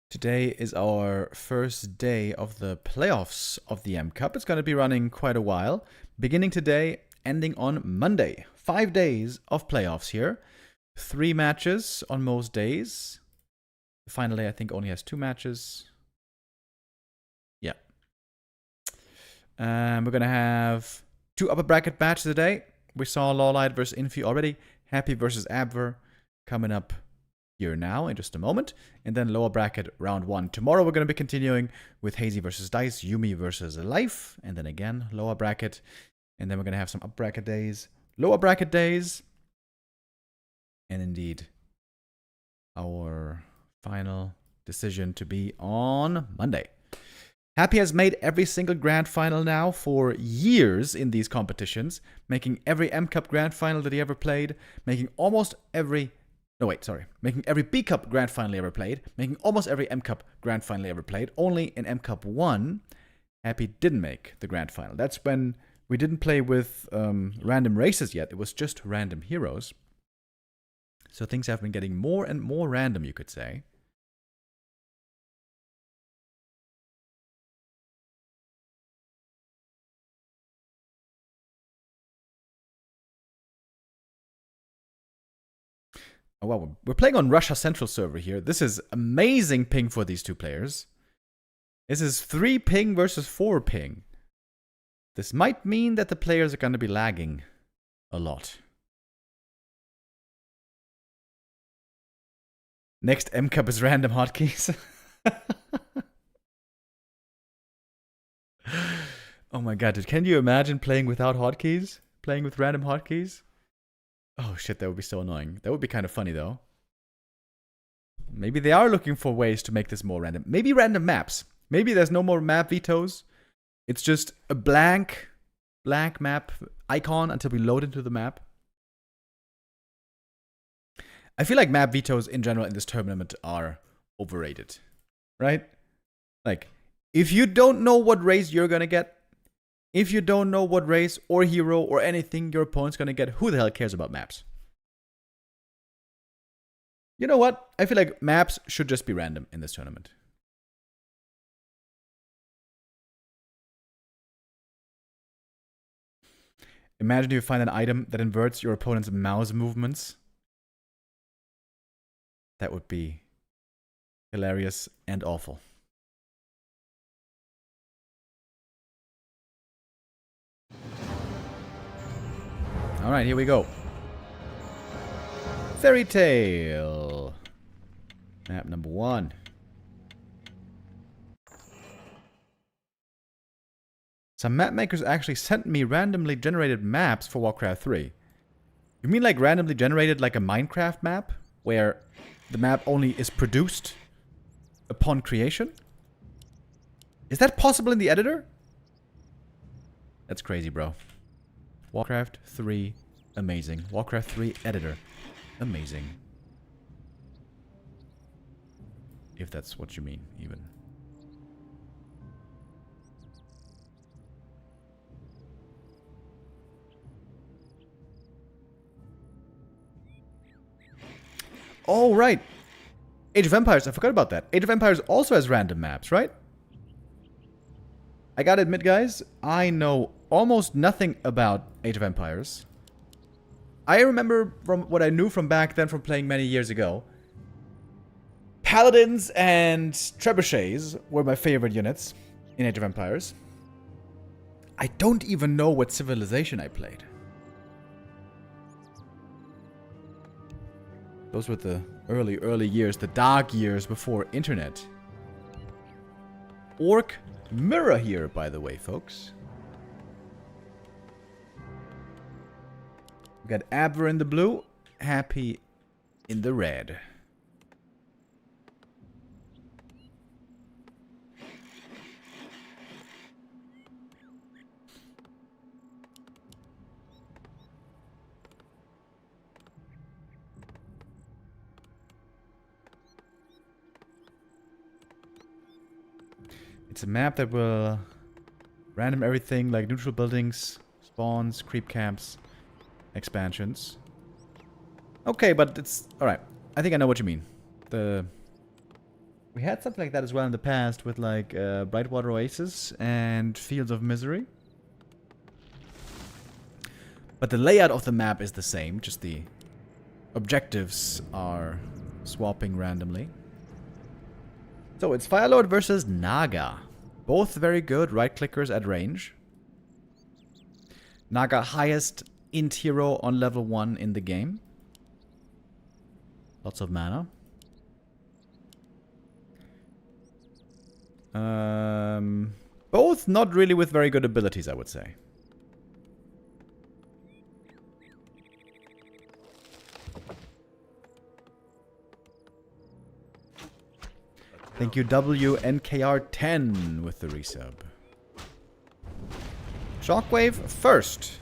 S2: Today is our first day of the playoffs of the M Cup. It's going to be running quite a while. Beginning today, ending on Monday. 5 days of playoffs here. 3 matches on most days. The final day, I think, only has 2 matches. Yeah. We're going to have 2 upper bracket matches today. We saw LawLiet versus Infi already. Happy versus Abver coming up here now in just a moment. And then lower bracket round 1. Tomorrow we're going to be continuing with Hazy versus Dice, Yumi versus Life. And then again, lower bracket. And then we're going to have some up bracket days, lower bracket days. And indeed, our final decision to be on Monday. Happy has made every single grand final now for years in these competitions, making every M Cup grand final that he ever played, making almost every... No, wait, sorry. Making every B Cup grand final he ever played, making almost every M Cup grand final he ever played. Only in M Cup 1, Happy didn't make the grand final. That's when we didn't play with random races yet. It was just random heroes. So things have been getting more and more random, you could say. Oh, well, we're playing on Russia Central server here. This is amazing ping for these 2 players. This is 3 ping versus 4 ping. This might mean that the players are going to be lagging a lot. Next M Cup is random hotkeys. Oh my god, dude. Can you imagine playing without hotkeys? Playing with random hotkeys? Oh shit, that would be so annoying. That would be kind of funny though. Maybe they are looking for ways to make this more random. Maybe random maps. Maybe there's no more map vetoes. It's just a blank map icon until we load into the map. I feel like map vetoes in general in this tournament are overrated. Right? Like, if you don't know what race you're gonna get, if you don't know what race or hero or anything your opponent's gonna get, who the hell cares about maps? You know what? I feel like maps should just be random in this tournament. Imagine you find an item that inverts your opponent's mouse movements. That would be hilarious and awful. Alright, here we go. Fairy Tail. Map number 1. Some map makers actually sent me randomly generated maps for Warcraft 3. You mean like randomly generated like a Minecraft map? Where the map only is produced upon creation? Is that possible in the editor? That's crazy, bro. Warcraft 3, amazing. Warcraft 3 editor, amazing. If that's what you mean, even. Oh, right. Age of Empires, I forgot about that. Age of Empires also has random maps, right? I gotta admit, guys, I know almost nothing about Age of Empires. I remember from what I knew from back then from playing many years ago. Paladins and Trebuchets were my favorite units in Age of Empires. I don't even know what civilization I played. Those were the early years, the dark years before internet. Orc mirror here, by the way, folks. We got Abver in the blue, Happy in the red. It's a map that will random everything like neutral buildings, spawns, creep camps, expansions. Okay, but it's alright. I think I know what you mean. We had something like that as well in the past with like Brightwater Oasis and Fields of Misery. But the layout of the map is the same, just the objectives are swapping randomly. So it's Firelord versus Naga. Both very good right-clickers at range. Naga highest int hero on level 1 in the game. Lots of mana. Both not really with very good abilities, I would say. Thank you, WNKR10 with the resub. Shockwave first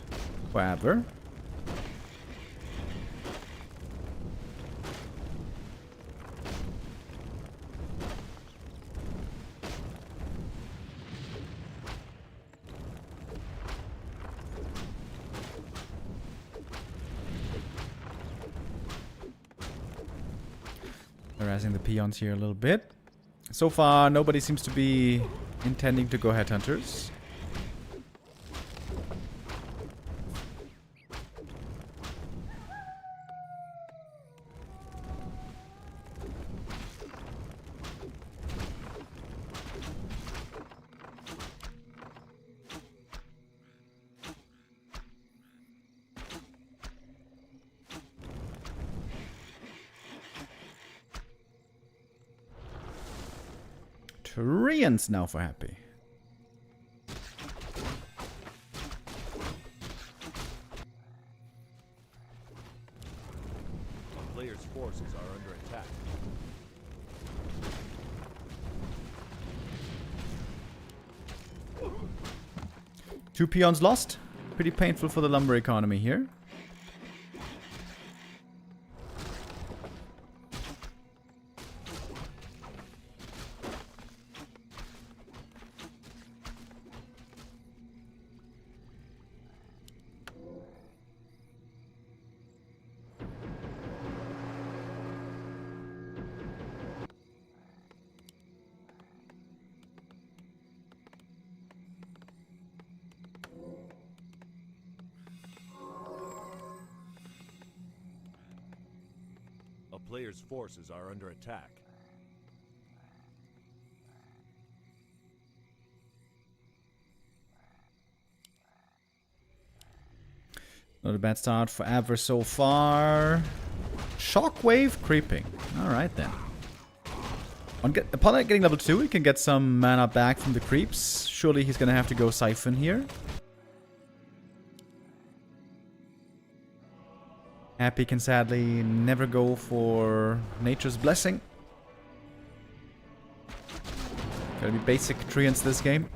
S2: for Abver. Harassing the peons here a little bit. So far, nobody seems to be intending to go headhunters. Koreans now for Happy.
S3: A player's forces are under attack.
S2: Two peons lost. Pretty painful for the lumber economy here.
S3: A player's forces are under attack.
S2: Not a bad start for Abver so far. Shockwave creeping. Alright then. Upon getting level 2, he can get some mana back from the creeps. Surely he's gonna have to go Siphon here. Happy can sadly never go for Nature's Blessing. Gotta be basic treants this game.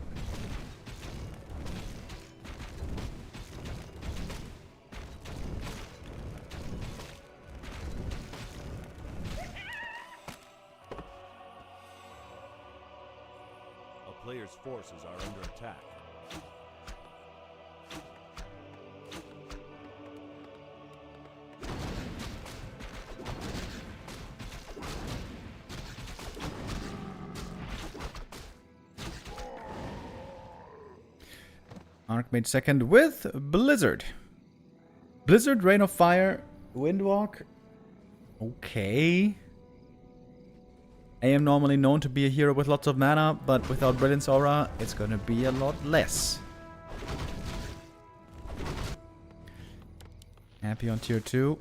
S3: A player's forces are under attack.
S2: Arc made second with Blizzard. Blizzard, Rain of Fire, Windwalk. Okay. I am normally known to be a hero with lots of mana, but without Brilliance Aura, it's gonna be a lot less. Happy on tier 2.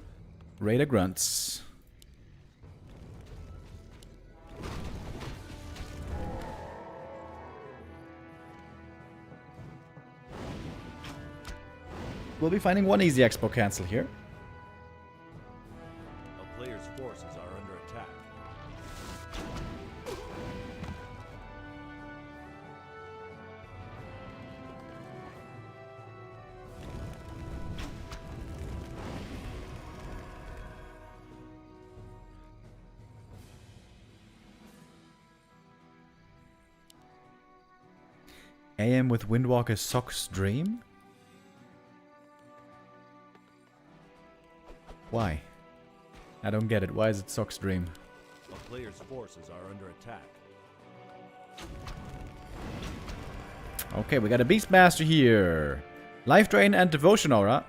S2: Raider Grunts. we'll be finding one easy expo cancel here.
S3: A player's forces are under attack.
S2: AM with Windwalker Sock's Dream? Why? I don't get it. Why is it Sock's Dream?
S3: A player's forces are under attack.
S2: Okay, we got a Beastmaster here. Life Drain and Devotion Aura.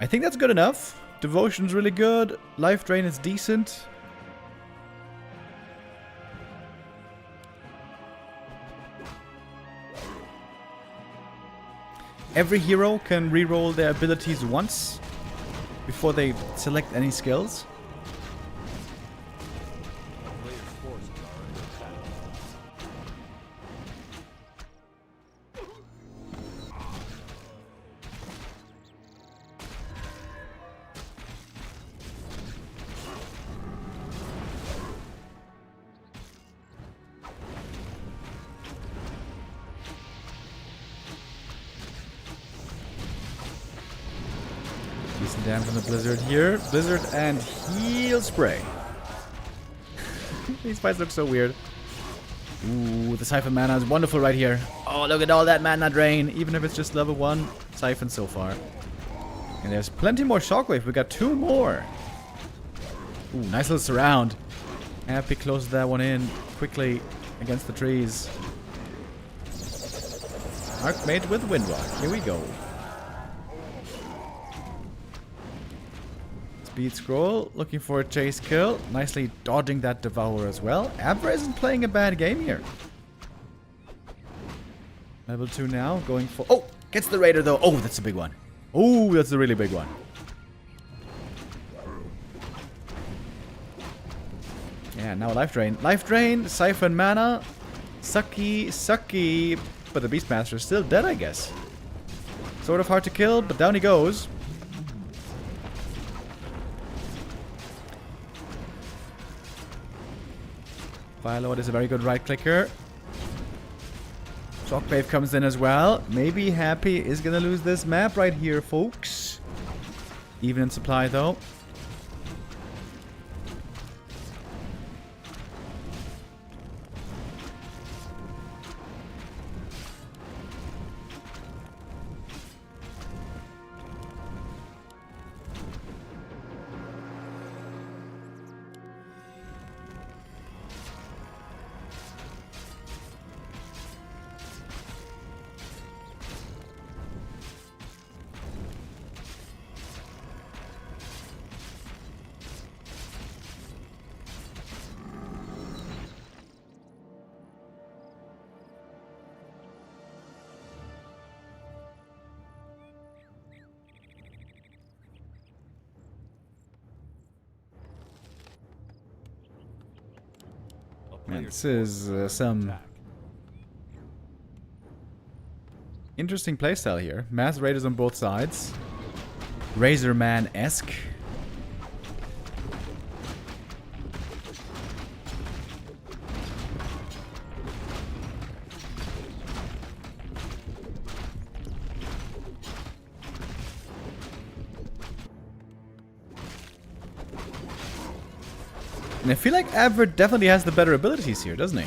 S2: I think that's good enough. Devotion's really good. Life Drain is decent. Every hero can reroll their abilities once before they select any skills.
S3: A player's forces are under attack.
S2: Decent damage on the Blizzard here. Blizzard and Heal Spray. These fights look so weird. Ooh, the Siphon mana is wonderful right here. Oh, look at all that mana drain. Even if it's just level 1 Siphon so far. And there's plenty more Shockwave. We got 2 more. Ooh, nice little surround. Happy closes that one in quickly against the trees. Archmage with Windrock. Here we go. Speed scroll, looking for a chase kill. Nicely dodging that Devourer as well. Abver isn't playing a bad game here. Level 2 now, going for... Oh! Gets the Raider though. Oh, that's a big one. Oh, that's a really big one. Yeah, now Life Drain. Life Drain, Siphon mana. Sucky, sucky. But the Beastmaster is still dead, I guess. Sort of hard to kill, but down he goes. Firelord is a very good right clicker. Shockwave comes in as well. Maybe Happy is gonna lose this map right here, folks. Even in supply though. Man, this is some interesting playstyle here. Mass Raiders on both sides. Razorman-esque. And I feel like Abver definitely has the better abilities here, doesn't he?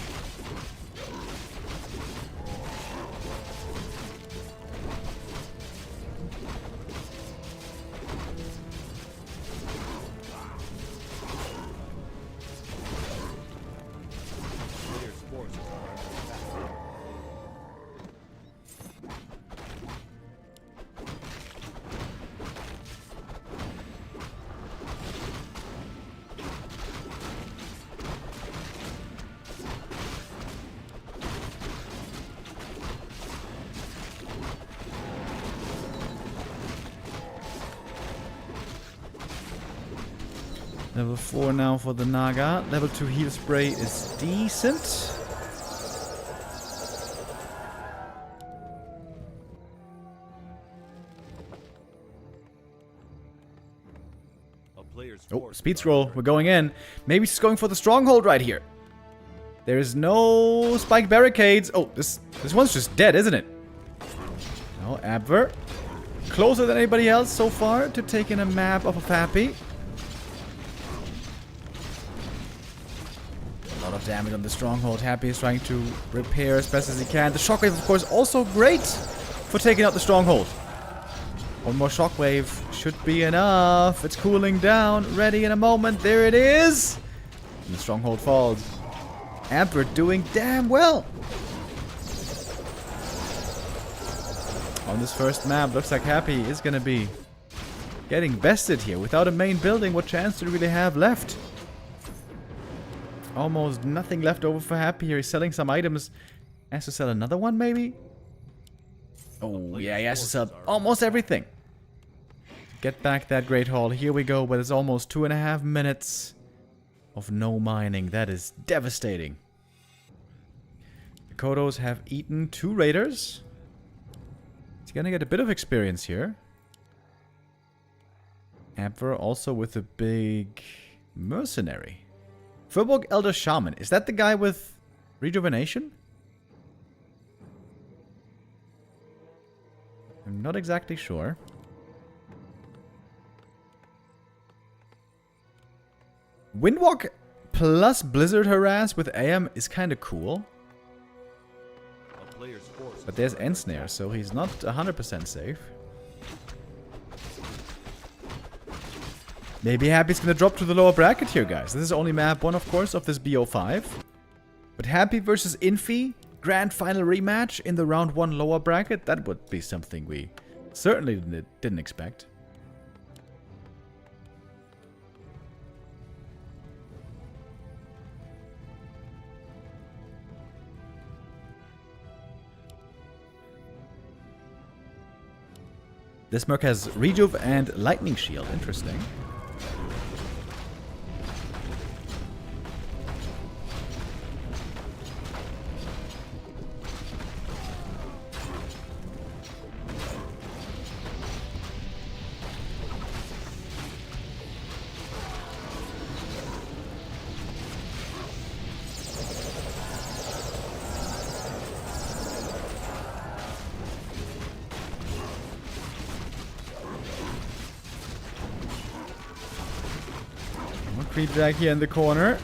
S2: Level 4 now for the Naga. Level 2 heal spray is decent.
S3: player's
S2: Oh,
S3: forces
S2: speed
S3: are
S2: scroll.
S3: under
S2: We're going in. Maybe she's going for the stronghold right here. There is no spike barricades. Oh, this one's just dead, isn't it? No, Abver. Closer than anybody else so far to taking a map off of Happy. A lot of damage on the stronghold. Happy is trying to repair as best as he can. The shockwave, of course, also great for taking out the stronghold. One more shockwave should be enough. It's cooling down. Ready in a moment. There it is. And the stronghold falls. Abver doing damn well. On this first map, looks like Happy is going to be getting bested here. Without a main building, what chance do we really have left? Almost nothing left over for Happy here. He's selling some items. Has to sell another one, maybe? Oh, yeah, he has to sell almost everything. Get back that Great Hall. Here we go, but it's almost 2.5 minutes of no mining. That is devastating. The Kodos have eaten 2 raiders. He's gonna get a bit of experience here. Abver also with a big mercenary. Furbolg Elder Shaman. Is that the guy with rejuvenation? I'm not exactly sure. Windwalk plus Blizzard Harass with AM is kind of cool.
S3: A player's forces
S2: But there's
S3: are under
S2: Ensnare, so he's not 100% safe. Maybe Happy's gonna drop to the lower bracket here, guys. This is only map 1, of course, of this BO5. But Happy versus Infi, grand final rematch in the round 1 lower bracket, that would be something we certainly didn't expect. This Merc has Rejuve and Lightning Shield. Interesting. Creep drag here in the corner.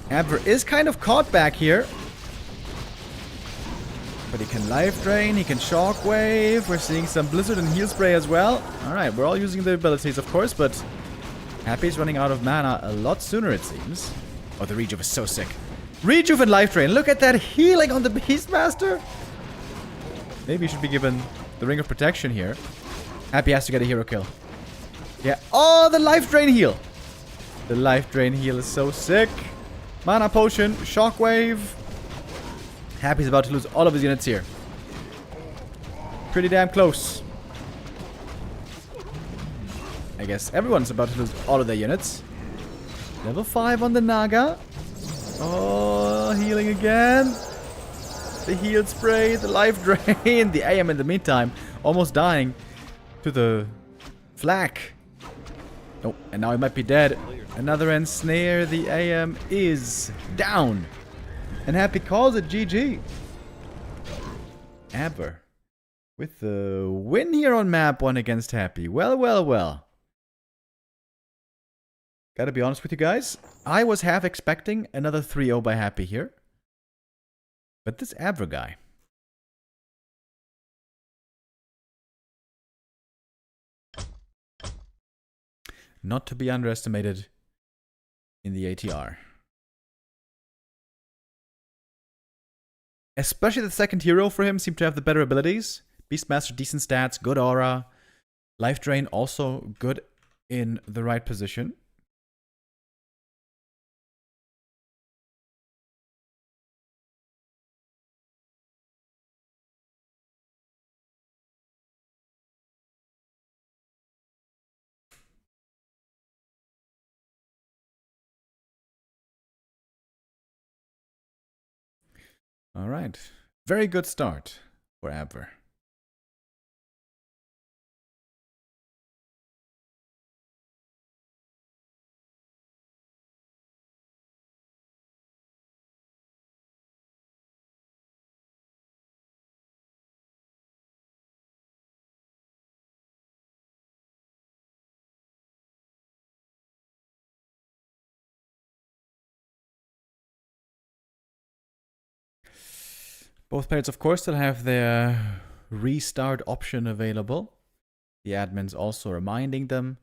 S2: Abver is kind of caught back here. But he can life drain, he can shockwave. We're seeing some blizzard and heal spray as well. Alright, we're all using the abilities, of course, but Happy's running out of mana a lot sooner, it seems. Oh, the Rejuve is so sick. Rejuve and life drain. Look at that healing on the Beastmaster. Maybe he should be given the Ring of Protection here. Happy has to get a hero kill. Yeah. Oh, the life drain heal. The life drain heal is so sick. Mana potion, shockwave. Happy's about to lose all of his units here. Pretty damn close. I guess everyone's about to lose all of their units. Level 5 on the Naga. Oh, healing again. The heal spray, the life drain. The AM in the meantime, almost dying to the flak. Oh, and now he might be dead. Another ensnare. The AM is down. And Happy calls it GG. Abver with the win here on map 1 against Happy. Well, well, well. Gotta be honest with you guys. I was half expecting another 3-0 by Happy here. But this Abver guy. Not to be underestimated in the ATR. Especially the second hero for him seemed to have the better abilities. Beastmaster, decent stats, good aura. Life Drain also good in the right position. All right. Very good start for Abver. Both players, of course, still have their restart option available. The admin's also reminding them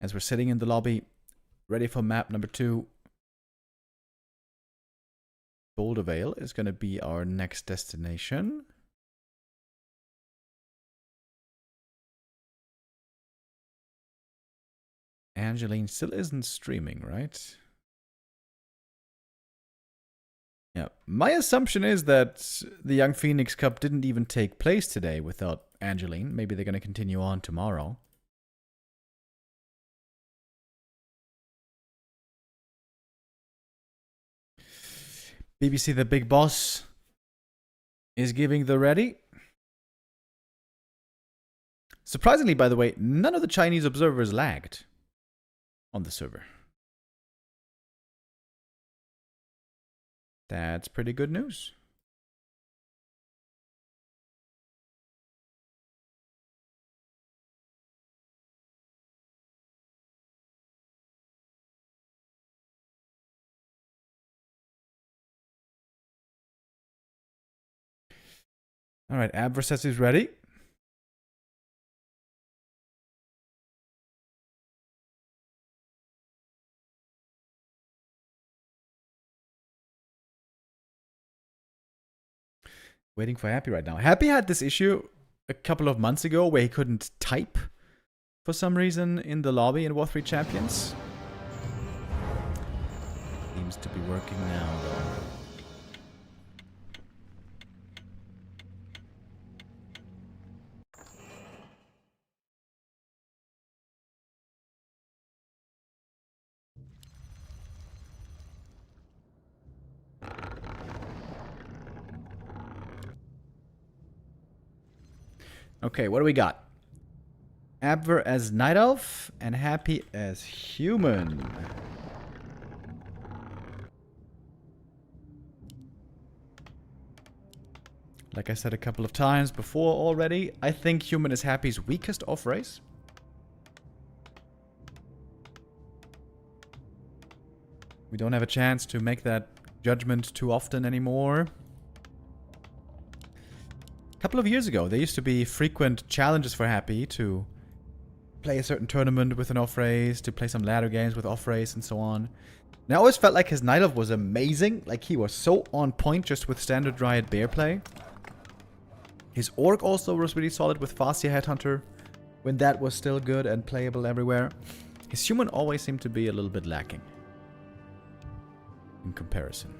S2: as we're sitting in the lobby, ready for map number 2. Boulder Vale is going to be our next destination. Angeline still isn't streaming, right? Yeah, my assumption is that the Young Phoenix Cup didn't even take place today without Angeline. Maybe they're going to continue on tomorrow. BBC the Big Boss is giving the ready. Surprisingly, by the way, none of the Chinese observers lagged on the server. That's pretty good news. All right, Abver says he's ready. Waiting for Happy right now. Happy had this issue a couple of months ago where he couldn't type for some reason in the lobby in Warcraft III Champions. Seems to be working now, though. Okay, what do we got? Abver as Night Elf and Happy as Human. Like I said a couple of times before already, I think Human is Happy's weakest off race. We don't have a chance to make that judgment too often anymore. A couple of years ago, there used to be frequent challenges for Happy to play a certain tournament with an off race, to play some ladder games with off race, and so on. And I always felt like his Night Elf was amazing. Like, he was so on point just with standard Dryad Bear play. His Orc also was really solid with Fascia Headhunter, when that was still good and playable everywhere. His Human always seemed to be a little bit lacking in comparison.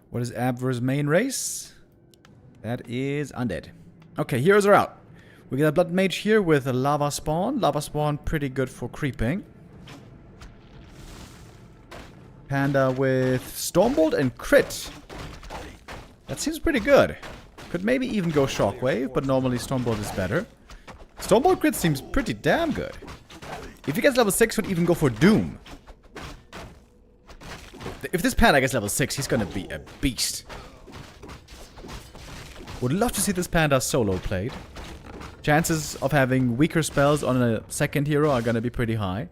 S2: What is Abver's main race? That is Undead. Okay, heroes are out. We got a Blood Mage here with a Lava Spawn. Lava Spawn pretty good for creeping. Panda with Stormbolt and Crit. That seems pretty good. Could maybe even go Shockwave, but normally Stormbolt is better. Stormbolt Crit seems pretty damn good. If he gets level 6, could even go for Doom. If this Panda gets level 6, he's gonna be a beast. Would love to see this Panda solo played. Chances of having weaker spells on a second hero are gonna be pretty high.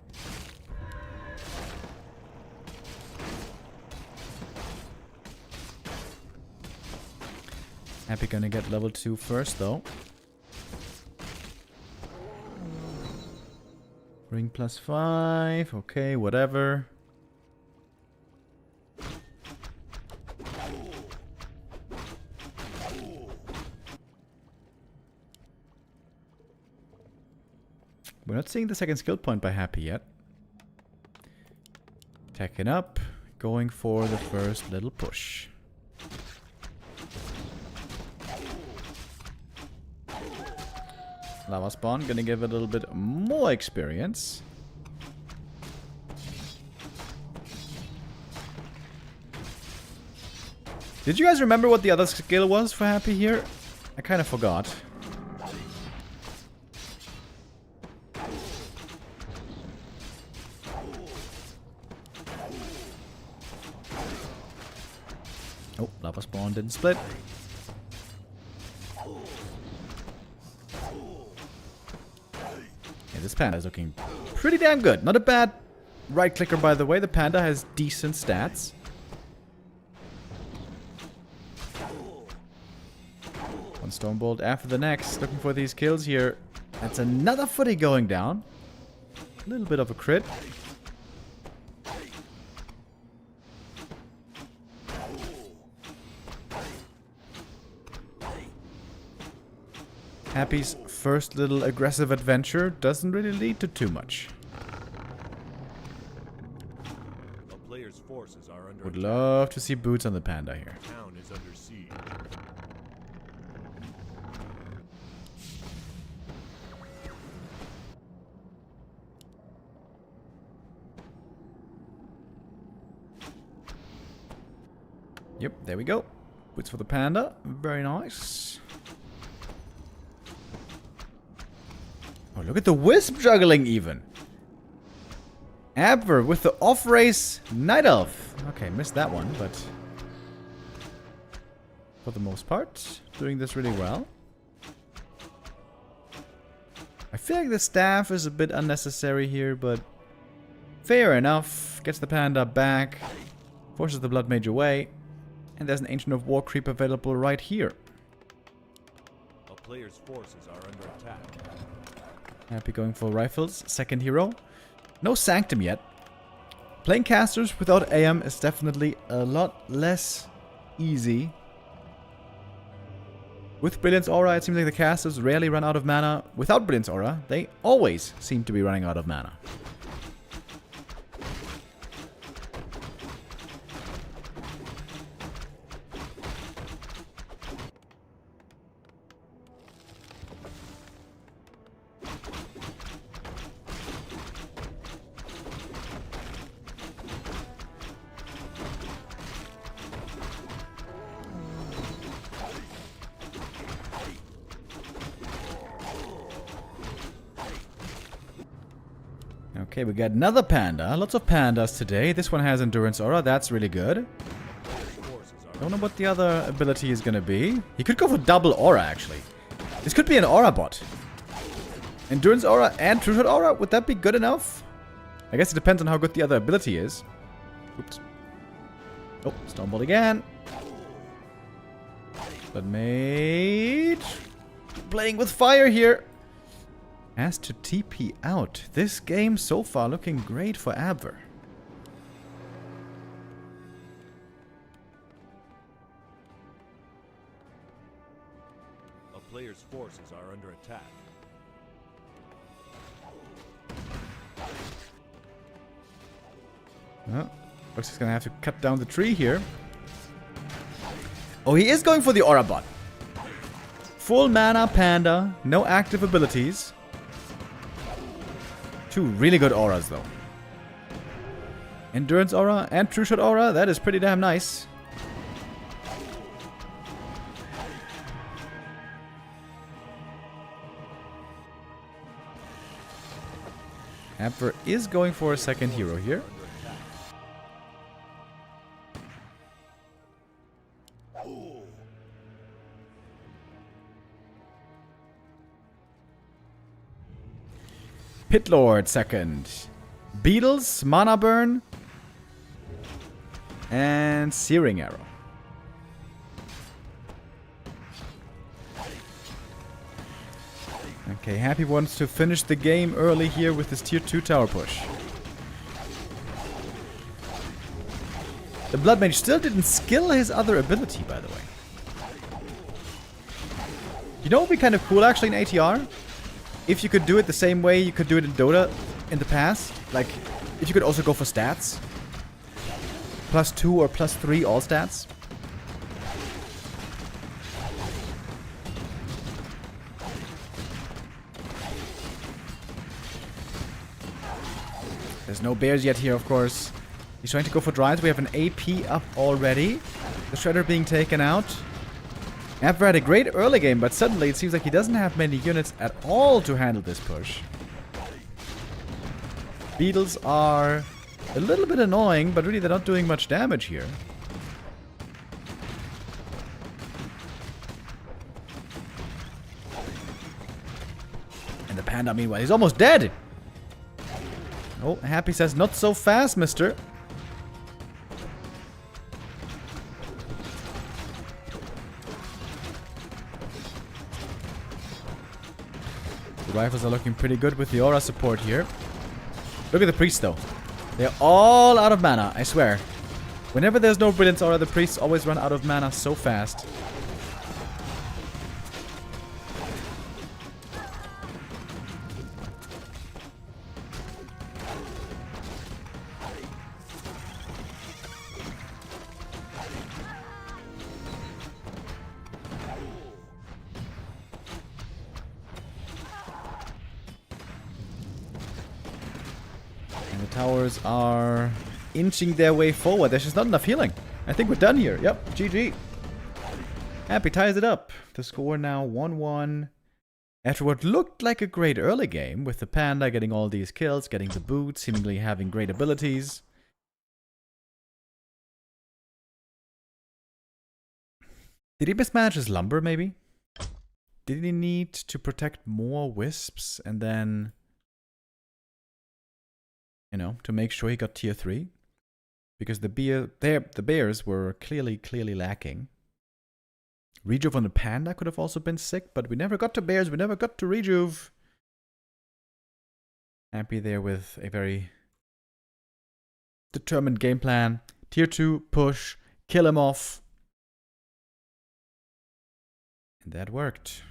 S2: Happy gonna get level 2 first, though. Ring +5. Okay, whatever. We're Not seeing the second skill point by Happy yet. Teching up. Going for the first little push. Lava spawn, gonna give it a little bit more experience. Did you guys remember what the other skill was for Happy here? I kind of forgot. Oh, lava spawn didn't split. Yeah, this panda is looking pretty damn good. Not a bad right clicker, by the way. The panda has decent stats. One stone bolt after the next. Looking for these kills here. That's another footy going down. A little bit of a crit. Happy's first little aggressive adventure doesn't really lead to too much.
S3: A player's forces are under
S2: Would
S3: attack.
S2: love to see boots on the panda here.
S3: The town is under siege.
S2: Yep, there we go. Boots for the panda. Very nice. Oh, look at the wisp juggling even. Abver with the off-race Night Elf. Okay, missed that one, but for the most part, doing this really well. I feel like the staff is a bit unnecessary here, but fair enough. Gets the panda back, forces the Blood Mage away, and there's an Ancient of War creep available right here.
S3: A player's forces are under attack.
S2: Happy going for rifles. Second hero. No Sanctum yet. Playing casters without AM is definitely a lot less easy. With Brilliance Aura, it seems like the casters rarely run out of mana. Without Brilliance Aura, they always seem to be running out of mana. Okay, we got another panda. Lots of pandas today. This one has Endurance Aura. That's really good. Don't know what the other ability is going to be. He could go for double Aura, actually. This could be an Aura bot. Endurance Aura and True Shot Aura? Would that be good enough? I guess it depends on how good the other ability is. Oops. Oh, Stonebolt again. Blood Mage. Playing with fire here. Has to TP out. This game so far looking great for Abver.
S3: A player's forces are under attack.
S2: Oh, looks like he's gonna have to cut down the tree here. Oh, he is going for the Aura bot. Full mana panda, no active abilities. Two really good auras, though. Endurance Aura and True Shot Aura. That is pretty damn nice. Abver is going for a second hero here. Pit Lord second. Beetles, Mana Burn, and Searing Arrow. Okay, Happy wants to finish the game early here with his tier 2 tower push. The Blood Mage still didn't skill his other ability, by the way. You know what would be kind of cool actually in ATR? if you could do it the same way you could do it in Dota in the past, like if you could also go for stats, +2 or +3 all stats. There's no bears yet here, of course. He's trying to go for drives. We have an AP up already. The Shredder being taken out. Abver had a great early game, but suddenly it seems like he doesn't have many units at all to handle this push. Beetles are a little bit annoying, but really they're not doing much damage here. And the Panda, meanwhile, he's almost dead! Oh, Happy says, not so fast, mister. The rifles are looking pretty good with the aura support here. Look at the priests, though. They're all out of mana, I swear. Whenever there's no Brilliance Aura, the priests always run out of mana so fast. Towers are inching their way forward. There's just not enough healing. I think we're done here. Yep, GG. Happy ties it up. The score now 1-1. After what looked like a great early game, with the Panda getting all these kills, getting the boot, seemingly having great abilities. Did he mismanage his lumber, maybe? Did he need to protect more wisps and then... you know, to make sure he got tier 3. Because the bears were clearly lacking. Rejuve on the Panda could have also been sick, but we never got to bears, we never got to Rejuve. Happy there with a very determined game plan. Tier 2, push, kill him off. And that worked.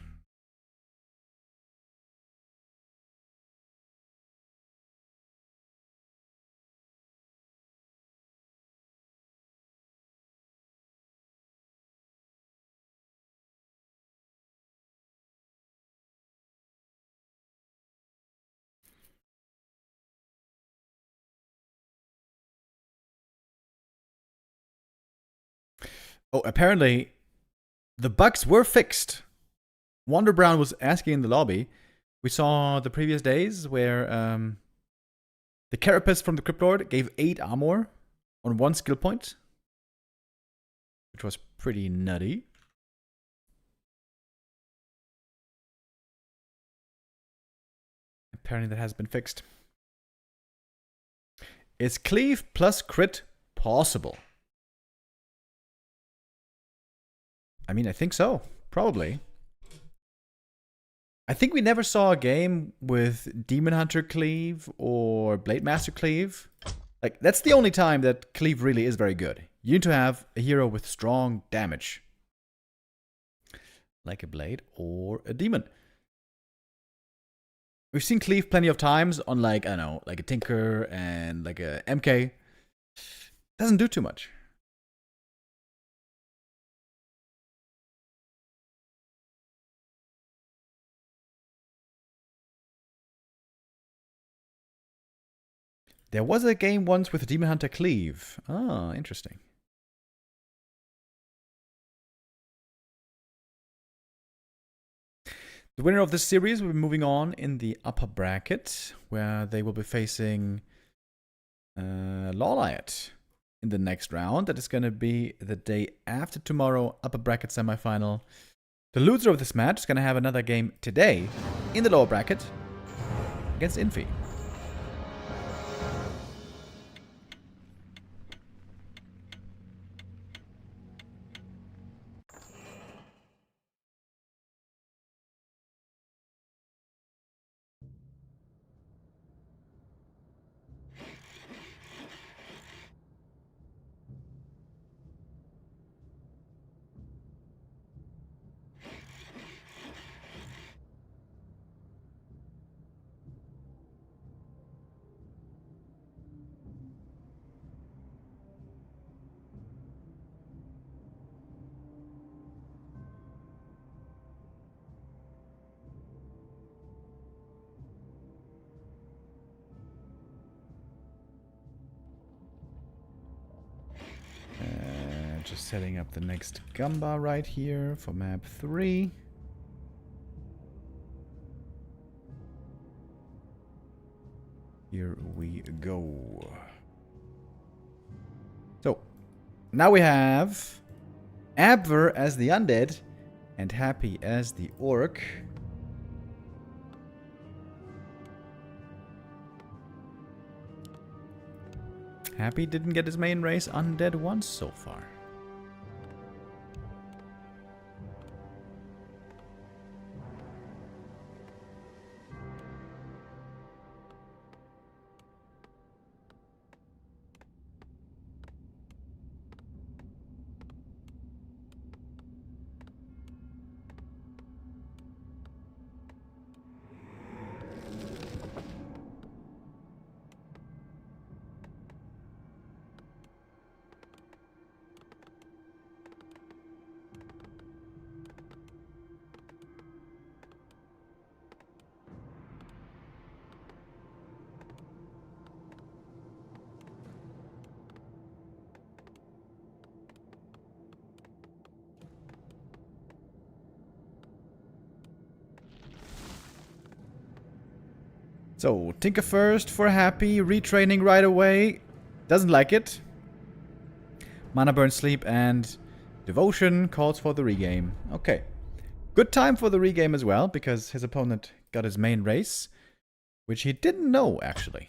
S2: Oh, apparently, the bugs were fixed. Wonder Brown was asking in the lobby. We saw the previous days where the Carapace from the Crypt Lord gave 8 armor on 1 skill point, which was pretty nutty. Apparently that has been fixed. Is cleave plus crit possible? I mean, I think so. Probably. I think we never saw a game with Demon Hunter Cleave or Blade Master Cleave. Like, that's the only time that Cleave really is very good. You need to have a hero with strong damage. Like a Blade or a Demon. We've seen Cleave plenty of times on, like, I don't know, like a Tinker and like a MK. Doesn't do too much. There was a game once with Demon Hunter Cleave. Ah, interesting. The winner of this series will be moving on in the upper bracket, where they will be facing LawLiet in the next round. That is going to be the day after tomorrow, upper bracket semifinal. The loser of this match is going to have another game today in the lower bracket against Infi. just setting up the next Gamba right here for map 3. Here we go. So, now we have Abver as the undead and Happy as the orc. Happy didn't get his main race undead once so far. So, Tinker first for Happy, retraining right away. Doesn't like it. Mana burn, sleep, and devotion calls for the regame. Okay. Good time for the regame as well, because his opponent got his main race, which he didn't know, actually.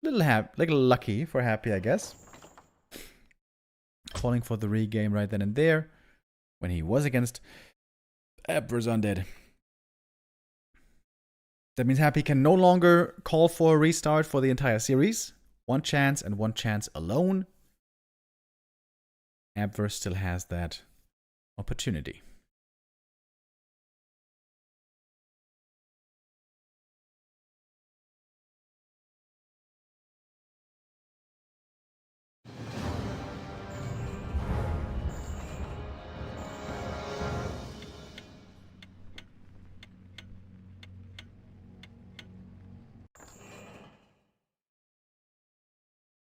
S2: Little lucky for Happy, I guess. Falling for the regame right then and there, when he was against Abver's Undead. That means Happy can no longer call for a restart for the entire series. One chance and one chance alone. Abver still has that opportunity.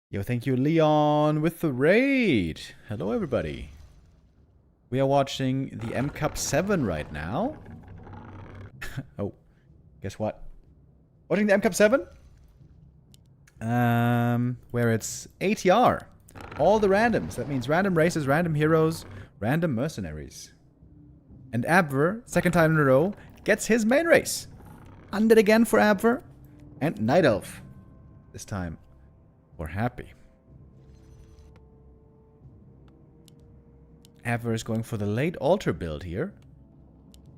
S2: Yo, thank you, Leon, with the raid. Hello, everybody. We are watching the M Cup 7 right now. Oh, guess what? Watching the M Cup 7? Where it's ATR. All the randoms. That means random races, random heroes, random mercenaries. And Abver, second time in a row, gets his main race. Undead again for Abver. And Night Elf. This time. Or Happy. Abver is going for the late altar build here.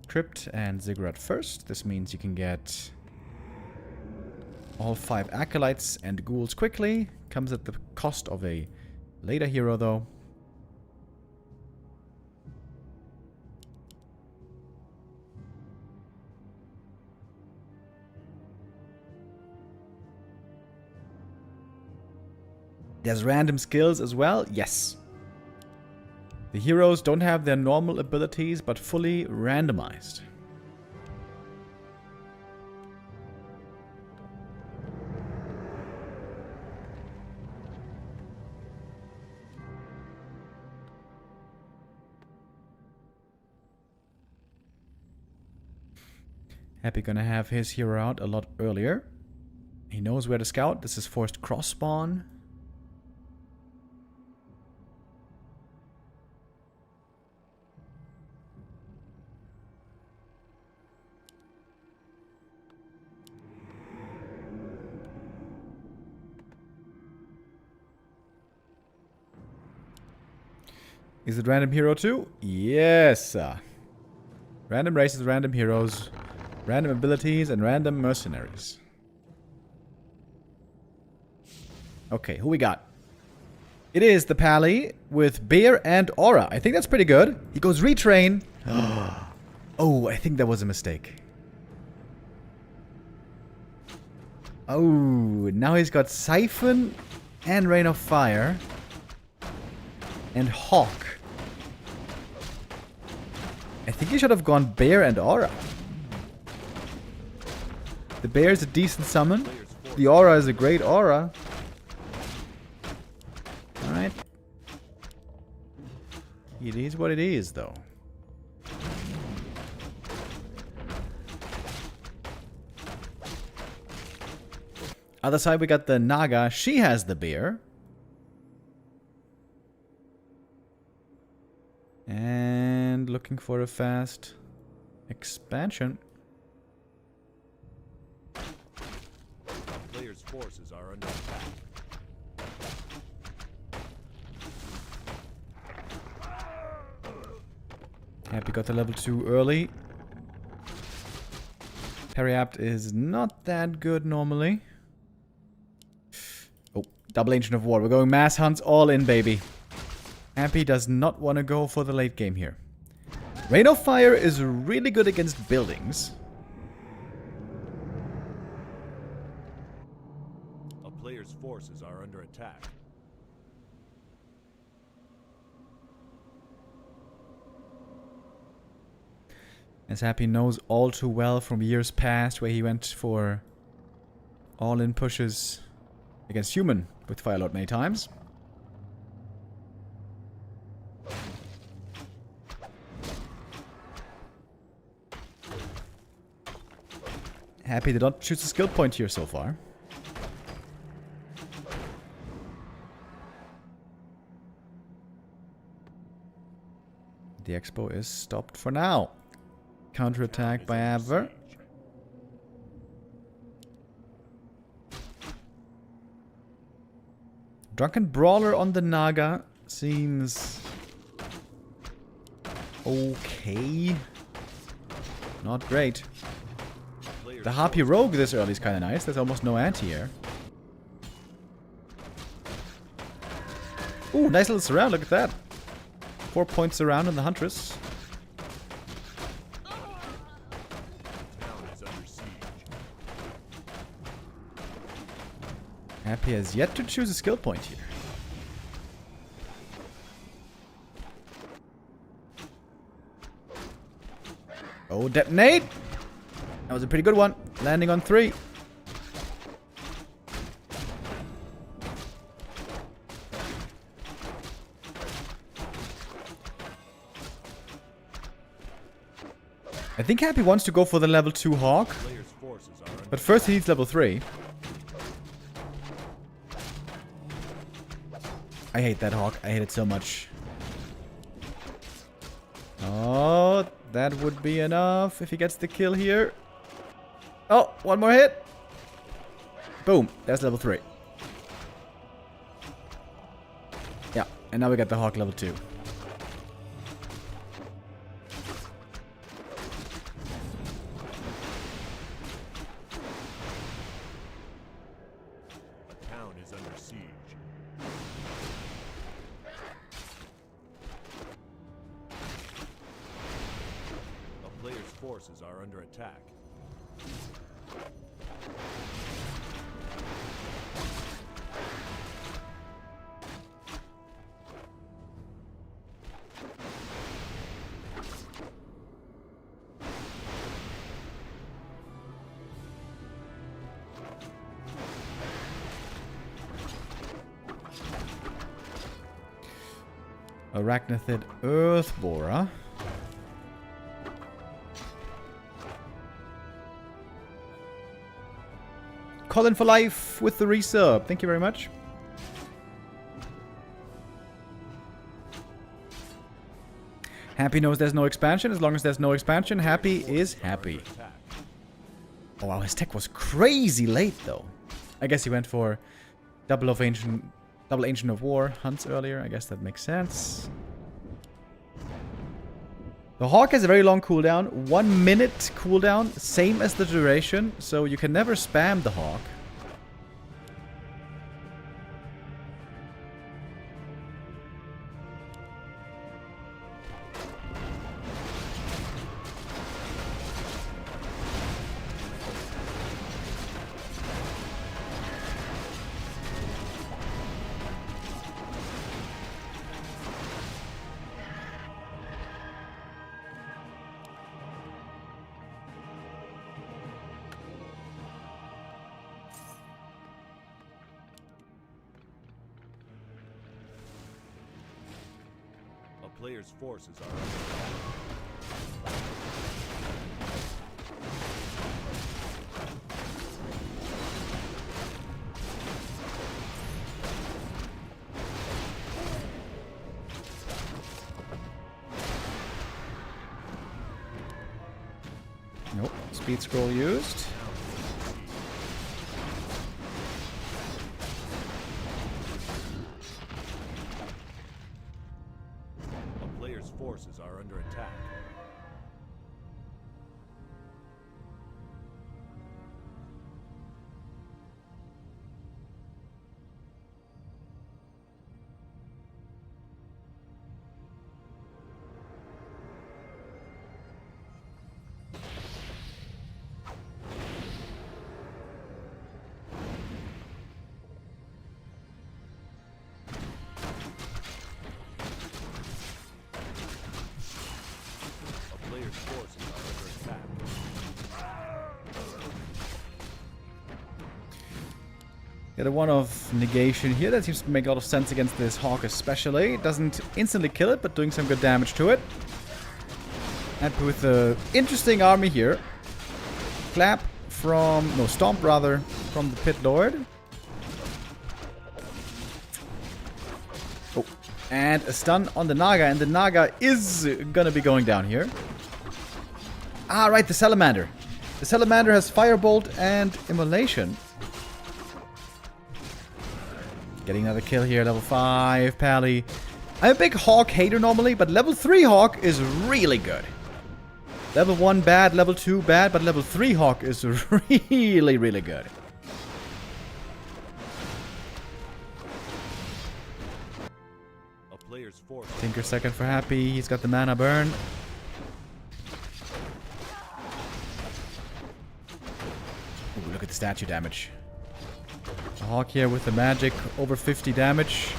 S2: Crypt and Ziggurat first. This means you can get all 5 acolytes and ghouls quickly. Comes at the cost of a later hero though. There's random skills as well, yes. The heroes don't have their normal abilities, but fully randomized. Happy gonna have his hero out a lot earlier. He knows where to scout. This is forced cross spawn. Is it random hero too? Yes. Random races, random heroes, random abilities, and random mercenaries. Okay, who we got? It is the Pally with Bear and Aura. I think that's pretty good. He goes retrain. Oh, I think that was a mistake. Oh, now he's got Siphon and Rain of Fire. And Hawk. I think he should have gone Bear and Aura. The Bear is a decent summon. The Aura is a great Aura. Alright. It is what it is, though. Other side, we got the Naga. She has the bear. And looking for a fast expansion.
S3: Players' forces are under attack.
S2: Happy got the level 2 early. Periapt is not that good normally. Oh, double Ancient of War. We're going mass hunts all in, baby. Happy does not want to go for the late game here. Rain of Fire is really good against buildings.
S3: A player's forces are under attack.
S2: As Happy knows all too well from years past where he went for all-in pushes against human with Firelord many times. Happy did not choose a skill point here so far. The Expo is stopped for now. Counterattack by Abver. Drunken Brawler on the Naga seems okay. Not great. The Harpy Rogue this early is kind of nice. There's almost no anti-air. Ooh, nice little surround. Look at that. 4 points surround on the Huntress. Happy has yet to choose a skill point here. Oh, detonate! That was a pretty good one. Landing on 3. I think Happy wants to go for the level 2 Hawk. But first he needs level 3. I hate that Hawk. I hate it so much. Oh, that would be enough if he gets the kill here. Oh, one more hit. Boom. That's level 3. Yeah, and now we got the Hawk level 2.
S3: A town is under siege. A player's forces are under attack.
S2: Arachnithid Earthborer. Colin for life with the resub. Thank you very much. Happy knows there's no expansion. As long as there's no expansion, Happy is happy. Oh wow, his tech was crazy late though. I guess he went for double Ancient of War hunts earlier. I guess that makes sense. The Hawk has a very long cooldown. 1 minute cooldown, same as the duration. So you can never spam the Hawk.
S3: player's forces are under attack.
S2: Nope. Speed scroll used.
S3: A player's forces are under attack. A player's forces are under attack.
S2: Get a one of negation here. That seems to make a lot of sense against this Hawk especially. It doesn't instantly kill it, but doing some good damage to it. And with the interesting army here. Clap from... No, Stomp rather, from the Pit Lord. Oh, and a stun on the Naga. And the Naga is gonna be going down here. Ah, right, the Salamander. The Salamander has Firebolt and Immolation. Getting another kill here, level 5, Pally. I'm a big Hawk hater normally, but level 3 Hawk is really good. Level 1 bad, level 2 bad, but level 3 Hawk is really, really good.
S3: A player's force.
S2: Tinker second for Happy, he's got the mana burn. Ooh, look at the statue damage. The Hawk here with the magic, over 50 damage.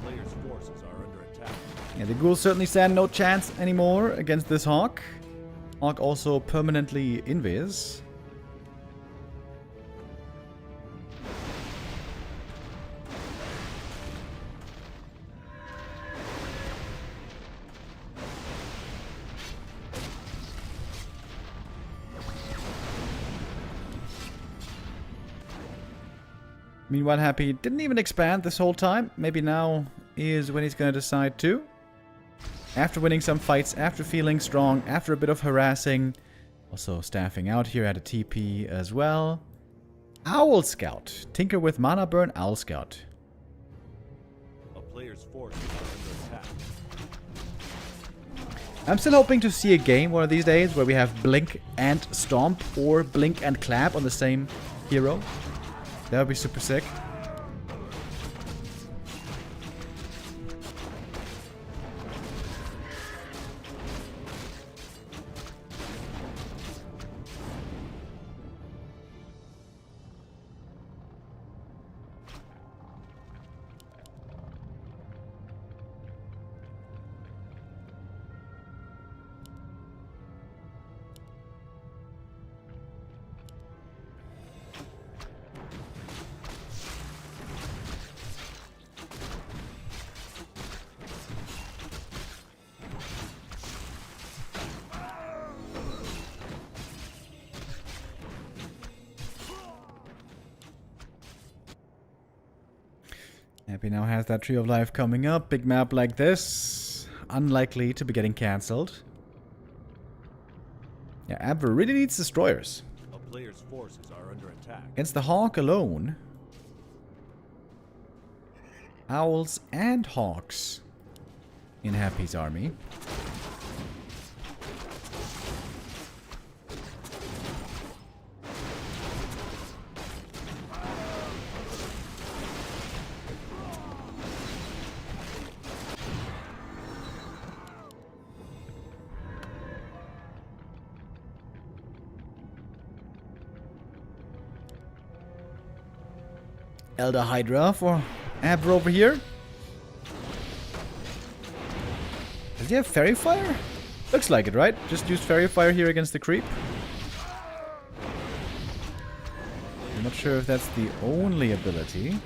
S3: Player's forces are under attack.
S2: Yeah, the ghouls certainly stand no chance anymore against this Hawk. Hawk also permanently invis. Meanwhile, Happy didn't even expand this whole time. Maybe now is when he's going to decide to. After winning some fights, after feeling strong, after a bit of harassing. Also staffing out here at a TP as well. Owl Scout. Tinker with Mana Burn, Owl Scout.
S3: A player's forces are under attack.
S2: I'm still hoping to see a game one of these days where we have Blink and Stomp or Blink and Clap on the same hero. That would be super sick. Happy now has that Tree of Life coming up. Big map like this. Unlikely to be getting cancelled. Yeah, Abver really needs destroyers.
S3: A player's forces are under attack.
S2: Against the Hawk alone. Owls and Hawks in Happy's army. Elder Hydra for Abver over here. Does he have Fairy Fire? Looks like it, right? Just use Fairy Fire here against the creep. I'm not sure if that's the only ability.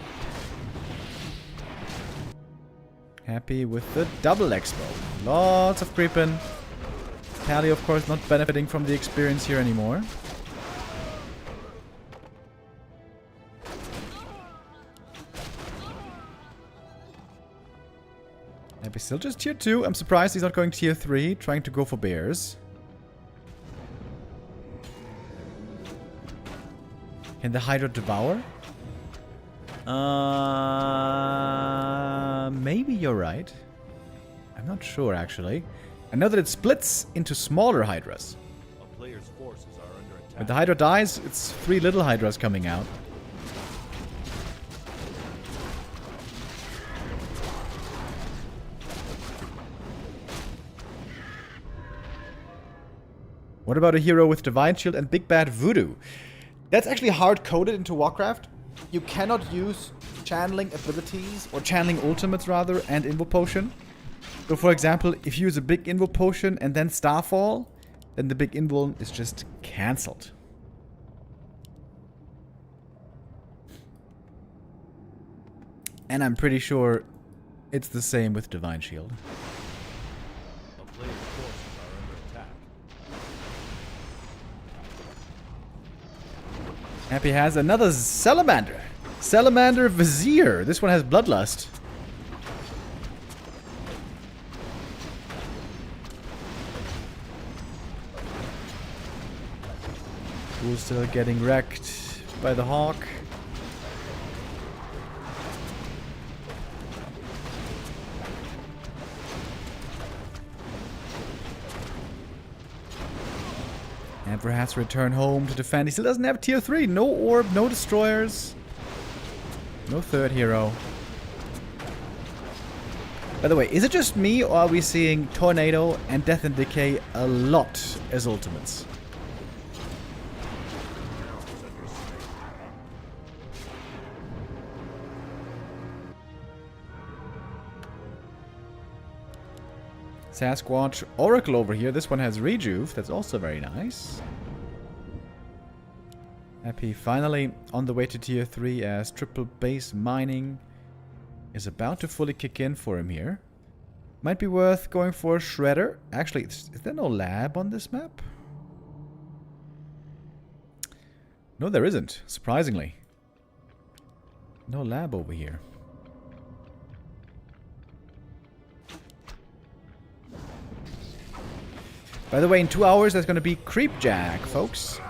S2: Happy with the double expo. Lots of creeping. Tally, of course, not benefiting from the experience here anymore. Happy still just tier 2. I'm surprised he's not going tier 3, trying to go for bears. Can the Hydra devour? Maybe you're right. I'm not sure, actually. I know that it splits into smaller Hydras.
S3: A player's forces are under attack.
S2: When the Hydra dies, it's 3 little Hydras coming out. What about a hero with Divine Shield and Big Bad Voodoo? That's actually hard-coded into Warcraft. You cannot use channeling abilities, or channeling ultimates rather, and Invo Potion. So for example, if you use a big Invo Potion and then Starfall, then the big Invo is just cancelled. And I'm pretty sure it's the same with Divine Shield.
S3: A player's forces are under attack.
S2: Happy has another Salamander. Salamander Vizier. This one has Bloodlust. Who's still getting wrecked by the Hawk. Abver has to return home to defend. He still doesn't have tier 3. No orb, no destroyers. No third hero. By the way, is it just me or are we seeing Tornado and Death and Decay a lot as ultimates? Sasquatch Oracle over here. This one has Rejuve. That's also very nice. Happy finally on the way to tier 3 as triple base mining is about to fully kick in for him here. Might be worth going for a Shredder. Actually, is there no lab on this map? No, there isn't, surprisingly. No lab over here. By the way, in 2 hours, there's going to be Creepjack, folks.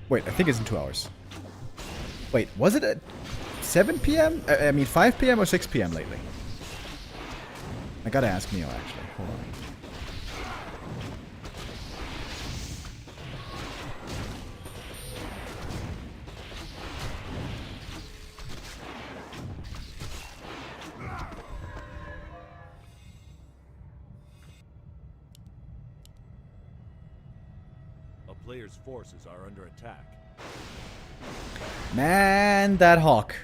S2: Wait, I think it's in 2 hours. Wait, was it at 7 p.m.? I mean, 5 p.m. or 6 p.m. lately? I gotta ask Neo, actually. Hold on.
S3: A player's forces are under attack.
S2: Man, that Hawk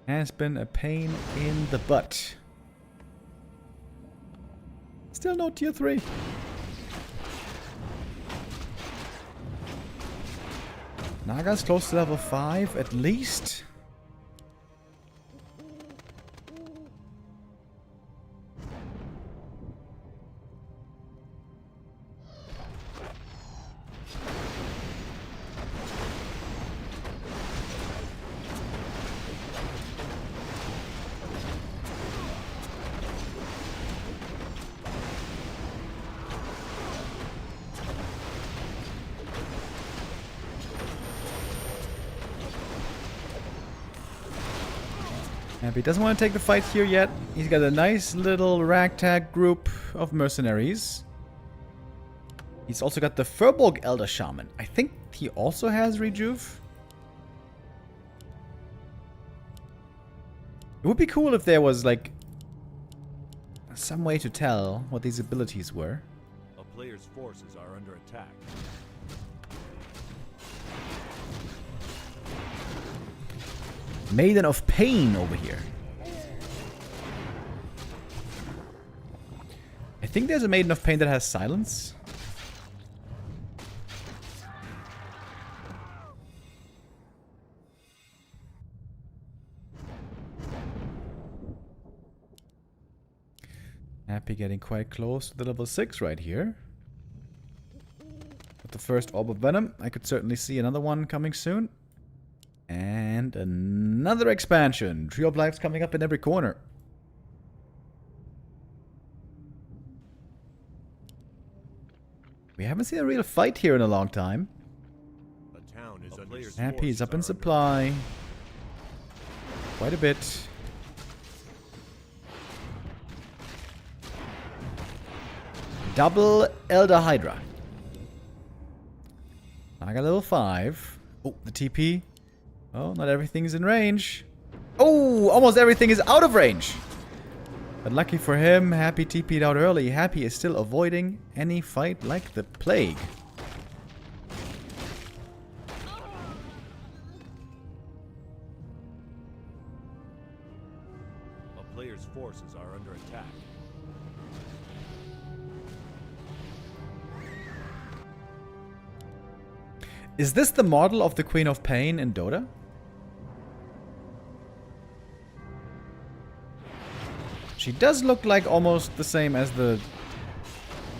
S2: has been a pain in the butt. Still no tier 3. Naga's close to level 5 at least. He doesn't want to take the fight here yet. He's got a nice little ragtag group of mercenaries. He's also got the Furbolg Elder Shaman. I think he also has Rejuve. It would be cool if there was, like, some way to tell what these abilities were.
S3: A player's forces are under attack.
S2: Maiden of Pain over here. I think there's a Maiden of Pain that has silence. Happy getting quite close to the level 6 right here. With the first Orb of Venom, I could certainly see another one coming soon. And another expansion. Tree of Lives coming up in every corner. We haven't seen a real fight here in a long time.
S3: A town is under
S2: Happy is up in supply. Quite a bit. Double Elder Hydra. Naga level 5. Oh, the TP. Oh, not everything's in range. Oh, almost everything is out of range. But lucky for him, Happy TP'd out early. Happy is still avoiding any fight like the plague.
S3: A player's forces are under attack.
S2: Is this the model of the Queen of Pain in Dota? She does look like almost the same as the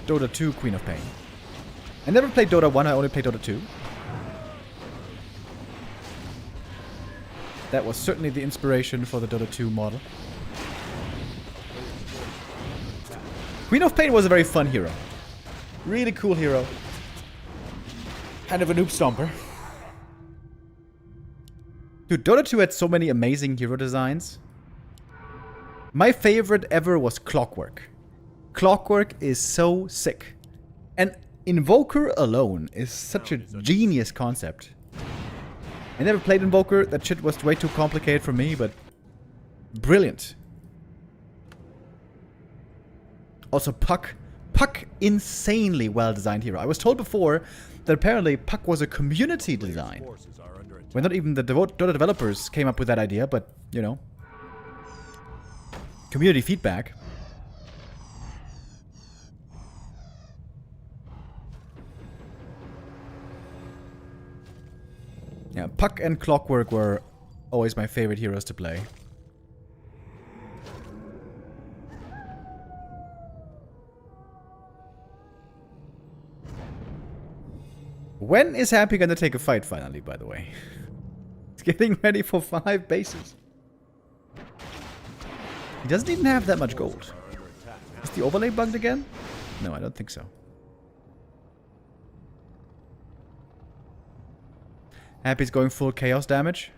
S2: Dota 2 Queen of Pain. I never played Dota 1, I only played Dota 2. That was certainly the inspiration for the Dota 2 model. Queen of Pain was a very fun hero. Really cool hero. Kind of a noob stomper. Dude, Dota 2 had so many amazing hero designs. My favorite ever was Clockwork. Clockwork is so sick. And Invoker alone is such a genius concept. I never played Invoker. That shit was way too complicated for me, but brilliant. Also Puck. Puck, insanely well-designed hero. I was told before that apparently Puck was a community design. Well, not even the Dota developers came up with that idea, but, you know. Community feedback. Yeah, Puck and Clockwork were always my favorite heroes to play. When is Happy gonna take a fight finally, by the way? He's getting ready for 5 bases. He doesn't even have that much gold. Is the overlay bugged again? No, I don't think so. Happy's going full chaos damage.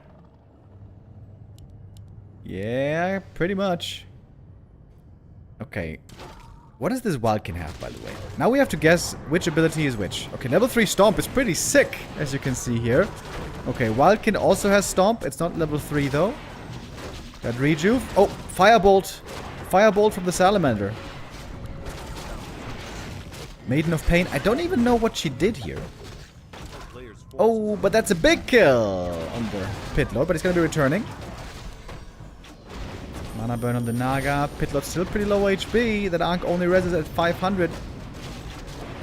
S2: Yeah, pretty much. Okay. What does this Wildkin have, by the way? Now we have to guess which ability is which. Okay, level 3 Stomp is pretty sick, as you can see here. Okay, Wildkin also has Stomp. It's not level 3, though. Got Rejuve. Oh, Firebolt. Firebolt from the Salamander. Maiden of Pain. I don't even know what she did here. Oh, but that's a big kill on the Pit Lord, but he's going to be returning. Mana burn on the Naga. Pit Lord still pretty low HP. That Ankh only reses at 500.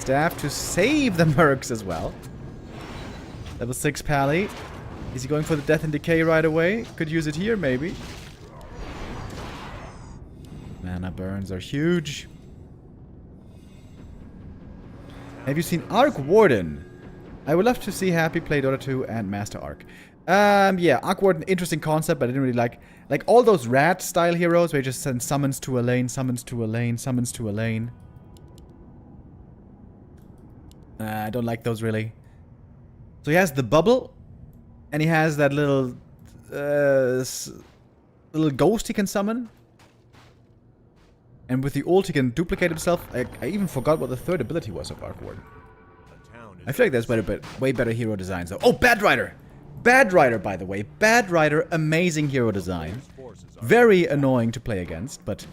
S2: Staff to save the Mercs as well. Level 6 Pally. Is he going for the Death and Decay right away? Could use it here, maybe. Mana burns are huge. Have you seen Arc Warden? I would love to see Happy play Dota 2 and Master Arc. Yeah, Arc Warden, interesting concept, but I didn't really like all those rat style heroes where you just send summons to a lane, summons to a lane, summons to a lane. I don't like those really. So he has the bubble, and he has that little little ghost he can summon. And with the ult he can duplicate himself. I even forgot what the third ability was of Arc Warden. I feel like there's way better hero designs though. Oh, Bad Rider! Bad Rider, by the way. Bad Rider, amazing hero design. Very annoying to play against, but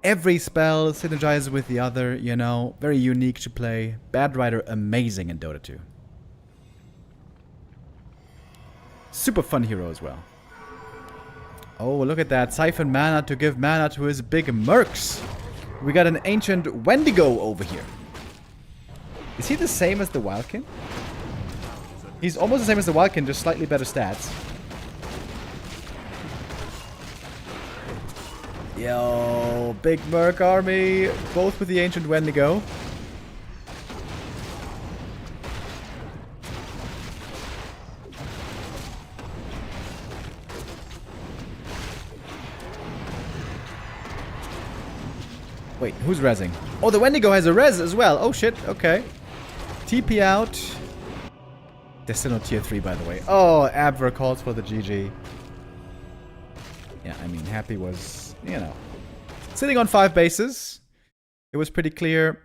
S2: every spell synergizes with the other, you know. Very unique to play. Bad Rider, amazing in Dota 2. Super fun hero as well. Oh, look at that. Siphon mana to give mana to his big mercs. We got an ancient Wendigo over here. Is he the same as the Wildkin? He's almost the same as the Wildkin, just slightly better stats. Yo, big merc army. Both with the ancient Wendigo. Wait, who's rezzing? Oh, the Wendigo has a res as well. Oh shit, okay. TP out. Destino tier 3, by the way. Oh, Abver calls for the GG. Yeah, I mean, Happy was, you know, sitting on 5 bases. It was pretty clear.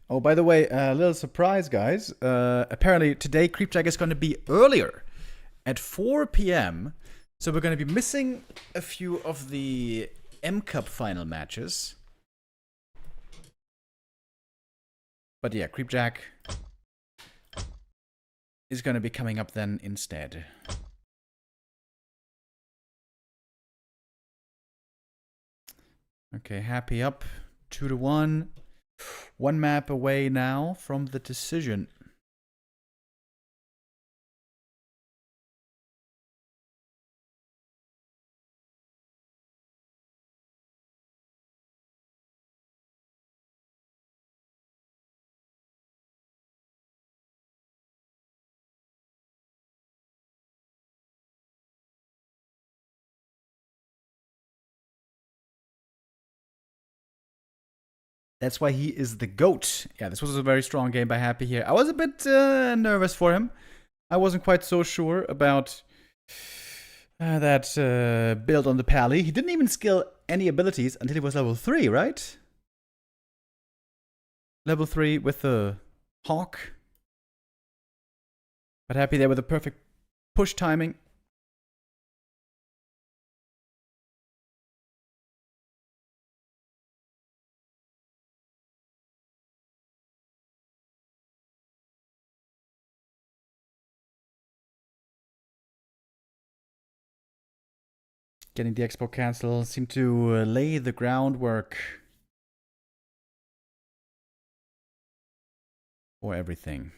S2: Oh, by the way, a little surprise, guys. Apparently today Creepjack is going to be earlier at 4 p.m. So we're going to be missing a few of the M Cup final matches. But yeah, Creepjack is going to be coming up then instead. Okay, Happy up 2-1. 1 map away now from the decision. That's why he is the GOAT. Yeah, this was a very strong game by Happy here. I was a bit nervous for him. I wasn't quite so sure about that build on the Pally. He didn't even skill any abilities until he was level 3, right? Level 3 with the Hawk. But Happy there with the perfect push timing. Getting the expo cancel seemed to lay the groundwork for everything.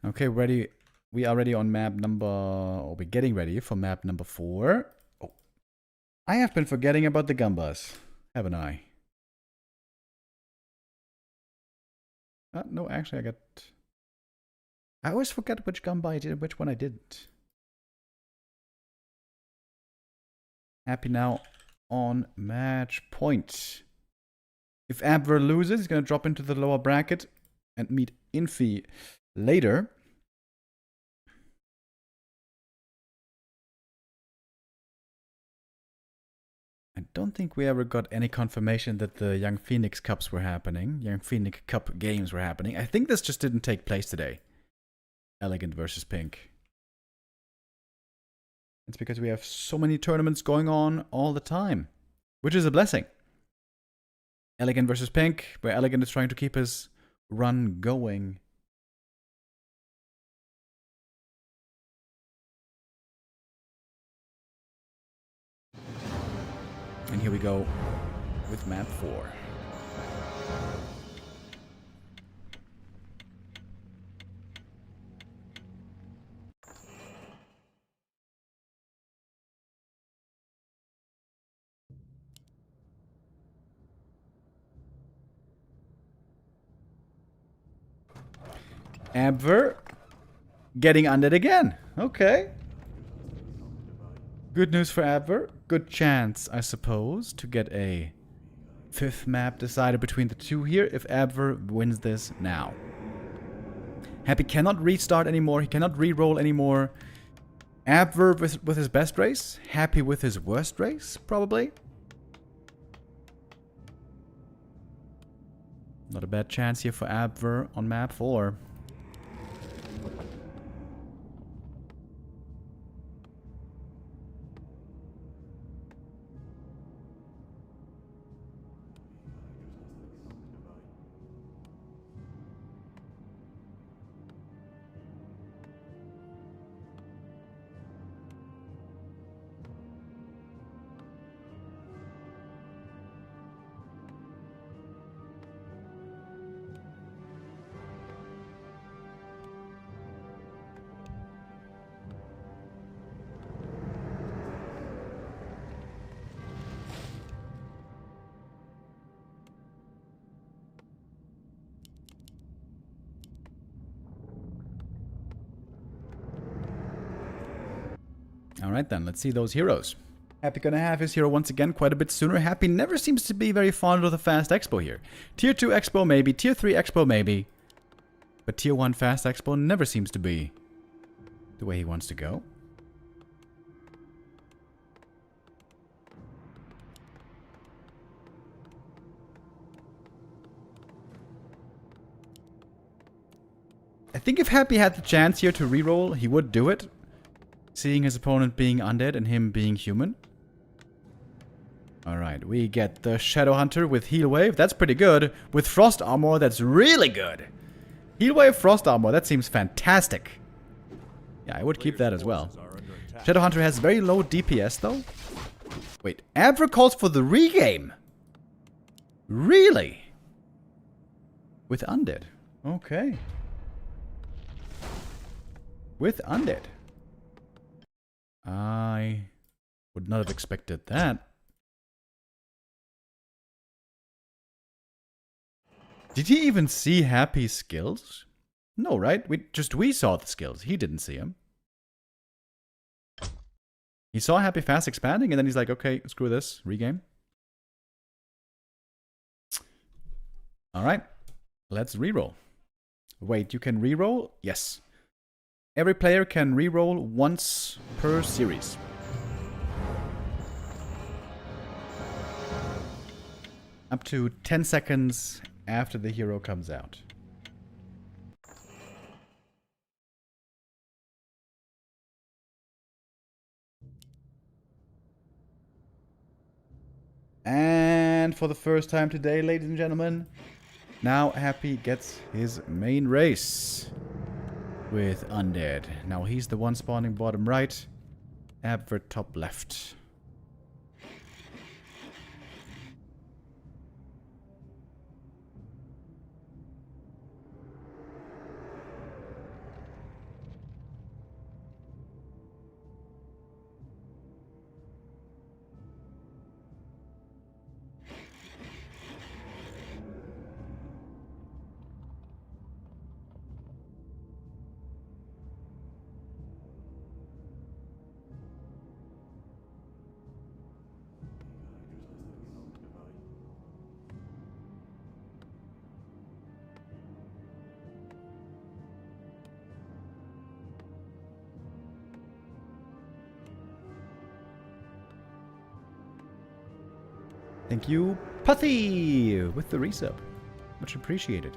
S2: Okay, ready. We are ready on map number, or we're getting ready for map number 4. Oh, I have been forgetting about the Gumbas, haven't I? No, actually, I always forget which Gumba I did and which one I didn't. Happy now on match point. If Abver loses, he's going to drop into the lower bracket and meet Infi later. I don't think we ever got any confirmation that the Young Phoenix Cups were happening. Young Phoenix Cup games were happening. I think this just didn't take place today. Elegant versus Pink. It's because we have so many tournaments going on all the time, which is a blessing. Elegant versus Pink, where Elegant is trying to keep his run going. And here we go with map 4. Abver getting undead again. Okay. Good news for Abver. Good chance, I suppose, to get a 5th map decided between the two here if Abver wins this now. Happy cannot restart anymore. He cannot re-roll anymore. Abver with his best race. Happy with his worst race, probably. Not a bad chance here for Abver on map 4. Alright then, let's see those heroes. Happy gonna have his hero once again quite a bit sooner. Happy never seems to be very fond of the fast expo here. Tier 2 expo maybe, tier 3 expo maybe. But tier 1 fast expo never seems to be the way he wants to go. I think if Happy had the chance here to reroll, he would do it. Seeing his opponent being undead and him being human. Alright, we get the Shadow Hunter with Heal Wave. That's pretty good. With Frost Armor, that's really good. Heal Wave, Frost Armor, that seems fantastic. Yeah, I would keep that as well. Shadow Hunter has very low DPS though. Wait, Abver calls for the regame. Really? With Undead. Okay. With Undead. I would not have expected that. Did he even see Happy's skills? No, right? We saw the skills. He didn't see them. He saw Happy fast expanding and then he's like, okay, screw this. Regame. Alright. Let's reroll. Wait, you can reroll? Yes. Every player can reroll once per series. Up to 10 seconds after the hero comes out. And for the first time today, ladies and gentlemen, now Happy gets his main race. With Undead. Now he's the one spawning bottom right. Abver top left. Thank you, Puthy, with the resub. Much appreciated.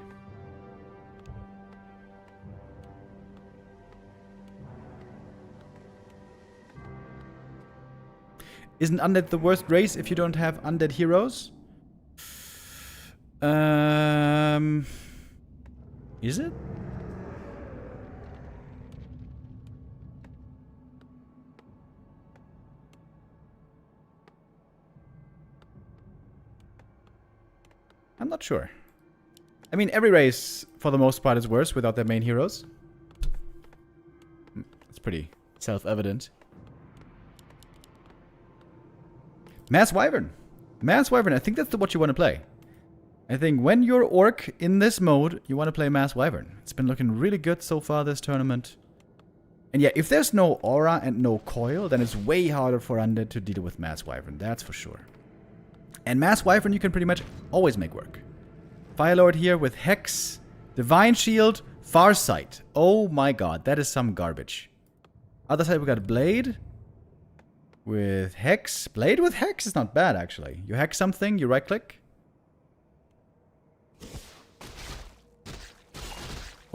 S2: Isn't Undead the worst race if you don't have Undead heroes? Is it? I'm not sure. I mean, every race, for the most part, is worse without their main heroes. It's pretty self-evident. Mass Wyvern. Mass Wyvern, I think that's what you want to play. I think when you're Orc in this mode, you want to play Mass Wyvern. It's been looking really good so far this tournament. And yeah, if there's no Aura and no Coil, then it's way harder for Undead to deal with Mass Wyvern, that's for sure. And Mass Wyvern you can pretty much always make work. Firelord here with Hex, Divine Shield, Farsight. Oh my god, that is some garbage. Other side we got Blade with Hex. Blade with Hex is not bad actually. You hex something, you right click.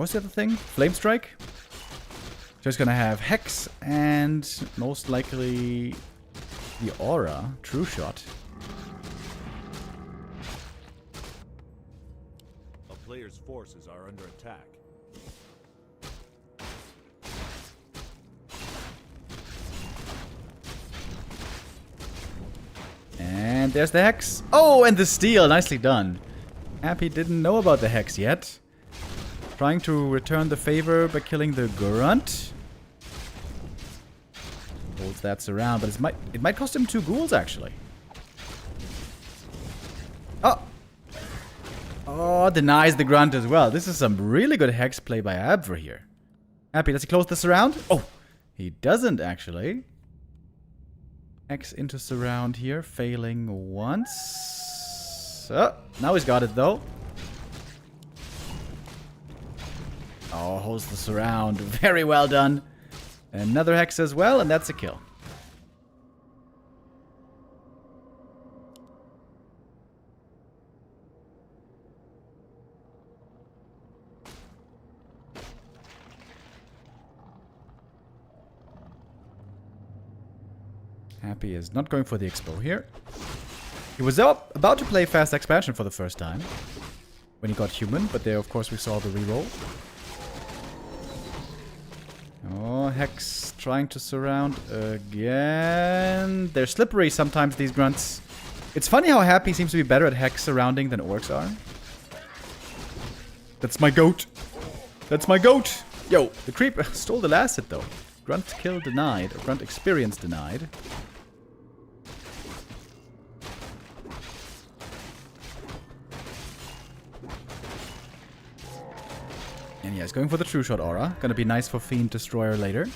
S2: What's the other thing? Flame Strike? Just gonna have Hex and most likely the Aura. True Shot.
S3: A player's forces are under attack.
S2: And there's the Hex. Oh, and the Steal. Nicely done. Happy didn't know about the Hex yet. Trying to return the favor by killing the Grunt. Holds that surround, but it might cost him 2 ghouls, actually. Oh! Oh, denies the Grunt as well. This is some really good Hex play by Abver here. Happy, does he close the surround? Oh! He doesn't, actually. X into surround here, failing once. Oh, now he's got it though. Oh, holds the surround. Very well done. Another Hex as well, and that's a kill. Happy is not going for the expo here. He was about to play fast expansion for the first time when he got human, but there of course we saw the reroll. Oh, Hex trying to surround again. They're slippery sometimes, these grunts. It's funny how Happy seems to be better at Hex surrounding than orcs are. That's my goat. That's my goat. Yo, the creep stole the last hit though. Grunt kill denied, or Grunt experience denied. And yeah, he's going for the True Shot Aura. Gonna be nice for Fiend Destroyer later.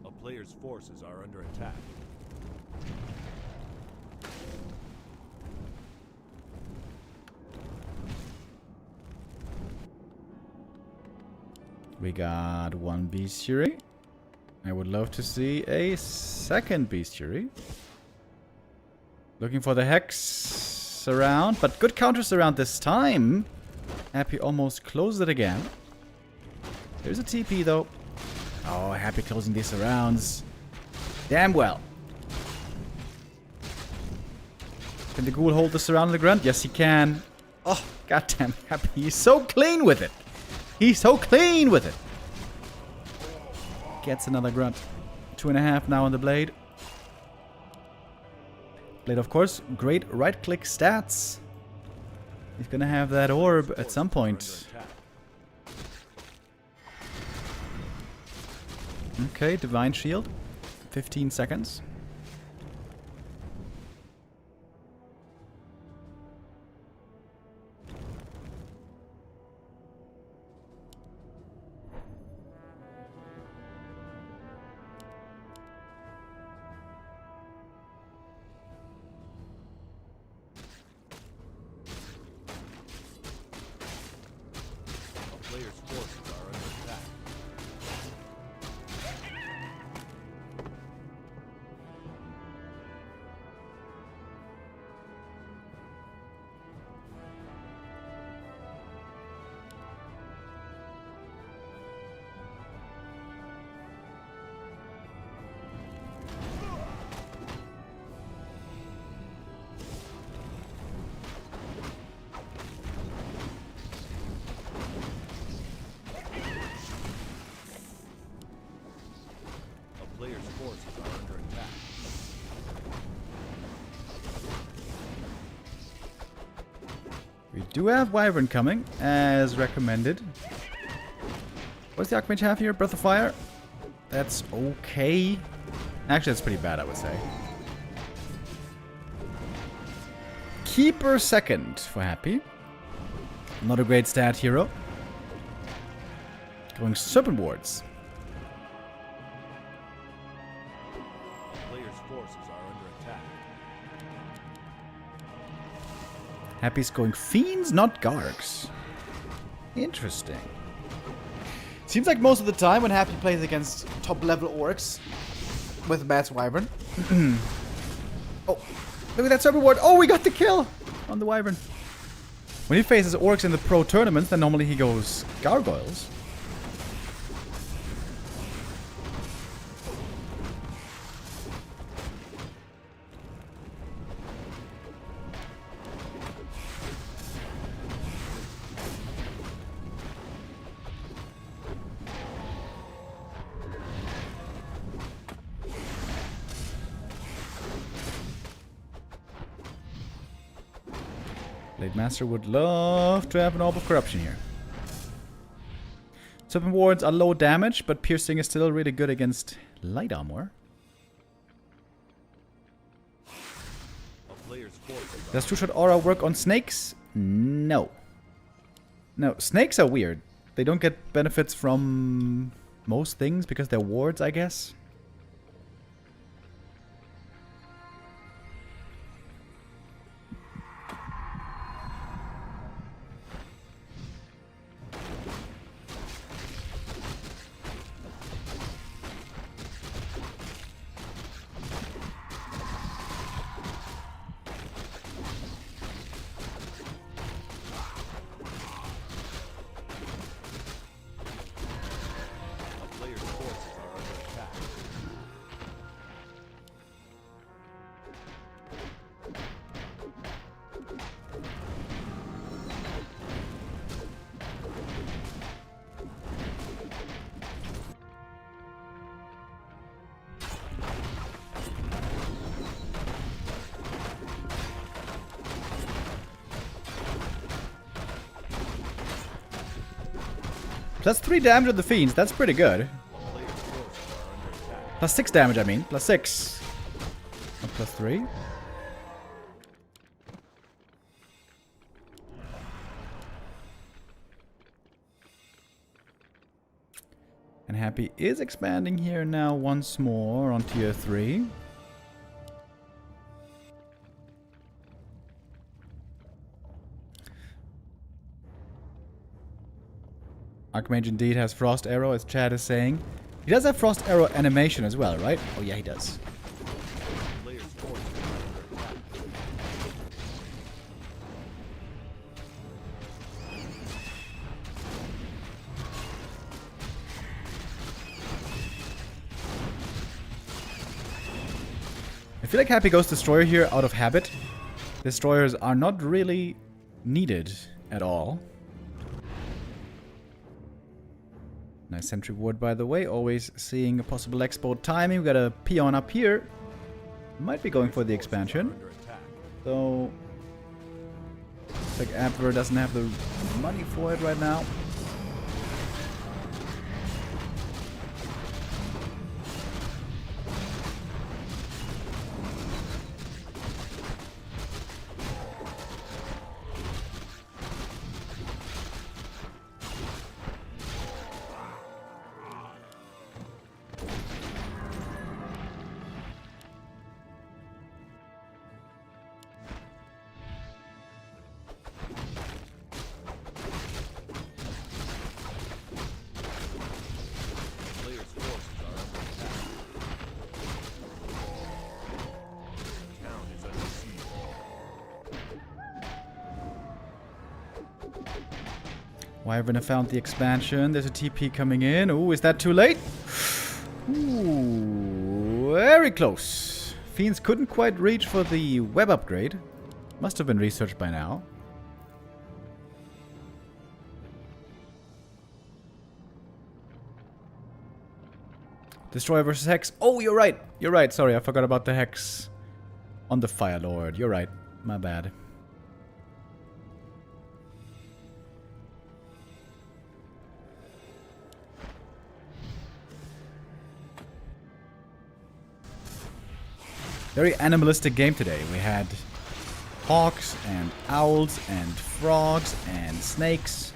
S3: A player's forces are under attack.
S2: We got 1 Bestiary. I would love to see a second Bestiary. Looking for the Hex around, but good counters around this time. Happy almost closed it again. There's a TP though. Oh, Happy closing these surrounds. Damn well. Can the Ghoul hold the surround of the Grunt? Yes, he can. Oh, goddamn Happy. He's so clean with it. He's so clean with it. Gets another Grunt. 2.5 now on the Blade. Blade, of course, great right-click stats. He's gonna have that orb at some point. Okay, Divine Shield. 15 seconds.
S3: Player's forces are under attack. A player's forces are under attack.
S2: We do have Wyvern coming, as recommended. What's the Archmage have here? Breath of Fire? That's okay. Actually, that's pretty bad, I would say. Keeper second for Happy. Not a great stat hero. Going Serpent Wards.
S3: A player's forces are under attack.
S2: Happy's going Fiends, not Gargs. Interesting. Seems like most of the time when Happy plays against top level orcs with Matt's Wyvern. Oh, look at that sub reward. Oh, we got the kill on the Wyvern. When he faces orcs in the pro tournaments, then normally he goes gargoyles. Blade Master would love to have an Orb of Corruption here. Serpent Wards are low damage, but piercing is still really good against light armor. Does two-shot aura work on snakes? No. No, snakes are weird. They don't get benefits from most things because they're wards, I guess. Plus 3 damage on the Fiends, that's pretty good. Plus 6 damage, I mean. Plus 6. Not plus 3. And Happy is expanding here now once more on tier 3. Archmage indeed has Frost Arrow, as Chad is saying. He does have Frost Arrow animation as well, right? Oh yeah, he does. I feel like Happy goes Destroyer here out of habit. Destroyers are not really needed at all. Nice sentry ward, by the way. Always seeing a possible export timing. We got a peon up here. Might be going for the expansion. Though, looks like Abver doesn't have the money for it right now. Wyvern have found the expansion. There's a TP coming in. Ooh, is that too late? Ooh, very close. Fiends couldn't quite reach for the web upgrade. Must have been researched by now. Destroyer versus Hex. Oh, you're right. You're right. Sorry, I forgot about the Hex on the Fire Lord. You're right. My bad. Very animalistic game today. We had hawks and owls and frogs and snakes.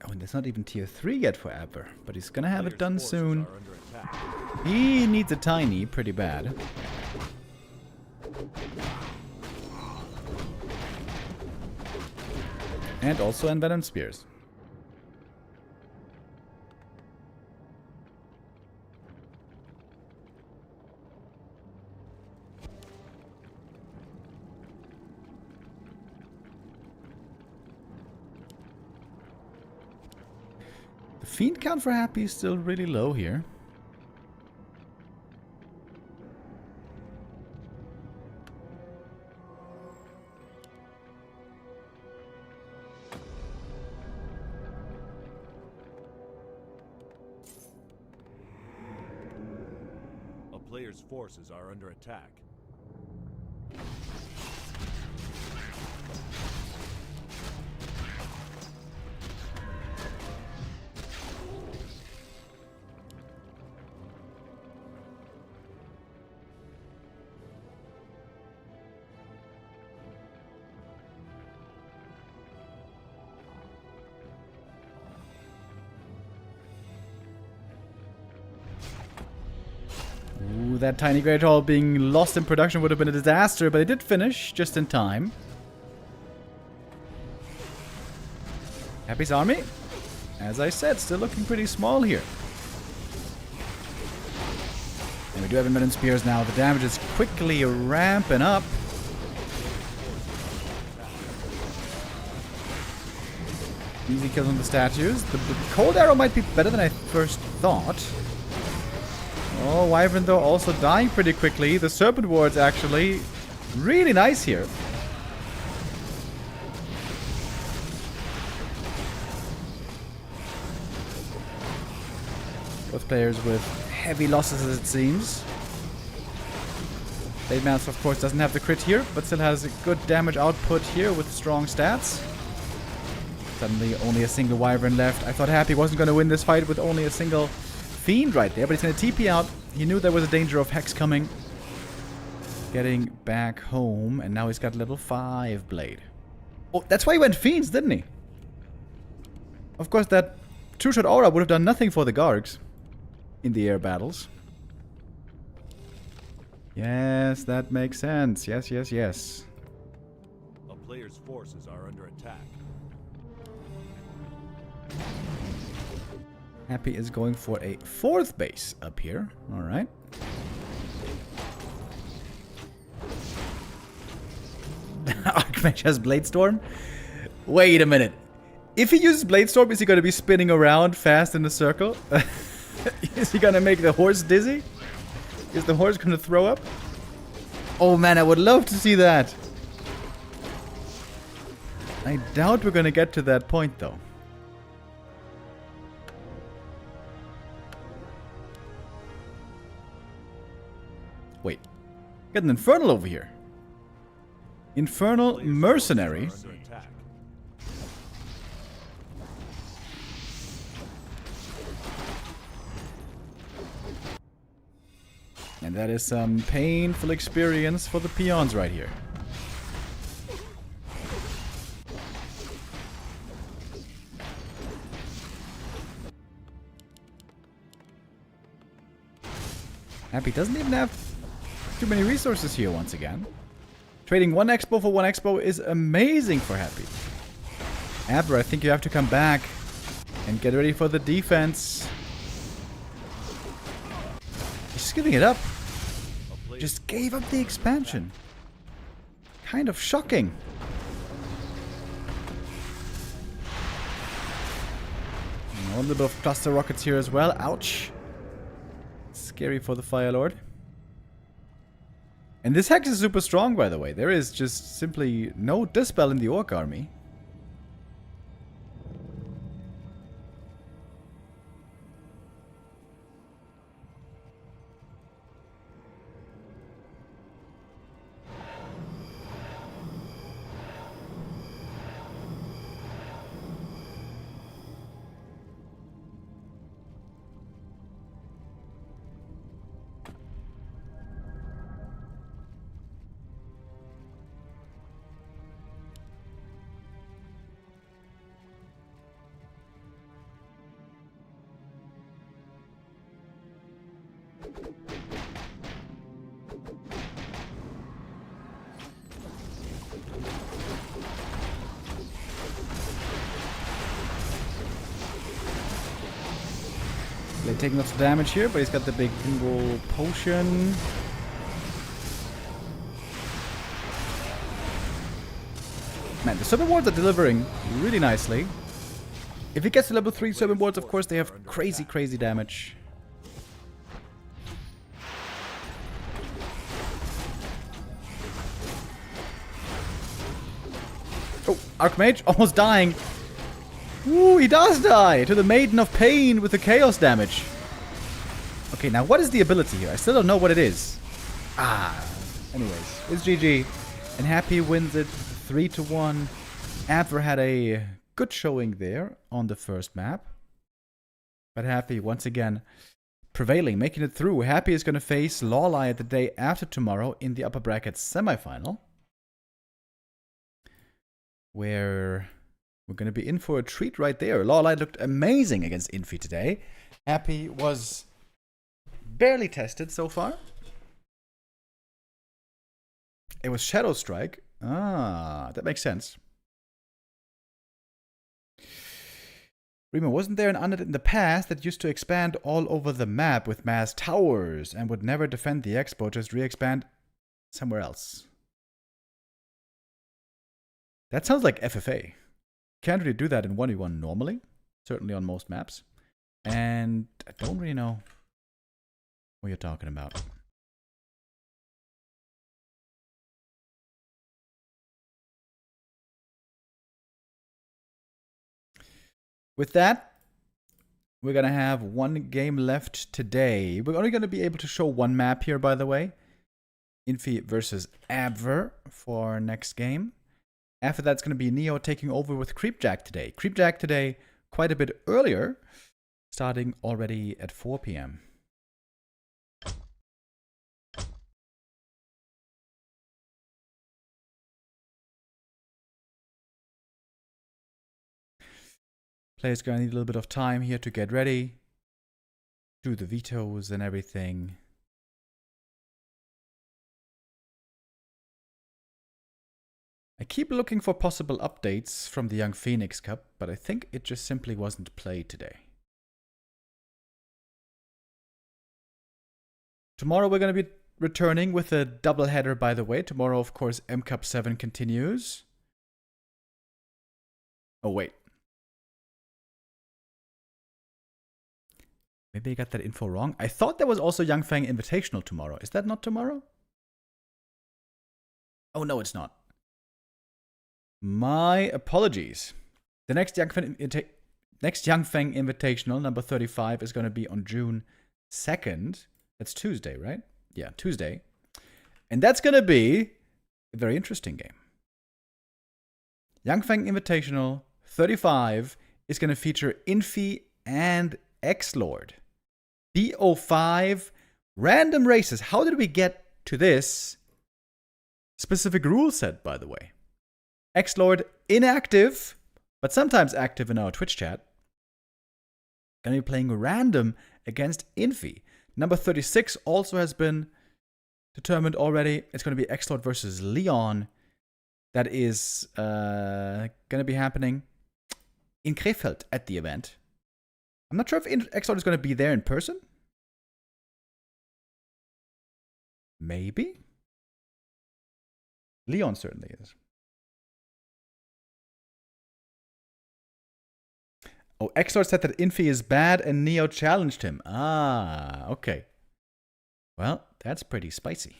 S2: Oh, and there's not even tier 3 yet for Abver, but he's gonna have it done soon. He needs a tiny pretty bad. And also envenom spears. The fiend count for Happy is still really low here.
S3: A player's forces are under attack.
S2: Ooh, that tiny Great Hall being lost in production would have been a disaster, but it did finish just in time. Happy's army, as I said, still looking pretty small here. And we do have envenom spears now. The damage is quickly ramping up. Easy kills on the statues. The cold arrow might be better than I first thought. Oh, Wyvern though also dying pretty quickly. The Serpent Ward's actually really nice here. Both players with heavy losses as it seems. Blade Master of course doesn't have the crit here, but still has a good damage output here with strong stats. Suddenly only a single Wyvern left. I thought Happy wasn't going to win this fight with only a single Fiend right there, but he's going to TP out. He knew there was a danger of Hex coming. Getting back home, and now he's got level 5 Blade. Oh, that's why he went Fiends, didn't he? Of course, that two-shot aura would have done nothing for the Gargs in the air battles. Yes, that makes sense. Yes, yes, yes.
S3: A player's forces are under attack.
S2: Happy is going for a 4th base up here. Alright. Archmage has Bladestorm? Wait a minute. If he uses Bladestorm, is he going to be spinning around fast in a circle? Is he going to make the horse dizzy? Is the horse going to throw up? Oh man, I would love to see that. I doubt we're going to get to that point though. Wait, got an Infernal over here. Infernal Mercenary. And that is some painful experience for the peons right here. Happy doesn't even have too many resources here once again. Trading 1 expo for 1 expo is amazing for Happy. Abver, I think you have to come back and get ready for the defense. He's just giving it up. Just gave up the expansion. Kind of shocking. And a little bit of cluster rockets here as well. Ouch. Scary for the Fire Lord. And this Hex is super strong, by the way. There is just simply no Dispel in the Orc army. taking lots of damage here, but he's got the big Bingo potion. Man, the Serpent Wards are delivering really nicely. If he gets to level 3 Serpent Wards, of course, they have crazy, crazy damage. Oh, Archmage almost dying. Ooh, he does die to the Maiden of Pain with the Chaos damage. Okay, now what is the ability here? I still don't know what it is. Anyways, it's GG. And Happy wins it 3-1. Abver had a good showing there on the first map. But Happy, once again, prevailing, making it through. Happy is going to face LawLiet the day after tomorrow in the upper brackets semifinal. Where we're going to be in for a treat right there. LawLiet looked amazing against Infi today. Happy was barely tested so far. It was Shadow Strike. That makes sense. Remo, wasn't there an undead in the past that used to expand all over the map with mass towers and would never defend the expo, just re-expand somewhere else? That sounds like FFA. Can't really do that in 1v1 normally. Certainly on most maps. And I don't really know what you're talking about. With that, we're going to have one game left today. We're only going to be able to show one map here, by the way. Infi versus Abver for our next game. After that, it's going to be Neo taking over with Creepjack today. Creepjack today quite a bit earlier, starting already at 4 p.m. Players gonna need a little bit of time here to get ready, do the vetoes and everything. I keep looking for possible updates from the Young Phoenix Cup, but I think it just simply wasn't played today. Tomorrow we're gonna be returning with a doubleheader, by the way. Tomorrow, of course, M Cup 7 continues. Oh, wait. Maybe I got that info wrong. I thought there was also Young Fang Invitational tomorrow. Is that not tomorrow? Oh, no, it's not. My apologies. The next Young Fang Invitational, number 35, is going to be on June 2nd. That's Tuesday, right? Yeah, Tuesday. And that's going to be a very interesting game. Young Fang Invitational 35 is going to feature Infi and X-Lord. BO5 random races. How did we get to this specific rule set, by the way? X-Lord inactive, but sometimes active in our Twitch chat. Gonna be playing random against Infi. Number 36 also has been determined already. It's gonna be X-Lord versus Leon. That is gonna be happening in Krefeld at the event. I'm not sure if X-Lord is going to be there in person. Maybe. Leon certainly is. Oh, X-Lord said that Infi is bad and Neo challenged him. Okay. Well, that's pretty spicy.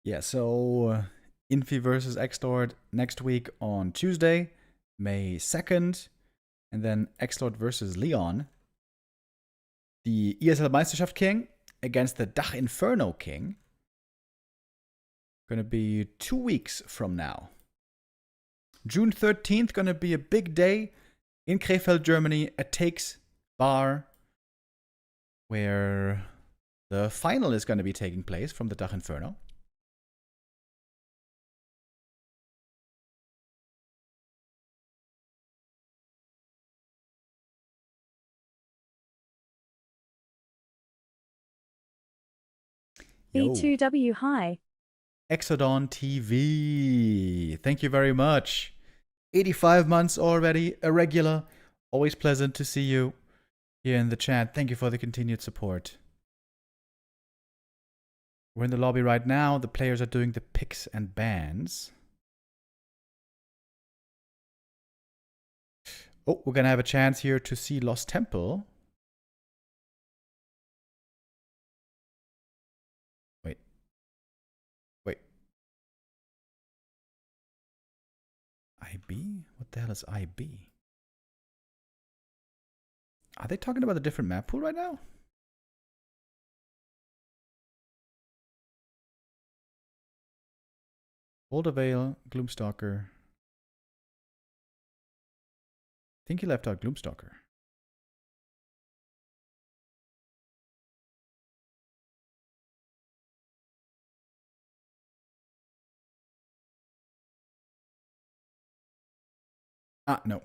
S2: Yeah, so Infi versus X-Lord next week on Tuesday, May 2nd. And then X-Lord versus Leon. The ESL Meisterschaft King against the Dach Inferno King. Gonna be 2 weeks from now. June 13th, gonna be a big day in Krefeld, Germany, at Takes Bar, where The final is going to be taking place from the Dach Inferno.
S5: B2W hi.
S2: Exodon TV. Thank you very much. 85 months already, a regular. Always pleasant to see you here in the chat. Thank you for the continued support. We're in the lobby right now. The players are doing the picks and bans. Oh, we're going to have a chance here to see Lost Temple. Wait. IB? What the hell is IB? Are they talking about a different map pool right now? Boulder Vale, Gloomstalker. I think he left out Gloomstalker. Ah, no.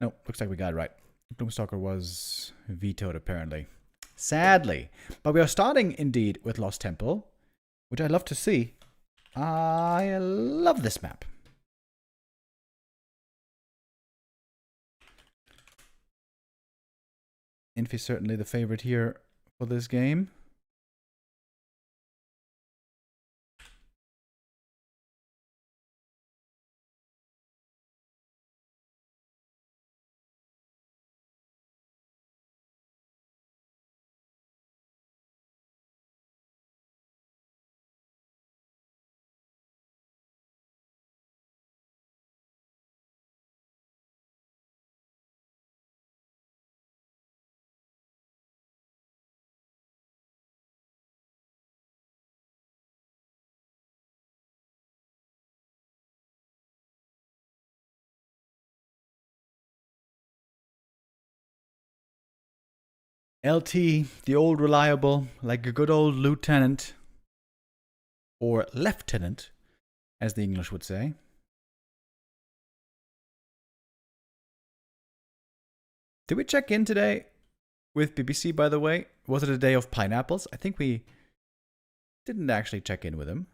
S2: No, looks like we got it right. Gloomstalker was vetoed, apparently. Sadly. But we are starting, indeed, with Lost Temple, which I love to see. I love this map. Infi is certainly the favorite here for this game. LT, the old reliable, like a good old lieutenant. Or lieutenant, as the English would say. Did we check in today with BBC, by the way? Was it a day of pineapples? I think we didn't actually check in with him.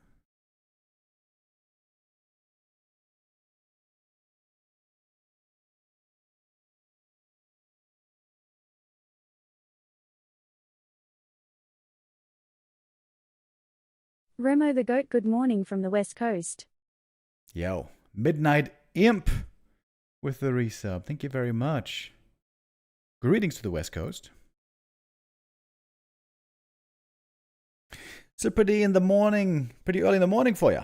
S5: Remo the Goat, good morning from the West Coast.
S2: Yo, Midnight Imp with the resub. Thank you very much. Greetings to the West Coast. It's pretty early in the morning for you.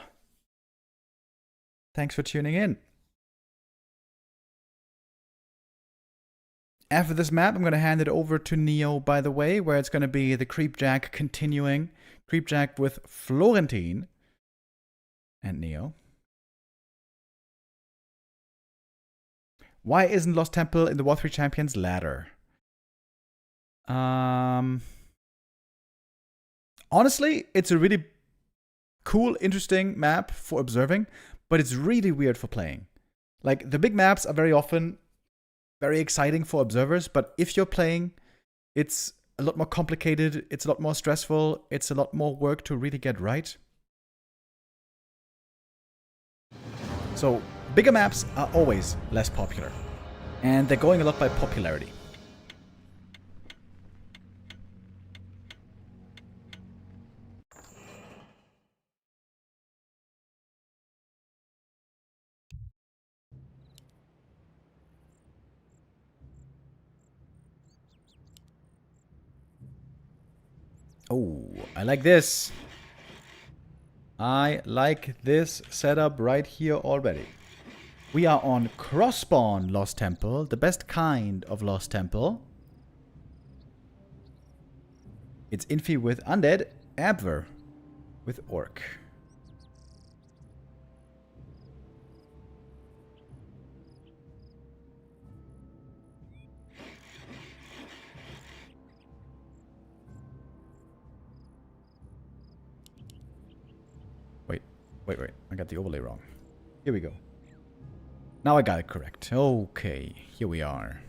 S2: Thanks for tuning in. After this map, I'm going to hand it over to Neo, by the way, where it's going to be the Creepjack continuing. Creepjack with Florentine and Neo. Why isn't Lost Temple in the War 3 Champions ladder? Honestly, it's a really cool, interesting map for observing, but it's really weird for playing. Like, the big maps are very often very exciting for observers, but if you're playing, it's a lot more complicated, it's a lot more stressful, it's a lot more work to really get right. So, bigger maps are always less popular, and they're going a lot by popularity. Oh, I like this. I like this setup right here already. We are on cross-spawn Lost Temple, the best kind of Lost Temple. It's Infi with Undead, Abver with Orc. Wait, I got the overlay wrong. Here we go. Now I got it correct. Okay, here we are.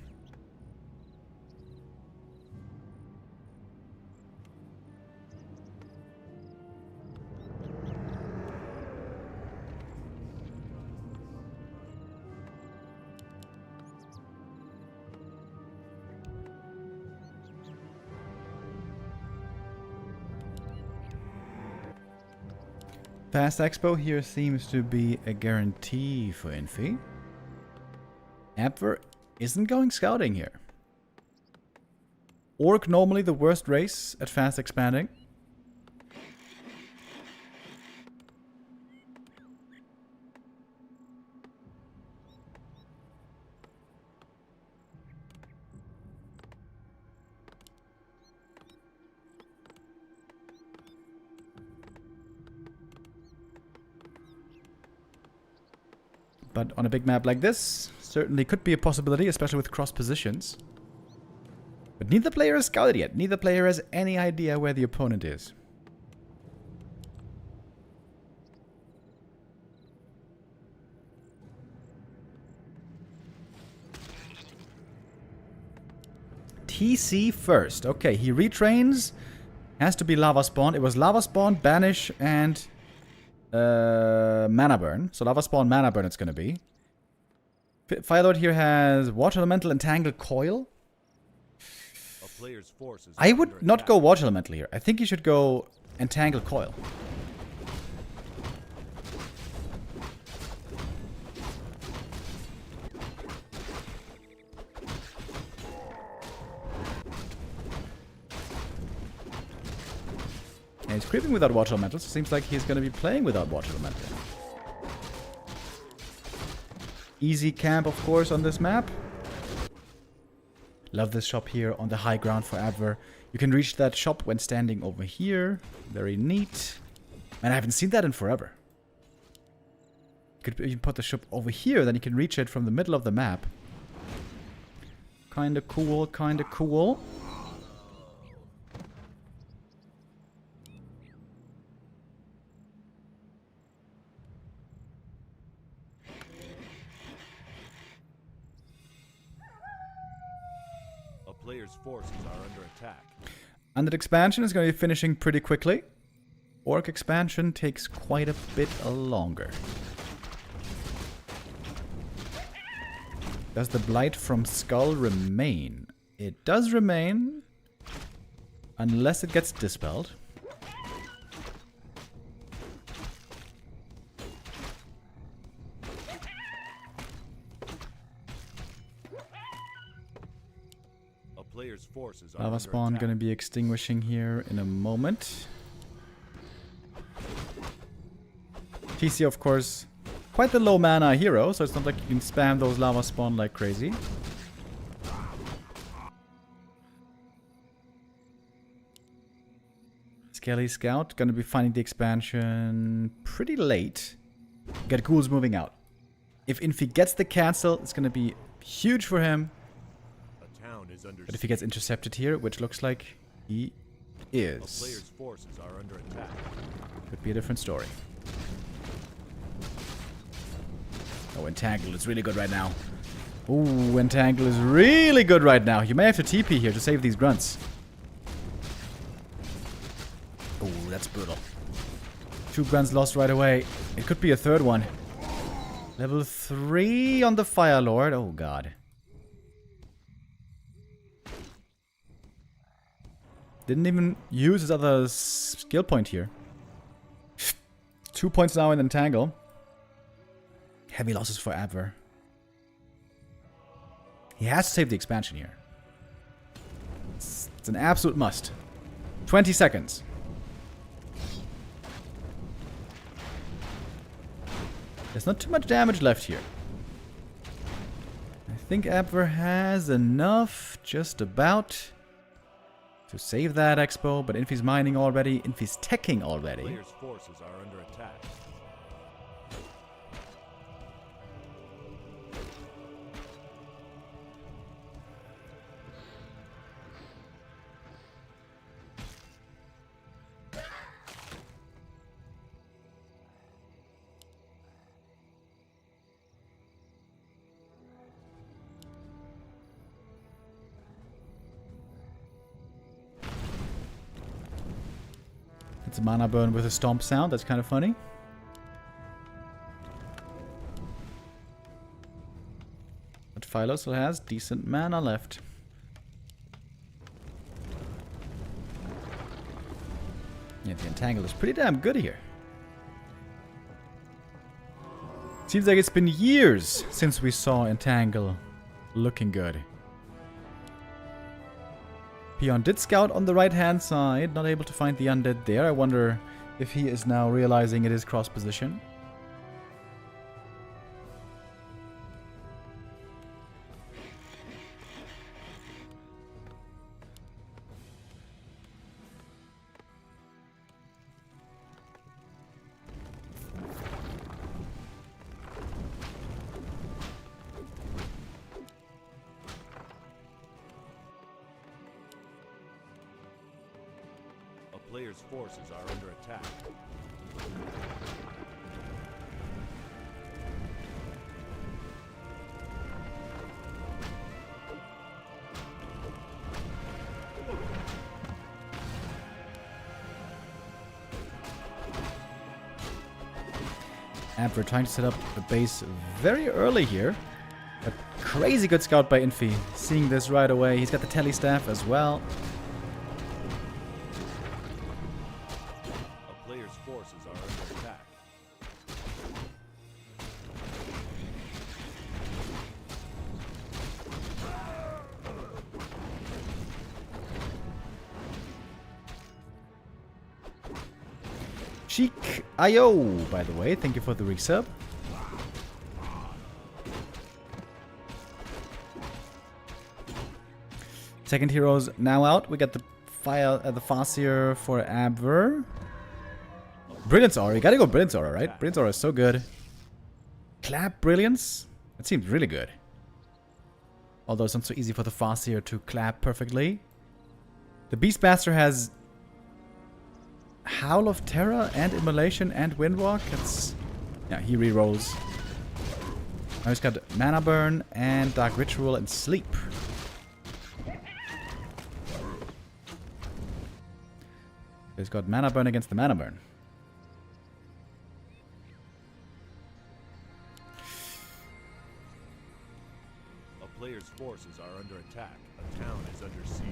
S2: Fast Expo here seems to be a guarantee for Infi. Abver isn't going scouting here. Orc normally the worst race at fast expanding. But on a big map like this, certainly could be a possibility, especially with cross positions. But neither player has scouted yet. Neither player has any idea where the opponent is. TC first. Okay, he retrains. Has to be Lava Spawn. It was Lava Spawn, Banish, and Mana Burn. So Lava Spawn, Mana Burn it's going to be. Firelord here has Water Elemental, Entangle, Coil.
S3: A player's forces
S2: I
S3: are
S2: would
S3: under
S2: not
S3: attack.
S2: go Water Elemental here. I think you should go Entangle, Coil. And he's creeping without Water Elemental, so it seems like he's going to be playing without Water Elemental. Easy camp, of course, on this map. Love this shop here on the high ground for Abver. You can reach that shop when standing over here. Very neat. And I haven't seen that in forever. You could even put the shop over here, then you can reach it from the middle of the map. Kinda cool, kinda cool.
S3: A player's forces are under attack.
S2: Undead expansion is going to be finishing pretty quickly. Orc expansion takes quite a bit longer. Does the blight from Skull remain? It does remain. Unless it gets dispelled.
S3: A player's forces are
S2: Lava
S3: under
S2: Spawn
S3: attack.
S2: going to be extinguishing here in a moment. TC, of course, quite the low mana hero, so it's not like you can spam those Lava Spawn like crazy. Skelly Scout going to be finding the expansion pretty late. Got ghouls moving out. If Infi gets the cancel, it's going to be huge for him.
S3: A town is under
S2: But if he gets intercepted here, which looks like he
S3: A
S2: is,
S3: player's forces are under attack.
S2: could be a different story. Oh, Entangle is really good right now. Ooh, Entangle is really good right now. You may have to TP here to save these grunts. Ooh, that's brutal. 2 grunts lost right away. It could be a third one. Level 3 on the Firelord. Oh, God. Didn't even use his other skill point here. 2 points now in Entangle. Heavy losses for Abver. He has to save the expansion here. It's an absolute must. 20 seconds. There's not too much damage left here. I think Abver has enough, just about, to save that expo, but Infi's mining already, Infi's teching already.
S3: Player's forces are under attack.
S2: Gets a mana burn with a stomp sound. That's kind of funny. But Philo still has decent mana left. Yeah, the Entangle is pretty damn good here. Seems like it's been years since we saw Entangle looking good. Peon did scout on the right-hand side, not able to find the undead there. I wonder if he is now realizing it is cross position.
S3: A player's forces are under attack.
S2: Abver trying to set up a base very early here. A crazy good scout by Infi. Seeing this right away. He's got the tele staff as well.
S3: A player's forces are under attack.
S2: Chic IO, by the way. Thank you for the resub. Second hero's now out. We got the Farseer for Abver. Brilliance Aura. You gotta go Brilliance Aura, right? Brilliance Aura is so good. Clap Brilliance? That seems really good. Although it's not so easy for the Farseer to clap perfectly. The Beastmaster has Howl of Terror and Immolation and Windwalk. That's... yeah, he rerolls. Now he's got Mana Burn and Dark Ritual and Sleep. He's got Mana Burn against the Mana Burn.
S3: A player's forces are under attack. A town is under siege.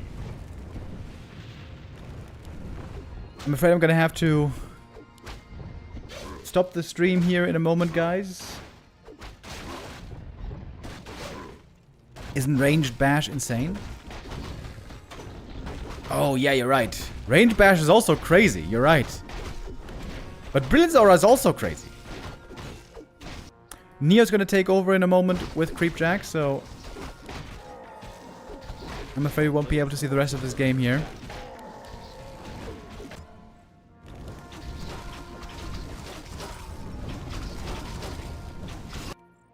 S2: I'm afraid I'm gonna have to stop the stream here in a moment, guys. Isn't ranged bash insane? Oh yeah, you're right. Ranged bash is also crazy, you're right. But Brilliance Aura is also crazy. Neo's gonna take over in a moment with Creepjack, so I'm afraid we won't be able to see the rest of this game here.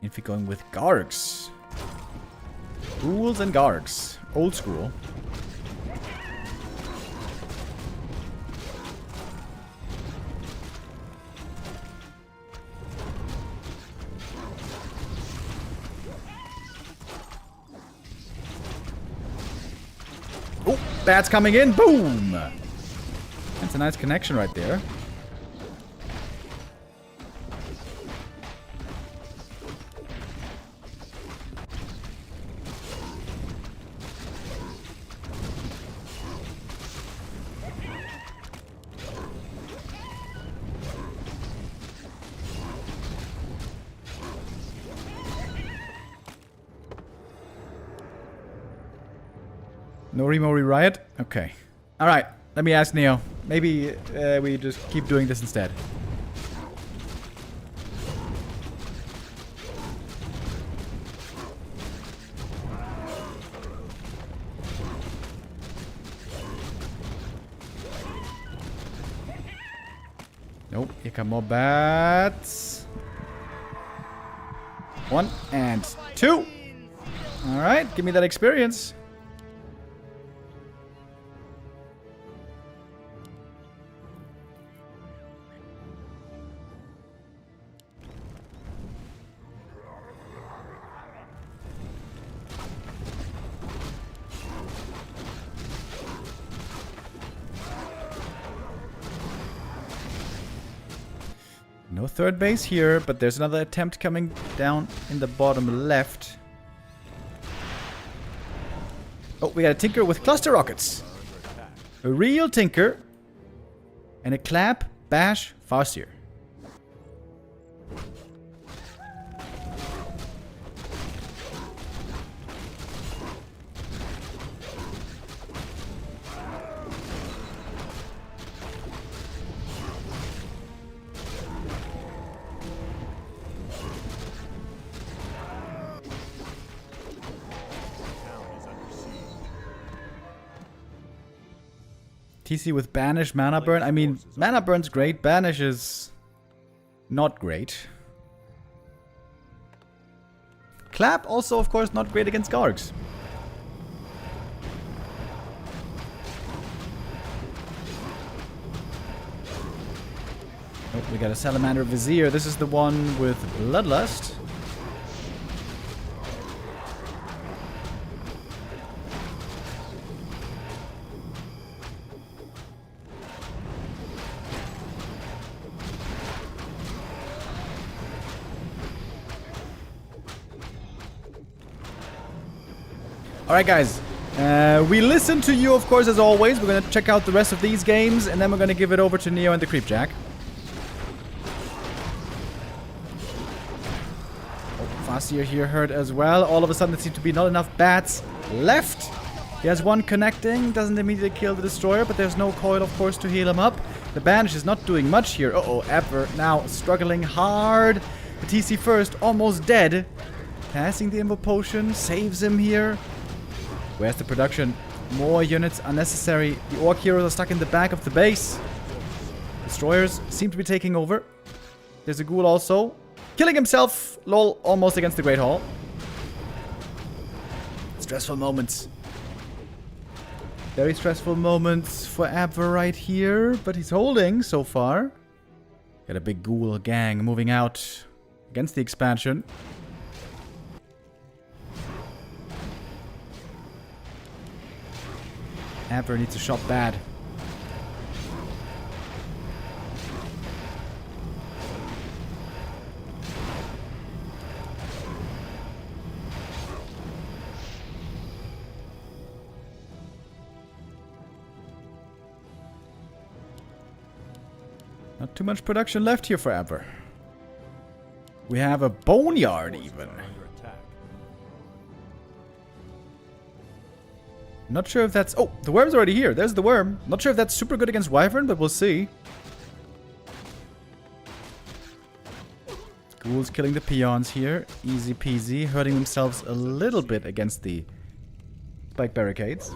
S2: Infi going with Gargs. Ghouls and Gargs. Old school. Oh, that's coming in. Boom! That's a nice connection right there. No Remori Riot? Okay. Alright, let me ask Neo. Maybe we just keep doing this instead. Nope, here come more bats. 1 and 2. Alright, give me that experience. No third base here, but there's another attempt coming down in the bottom left. Oh, we got a Tinker with cluster rockets. A real Tinker. And a Clap, Bash, Farseer. TC with Banish, Mana Burn. I mean, Mana Burn's great. Banish is not great. Clap also, of course, not great against Gargs. Oh, we got a Salamander Vizier. This is the one with Bloodlust. Alright guys, we listen to you of course as always. We're going to check out the rest of these games and then we're going to give it over to Neo and the Creepjack. Oh, Farseer here hurt as well. All of a sudden there seems to be not enough bats left. He has one connecting, doesn't immediately kill the Destroyer, but there's no coil of course to heal him up. The Banish is not doing much here. Uh-oh, Abver now struggling hard. The TC first, almost dead. Passing the Invo Potion, saves him here. Where's the production? More units are necessary. The Orc Heroes are stuck in the back of the base. Destroyers seem to be taking over. There's a Ghoul also. Killing himself. Lol, almost against the Great Hall. Stressful moments. Very stressful moments for Abver right here. But he's holding so far. Got a big Ghoul gang moving out against the expansion. Abver needs to shop bad. Not too much production left here for Abver. We have a Boneyard even. Not sure if that's... Oh, the worm's already here. There's the worm. Not sure if that's super good against Wyvern, but we'll see. Ghouls killing the peons here. Easy peasy. Hurting themselves a little bit against the spike barricades.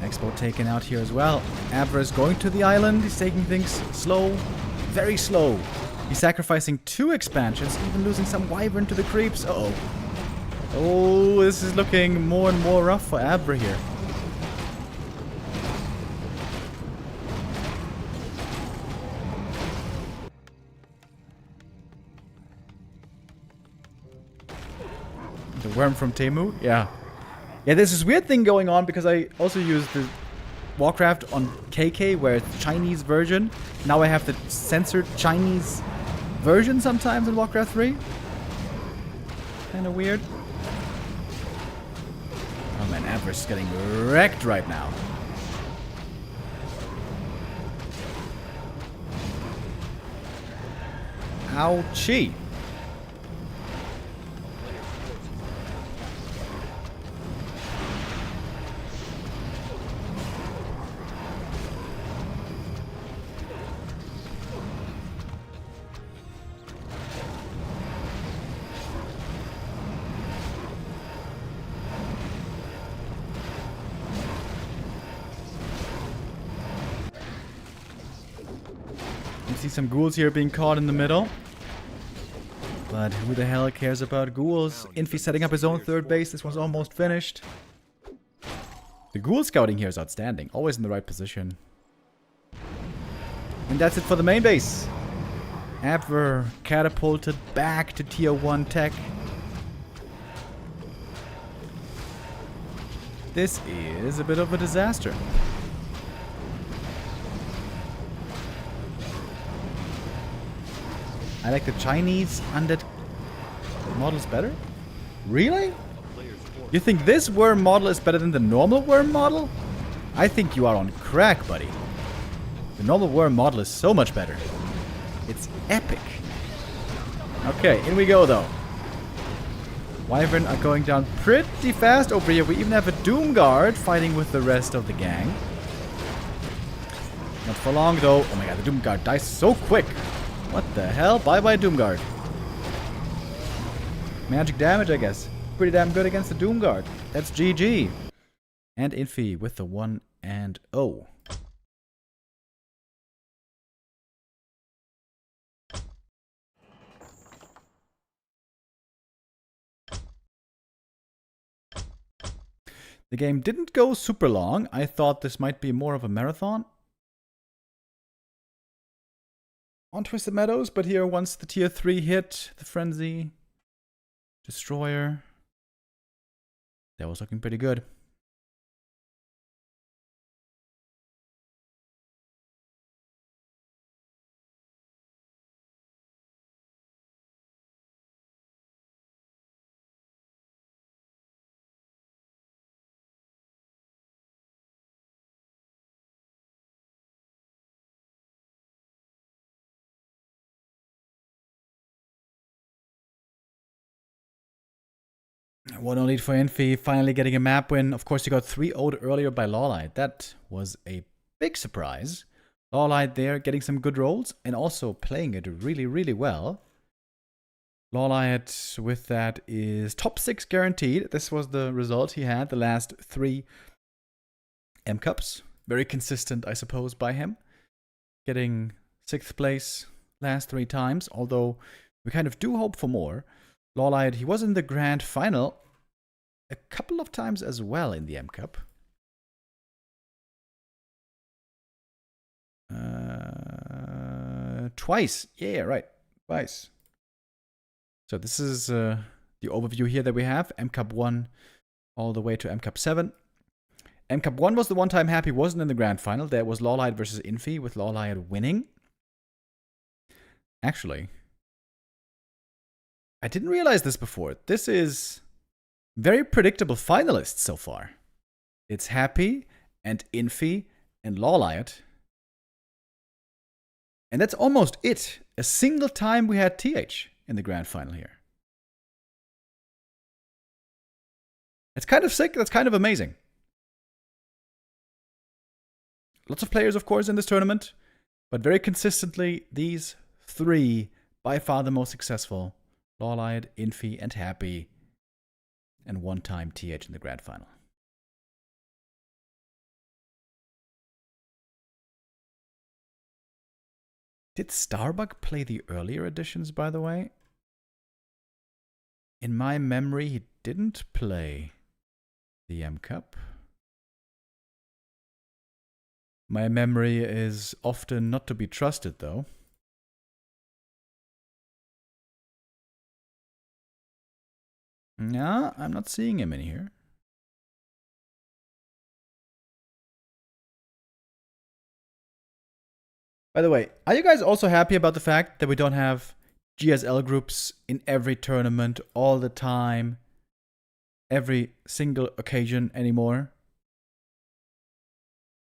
S2: Expo taken out here as well. Abver is going to the island. He's taking things slow. Very slow. He's sacrificing 2 expansions, even losing some Wyvern to the creeps. Uh-oh. Oh, this is looking more and more rough for Abver here. The worm from Temu? Yeah. Yeah, there's this weird thing going on because I also use the Warcraft on KK where it's Chinese version. Now I have the censored Chinese version sometimes in Warcraft 3. Kinda weird. Oh man, Abver's getting wrecked right now. Ouchie. See some ghouls here being caught in the middle. But who the hell cares about ghouls? Infi setting up his own third base. This one's almost finished. The ghoul scouting here is outstanding. Always in the right position. And that's it for the main base. Abver catapulted back to tier 1 tech. This is a bit of a disaster. I like the Chinese undead models better? Really? You think this worm model is better than the normal worm model? I think you are on crack, buddy. The normal worm model is so much better. It's epic. Okay, in we go though. Wyvern are going down pretty fast over here. We even have a Doomguard fighting with the rest of the gang. Not for long though. Oh my god, the Doomguard dies so quick. What the hell? Bye-bye Doomguard. Magic damage, I guess. Pretty damn good against the Doomguard. That's GG. And Infi with the 1 and 0. The game didn't go super long. I thought this might be more of a marathon on Twisted Meadows, but here once the tier 3 hit, the Frenzy, Destroyer, that was looking pretty good. One lead for Infi, finally getting a map win. Of course, he got 3-0'd earlier by LawLiet. That was a big surprise. LawLiet there getting some good rolls and also playing it really, really well. LawLiet with that is top 6 guaranteed. This was the result he had the last 3 M Cups. Very consistent, I suppose, by him. Getting 6th place last 3 times, although we kind of do hope for more. LawLiet, he was in the grand final a couple of times as well in the M Cup. Twice. Yeah, right. Twice. So this is the overview here that we have. M Cup 1 all the way to M Cup 7. M Cup 1 was the one time Happy wasn't in the grand final. There was LawLiet versus Infi, with LawLiet winning. Actually, I didn't realize this before. This is very predictable finalists so far. It's Happy and Infi and LawLiet. And that's almost it. A single time we had TH in the grand final here. It's kind of sick. That's kind of amazing. Lots of players, of course, in this tournament. But very consistently, these 3 by far the most successful. LawLiet, Infi, and Happy. And one time TH in the grand final. Did Starbuck play the earlier editions, by the way? In my memory, he didn't play the M Cup. My memory is often not to be trusted, though. No, I'm not seeing him in here. By the way, are you guys also happy about the fact that we don't have GSL groups in every tournament all the time, every single occasion anymore?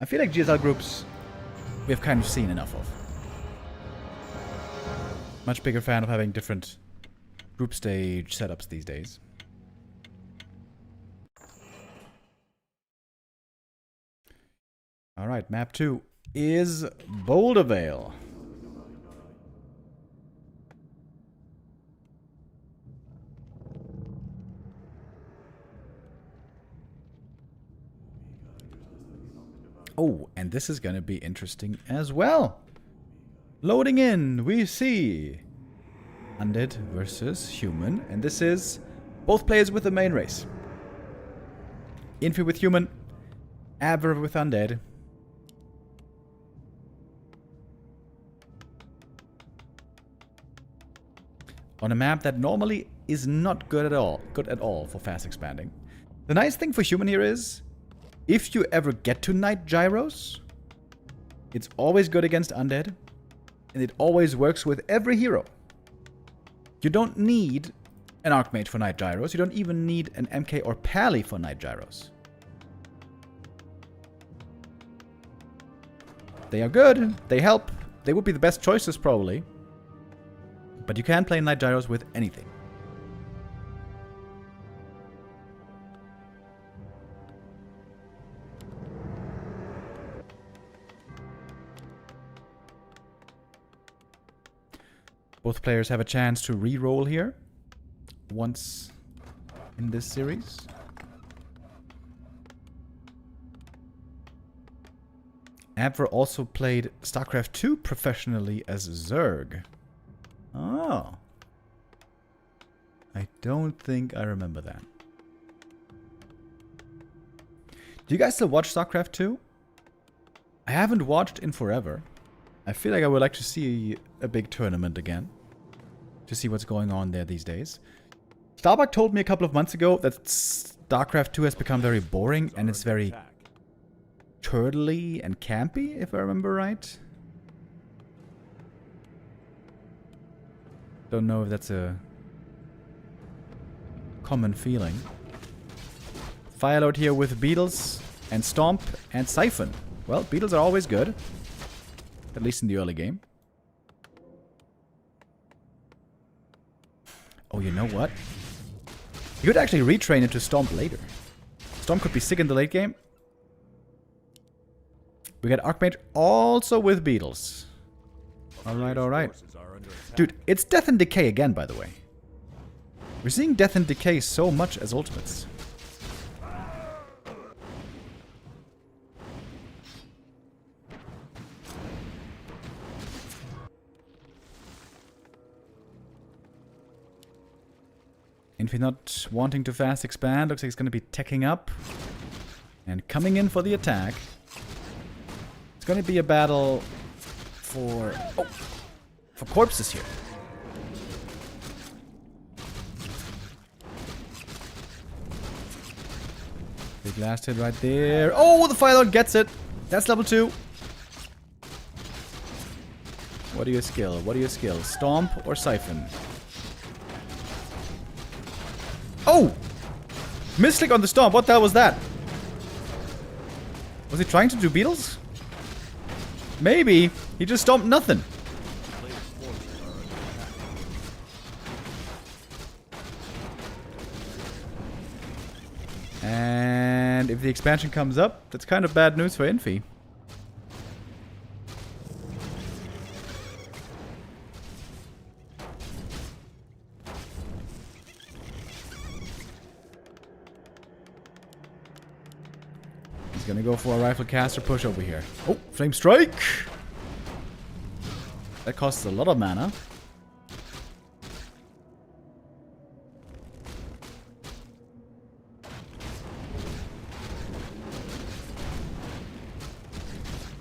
S2: I feel like GSL groups we've kind of seen enough of. Much bigger fan of having different group stage setups these days. Alright, map 2 is Boulder Vale. Oh, and this is going to be interesting as well. Loading in, we see Undead versus Human. And this is both players with the main race. Infi with Human, Abver with Undead. On a map that normally is not good at all for fast expanding. The nice thing for human here is, if you ever get to Night Gyros, it's always good against undead, and it always works with every hero. You don't need an Archmage for Night Gyros, you don't even need an MK or Pally for Night Gyros. They are good, they help, they would be the best choices probably. But you can play Night Gyros with anything. Both players have a chance to re-roll here once in this series. Abver also played StarCraft II professionally as Zerg. Oh. I don't think I remember that. Do you guys still watch StarCraft II? I haven't watched in forever. I feel like I would like to see a big tournament again. To see what's going on there these days. Starbuck told me a couple of months ago that StarCraft II has become very boring and it's very turtly and campy, if I remember right. Don't know if that's a common feeling. Firelord here with Beetles and Stomp and Siphon. Well, Beetles are always good. At least in the early game. Oh, you know what? You could actually retrain it to Stomp later. Stomp could be sick in the late game. We got Archmage also with Beetles. Alright, alright. Dude, it's Death and Decay again, by the way. We're seeing Death and Decay so much as ultimates. Infi not wanting to fast expand. Looks like he's going to be teching up. And coming in for the attack. It's going to be a battle for... Oh! For corpses here. Big last hit right there. Oh, the Firelord gets it. That's level 2. What are your skill? What are your skills? Stomp or Siphon? Oh! Misclick on the Stomp. What the hell was that? Was he trying to do Beetles? Maybe. He just stomped nothing. And if the expansion comes up, that's kind of bad news for Infi. He's gonna go for a rifle caster push over here. Oh, flame strike! That costs a lot of mana.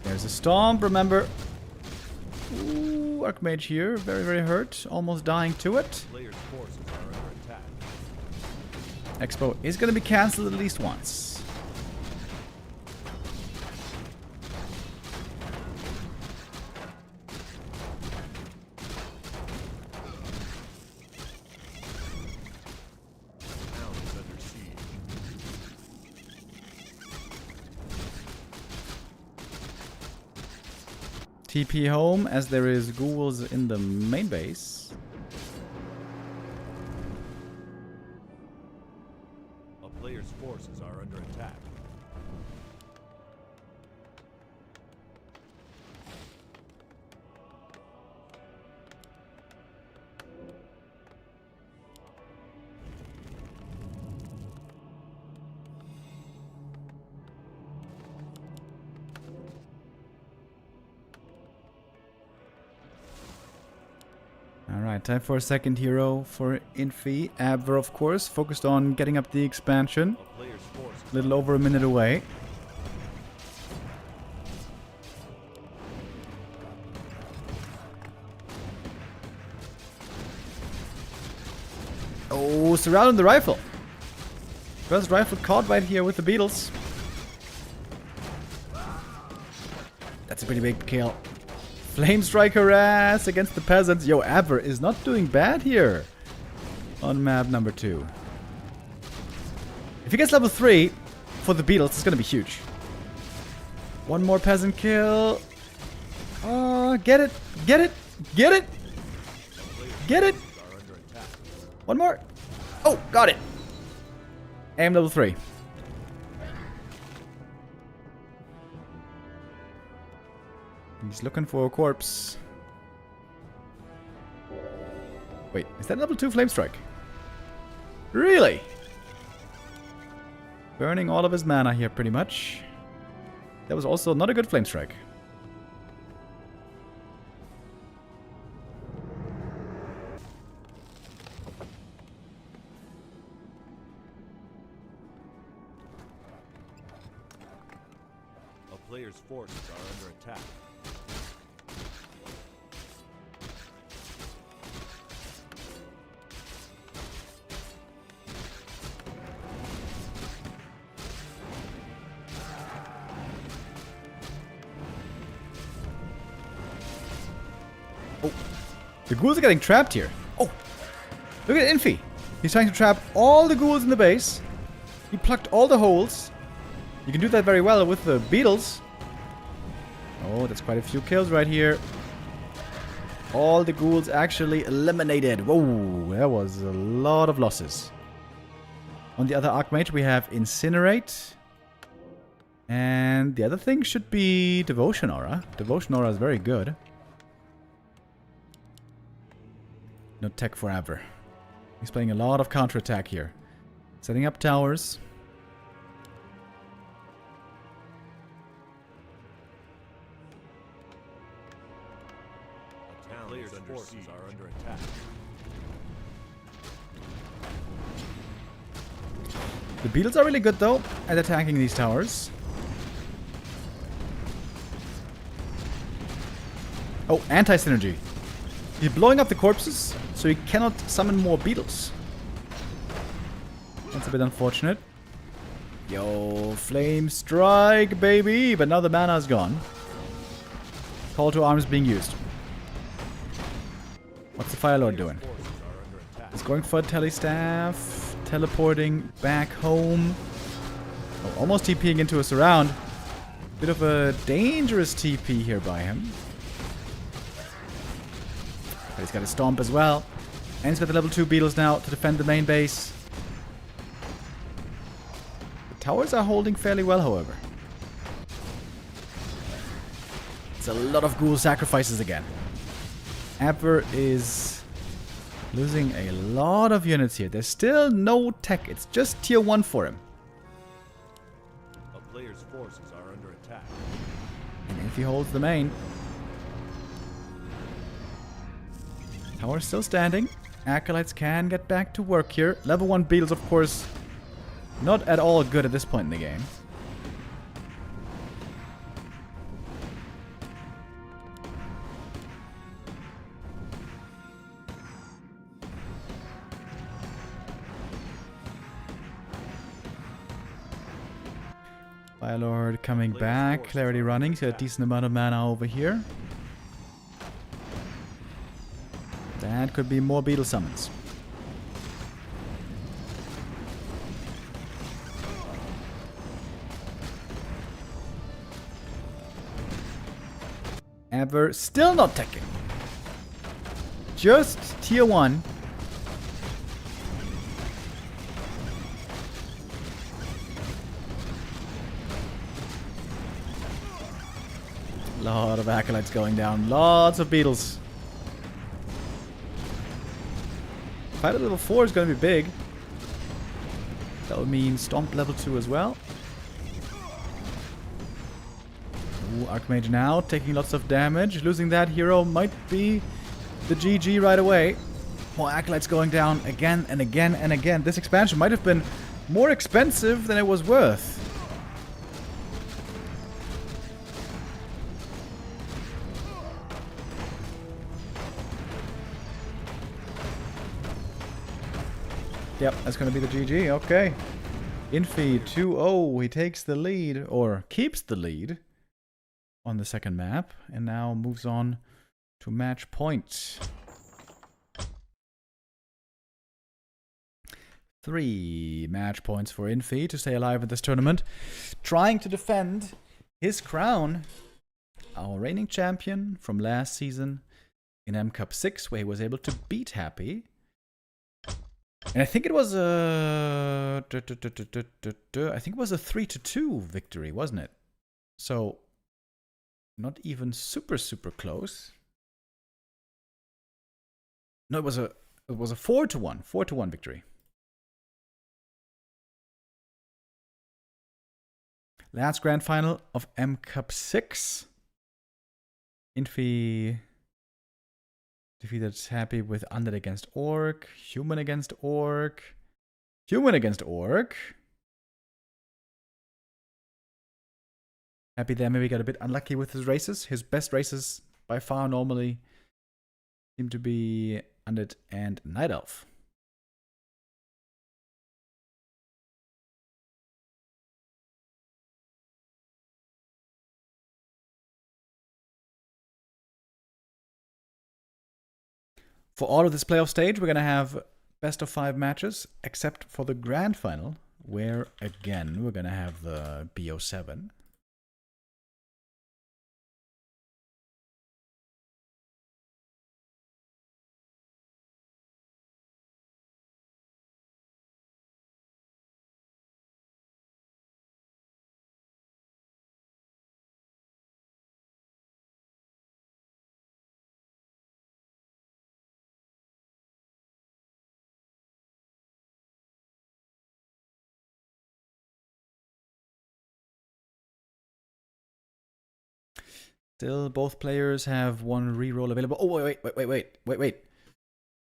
S2: There's a Stomp, remember. Ooh, Archmage here, very, very hurt. Almost dying to it.
S3: Players' forces are under attack.
S2: Expo is going to be cancelled at least once.
S3: Town is under siege.
S2: TP home, as there is ghouls in the main base.
S3: A player's forces are under attack.
S2: Alright, time for a second hero for Infi. Abver, of course, focused on getting up the expansion.
S3: A player's forces
S2: A little over a minute away. Oh, surrounding the rifle. First rifle caught right here with the beetles. That's a pretty big kill. Flame strike harass against the peasants. Yo, Abver is not doing bad here on map number 2. If he gets level 3 for the beetles, it's going to be huge. One more peasant kill. Oh, get it. Get it. Get it. Get it. One more. Oh, got it. Aim level 3. He's looking for a corpse. Wait, is that level 2 flame strike? Really? Burning all of his mana here pretty much. That was also not a good flame strike.
S3: A player's forces are under attack.
S2: The ghouls are getting trapped here. Oh, look at Infi. He's trying to trap all the ghouls in the base. He plucked all the holes. You can do that very well with the beetles. Oh, that's quite a few kills right here. All the ghouls actually eliminated. Whoa, there was a lot of losses. On the other Archmage, we have Incinerate. And the other thing should be Devotion Aura. Devotion Aura is very good. No tech for Abver. He's playing a lot of counterattack here. Setting up towers.
S3: A town player's forces are under attack.
S2: The beetles are really good though at attacking these towers. Oh, anti-synergy. He's blowing up the corpses, so he cannot summon more beetles. That's a bit unfortunate. Yo, flame strike, baby! But now the mana is gone. Call to arms being used. What's the Fire Lord doing? He's going for a telestaff, teleporting back home. Oh, almost TPing into a surround. Bit of a dangerous TP here by him. But he's got a stomp as well. And he's got the level 2 beetles now to defend the main base. The towers are holding fairly well, however. It's a lot of ghoul sacrifices again. Abver is losing a lot of units here. There's still no tech. It's just tier 1 for him.
S3: A player's forces are under attack.
S2: And if he holds the main. Tower still standing. Acolytes can get back to work here. Level 1 beetles, of course, not at all good at this point in the game. Firelord coming back. Clarity running. He's got a decent amount of mana over here. That could be more beetle summons. Abver still not teching. Just tier 1. Lot of acolytes going down. Lots of beetles. Fight at level 4 is going to be big. That would mean Stomp level 2 as well. Ooh, Archmage now taking lots of damage. Losing that hero might be the GG right away. More Acolytes going down again and again and again. This expansion might have been more expensive than it was worth. Yep, that's going to be the GG. Okay. Infi 2-0. He takes the lead, or keeps the lead on the second map, and now moves on to match point. 3 match points for Infi to stay alive in this tournament, trying to defend his crown, our reigning champion from last season in M Cup 6, where he was able to beat Happy. And I think it was a 3-2 victory, wasn't it? So not even super close. No, it was a 4-1 victory. Last grand final of M Cup 6. Infi defeated Happy with Undead against Orc, Human against Orc, Human against Orc. Happy there maybe got a bit unlucky with his races. His best races by far normally seem to be Undead and Night Elf. For all of this playoff stage, we're going to have best of 5 matches, except for the grand final, where, again, we're going to have the BO7. Still, both players have 1 reroll available. Oh, wait.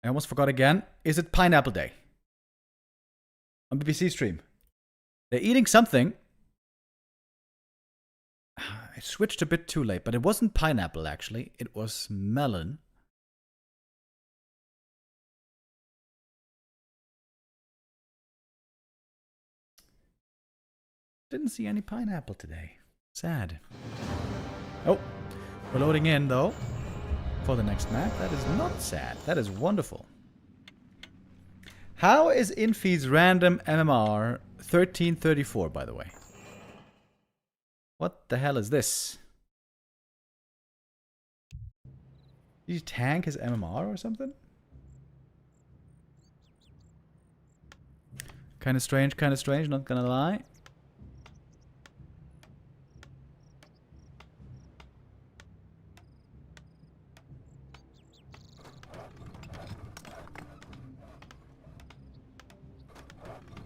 S2: I almost forgot again. Is it Pineapple Day? On BBC stream. They're eating something. I switched a bit too late, but it wasn't pineapple, actually. It was melon. Didn't see any pineapple today. Sad. Oh, we're loading in, though, for the next map. That is not sad. That is wonderful. How is Infi's random MMR 1334, by the way? What the hell is this? Did he tank his MMR or something? Kind of strange, not gonna lie.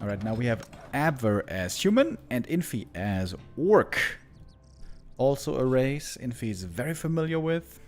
S2: Alright, now we have Abver as human and Infi as orc. Also a race Infi is very familiar with.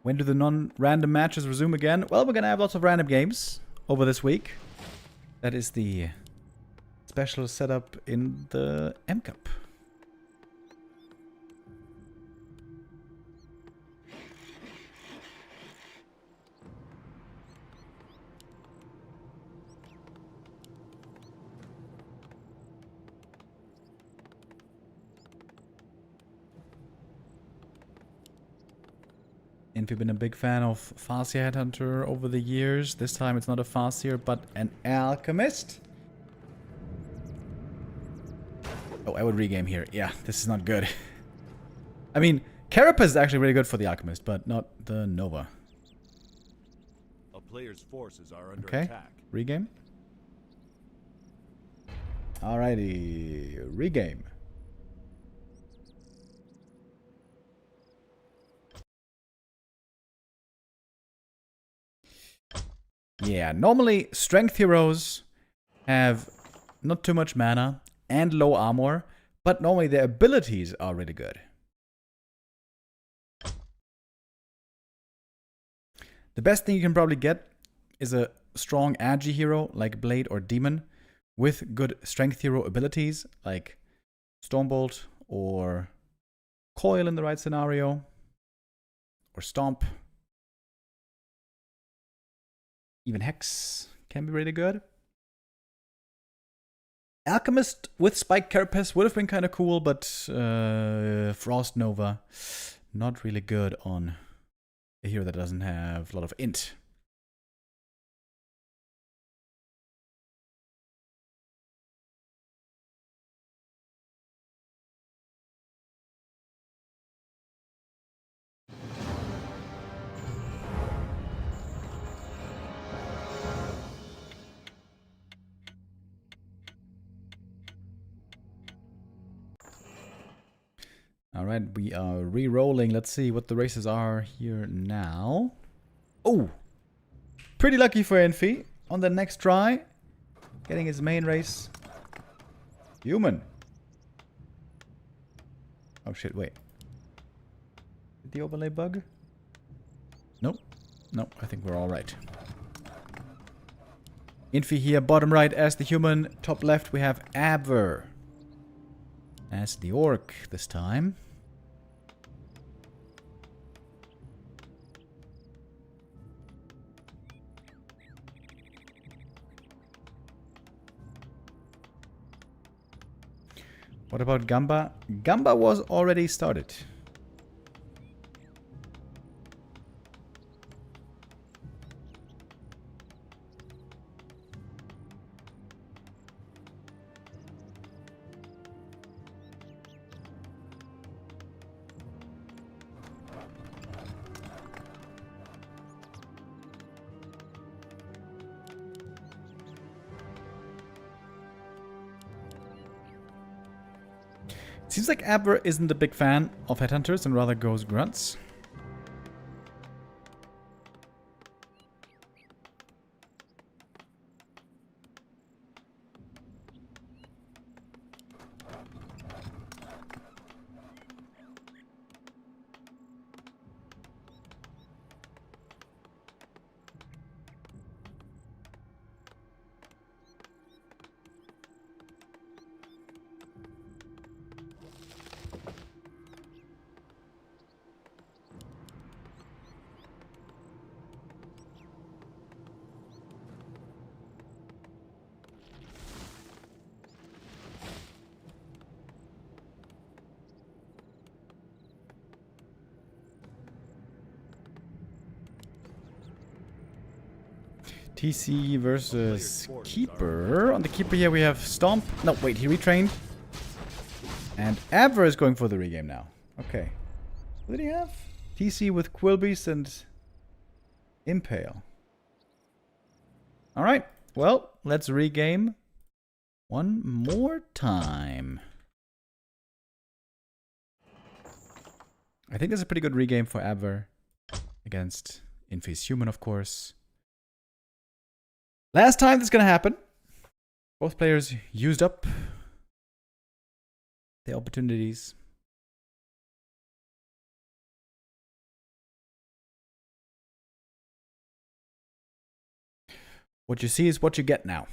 S2: When do the non-random matches resume again? Well, we're going to have lots of random games over this week. That is the special setup in the M Cup. Infi been a big fan of Farseer Headhunter over the years. This time it's not a Farseer, but an Alchemist. Oh, I would regame here. Yeah, this is not good. I mean, Carapace is actually really good for the Alchemist, but not the Nova.
S3: A player's forces are under
S2: Okay,
S3: attack.
S2: regame. Alrighty, regame. Yeah, normally strength heroes have not too much mana and low armor, but normally their abilities are really good. The best thing you can probably get is a strong agi hero like Blade or Demon with good strength hero abilities like Stormbolt or Coil in the right scenario, or Stomp. Even Hex can be really good. Alchemist with Spike Carapace would have been kind of cool, but Frost Nova, not really good on a hero that doesn't have a lot of int. All right, we are re-rolling. Let's see what the races are here now. Oh, pretty lucky for Infi on the next try, getting his main race. Human. Oh shit, wait. Did the overlay bug? Nope. Nope, I think we're all right. Infi here, bottom right as the human. Top left we have Abver as the orc this time. What about Gamba? Gamba was already started. Seems like Abver isn't a big fan of headhunters and rather goes grunts. TC versus Keeper. On the Keeper here we have Stomp. No, wait, he retrained. And Abver is going for the regame now. Okay. What did he have? TC with Quillbeast and Impale. Alright, well, let's regame one more time. I think that's a pretty good regame for Abver against Infi's human, of course. Last time this is gonna happen. Both players used up the opportunities. What you see is what you get now.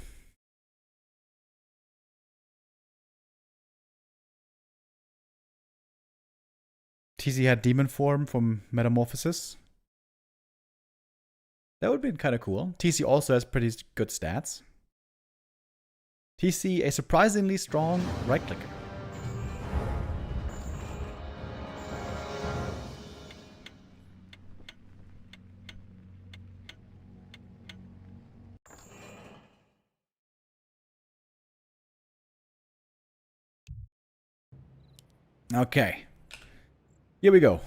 S2: TC had demon form from Metamorphosis. That would be kind of cool. TC also has pretty good stats. TC, a surprisingly strong right clicker. Okay. Here we go.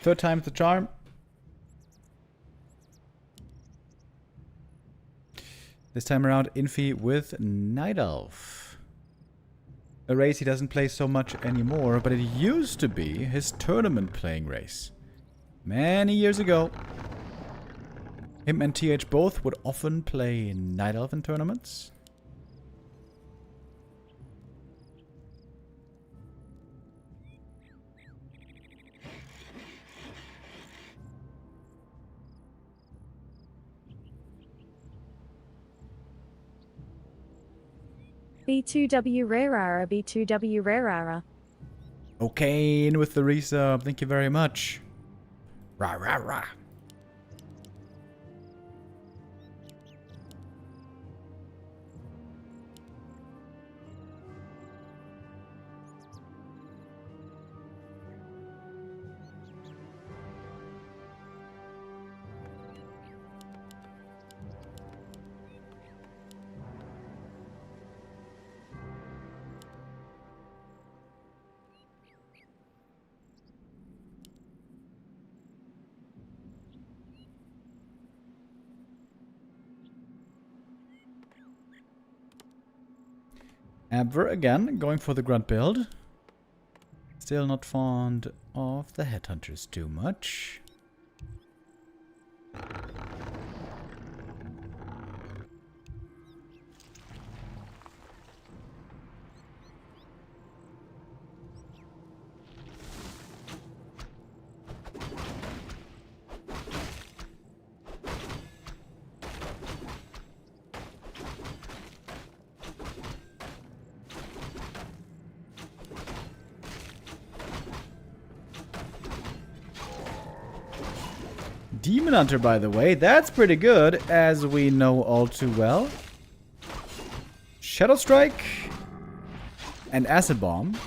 S2: Third time's the charm. This time around, Infi with Night Elf. A race he doesn't play so much anymore, but it used to be his tournament playing race. Many years ago. Him and TH both would often play Night Elf in tournaments.
S5: B2W Rarara, B2W Rarara.
S2: Okay, in with the resub. Thank you very much. Rah, rah, rah. Abver again, going for the grunt build. Still not fond of the headhunters too much. Demon Hunter, by the way, that's pretty good, as we know all too well. Shadow Strike and Acid Bomb.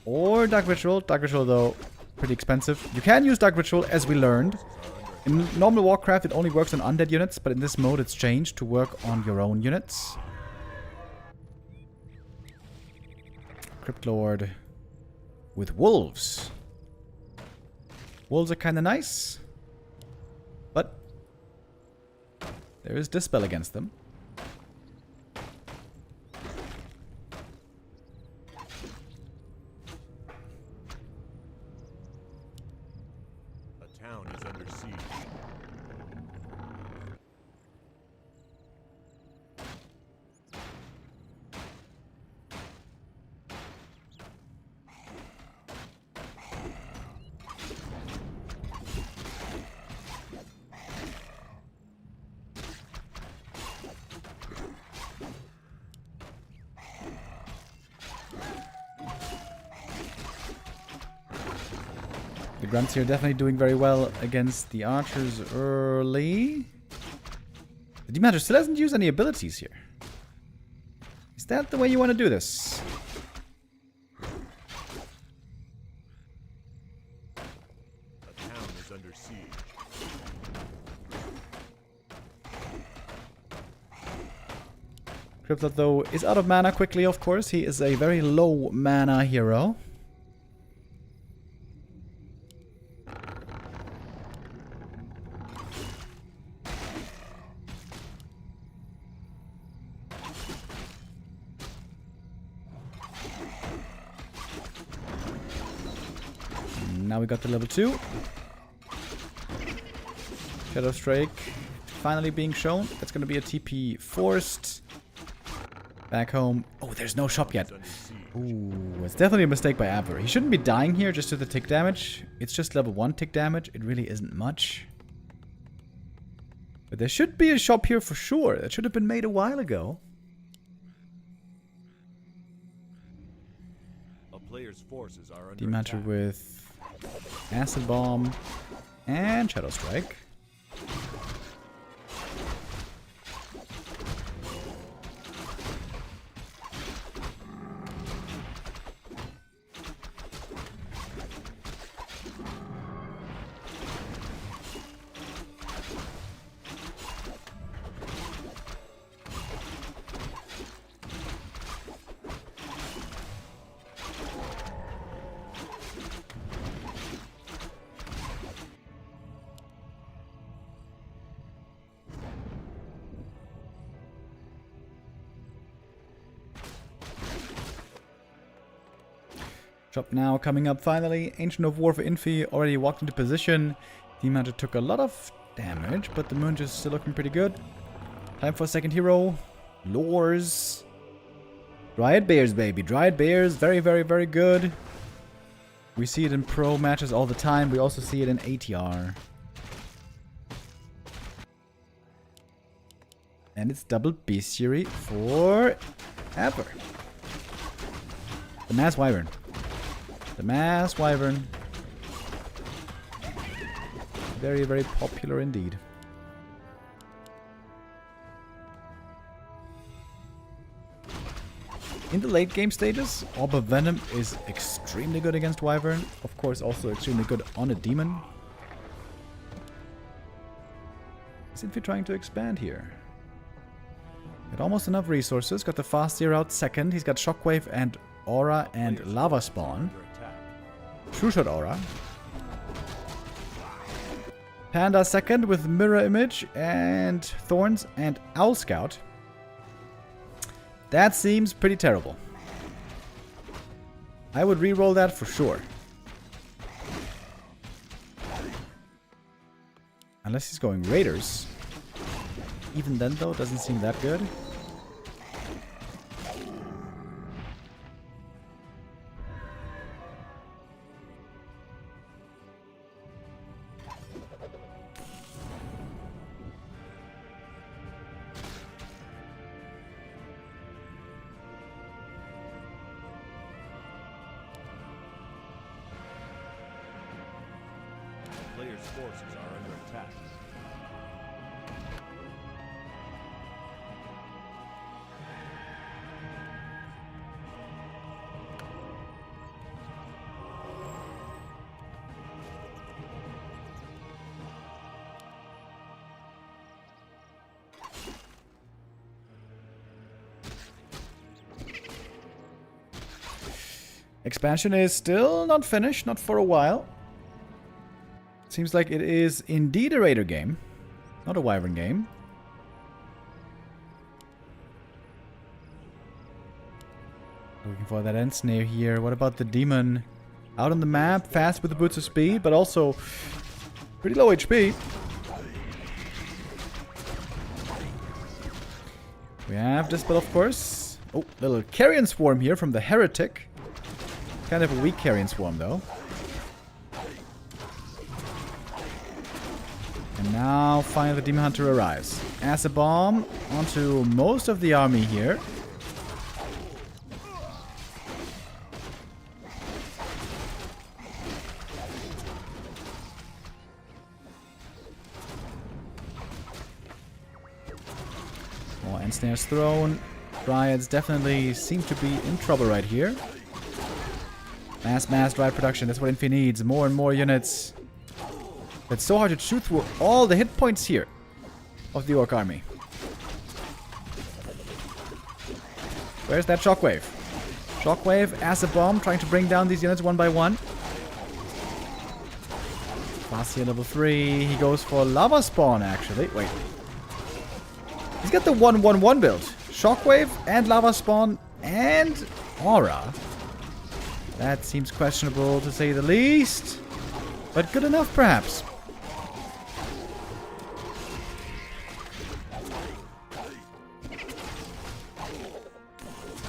S2: Or Dark Ritual. Dark Ritual, though, pretty expensive. You can use Dark Ritual, as we learned. In normal Warcraft, it only works on undead units, but in this mode, it's changed to work on your own units. Crypt Lord with Wolves. Wolves are kind of nice, but there is Dispel against them.
S3: A town is under siege.
S2: The grunts here definitely doing very well against the archers early. The Demon Hunter still hasn't used any abilities here. Is that the way you want to do this?
S3: A town is under siege.
S2: Cryptlord, though, is out of mana quickly, of course. He is a very low mana hero. Now we got the level 2. Shadow Strike finally being shown. That's going to be a TP forced. Back home. Oh, there's no shop yet. Ooh, it's definitely a mistake by Abver. He shouldn't be dying here just to the tick damage. It's just level 1 tick damage. It really isn't much. But there should be a shop here for sure. That should have been made a while ago.
S3: A player's forces are under
S2: Demon Hunter
S3: attack.
S2: with Acid Bomb and Shadow Strike. Shop now coming up finally. Ancient of War for Infi already walked into position. Demon Hunter took a lot of damage, but the moon is still looking pretty good. Time for a second hero. Lures. Dryad Bears, baby. Dryad Bears. Very, very, very good. We see it in pro matches all the time. We also see it in ATR. And it's double bestiary for Abver. The Mass Wyvern. The Mass Wyvern. Very, very popular indeed. In the late game stages, Orb of Venom is extremely good against Wyvern. Of course, also extremely good on a demon. Is Infi trying to expand here? Got almost enough resources. Got the fast Seer out second. He's got Shockwave and Aura and Lava Spawn. True Shot Aura. Panda second with Mirror Image and Thorns and Owl Scout. That seems pretty terrible. I would re-roll that for sure. Unless he's going Raiders. Even then though, doesn't seem that good.
S3: Players' forces are under attack.
S2: Expansion is still not finished, not for a while. Seems like it is indeed a Raider game, not a Wyvern game. Looking for that end snare here. What about the demon? Out on the map, fast with the boots of speed, but also pretty low HP. We have Dispel, of course. Oh, little Carrion Swarm here from the Heretic. Kind of a weak Carrion Swarm, though. And now, finally, the Demon Hunter arrives. Acid Bomb onto most of the army here. More end snares thrown. Dryads definitely seem to be in trouble right here. Mass Dryad production, that's what Infi needs. More and more units. It's so hard to shoot through all the hit points here of the Orc army. Where's that Shockwave? Shockwave, Acid Bomb, trying to bring down these units one by one. Fascia level 3. He goes for Lava Spawn, actually. Wait. He's got the 1-1-1 build. Shockwave and Lava Spawn and Aura. That seems questionable to say the least. But good enough, perhaps.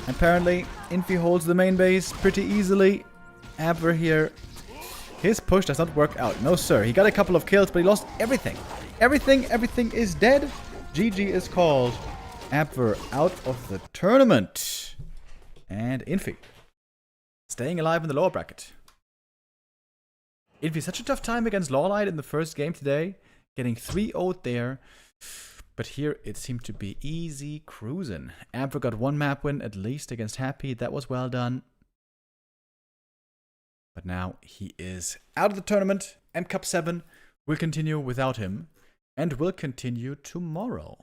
S2: Apparently, Infi holds the main base pretty easily. Abver here. His push does not work out. No, sir. He got a couple of kills, but he lost everything. Everything is dead. GG is called. Abver out of the tournament. And Infi staying alive in the lower bracket. Infi such a tough time against LawLiet in the first game today. Getting 3-0'd there. But here it seemed to be easy cruising. Abver got one map win at least against Happy. That was well done. But now he is out of the tournament. And Cup 7 will continue without him. And will continue tomorrow.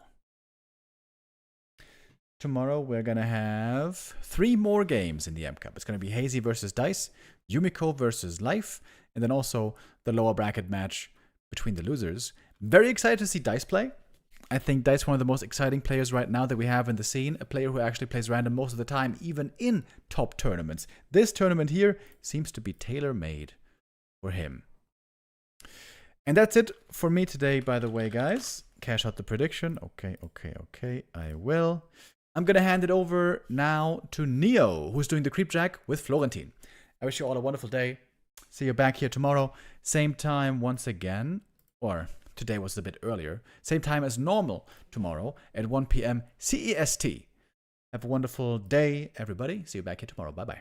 S2: Tomorrow we're going to have 3 more games in the M Cup. It's going to be Hazy versus Dice, Yumiko versus Life, and then also the lower bracket match between the losers. Very excited to see Dice play. I think Dice one of the most exciting players right now that we have in the scene. A player who actually plays random most of the time, even in top tournaments. This tournament here seems to be tailor-made for him. And that's it for me today, by the way, guys. Cash out the prediction. Okay, I will. I'm going to hand it over now to Neo, who's doing the Creep Jack with Florentine. I wish you all a wonderful day. See you back here tomorrow. Same time once again. Or today was a bit earlier. Same time as normal tomorrow at 1 p.m. CEST. Have a wonderful day, everybody. See you back here tomorrow. Bye-bye.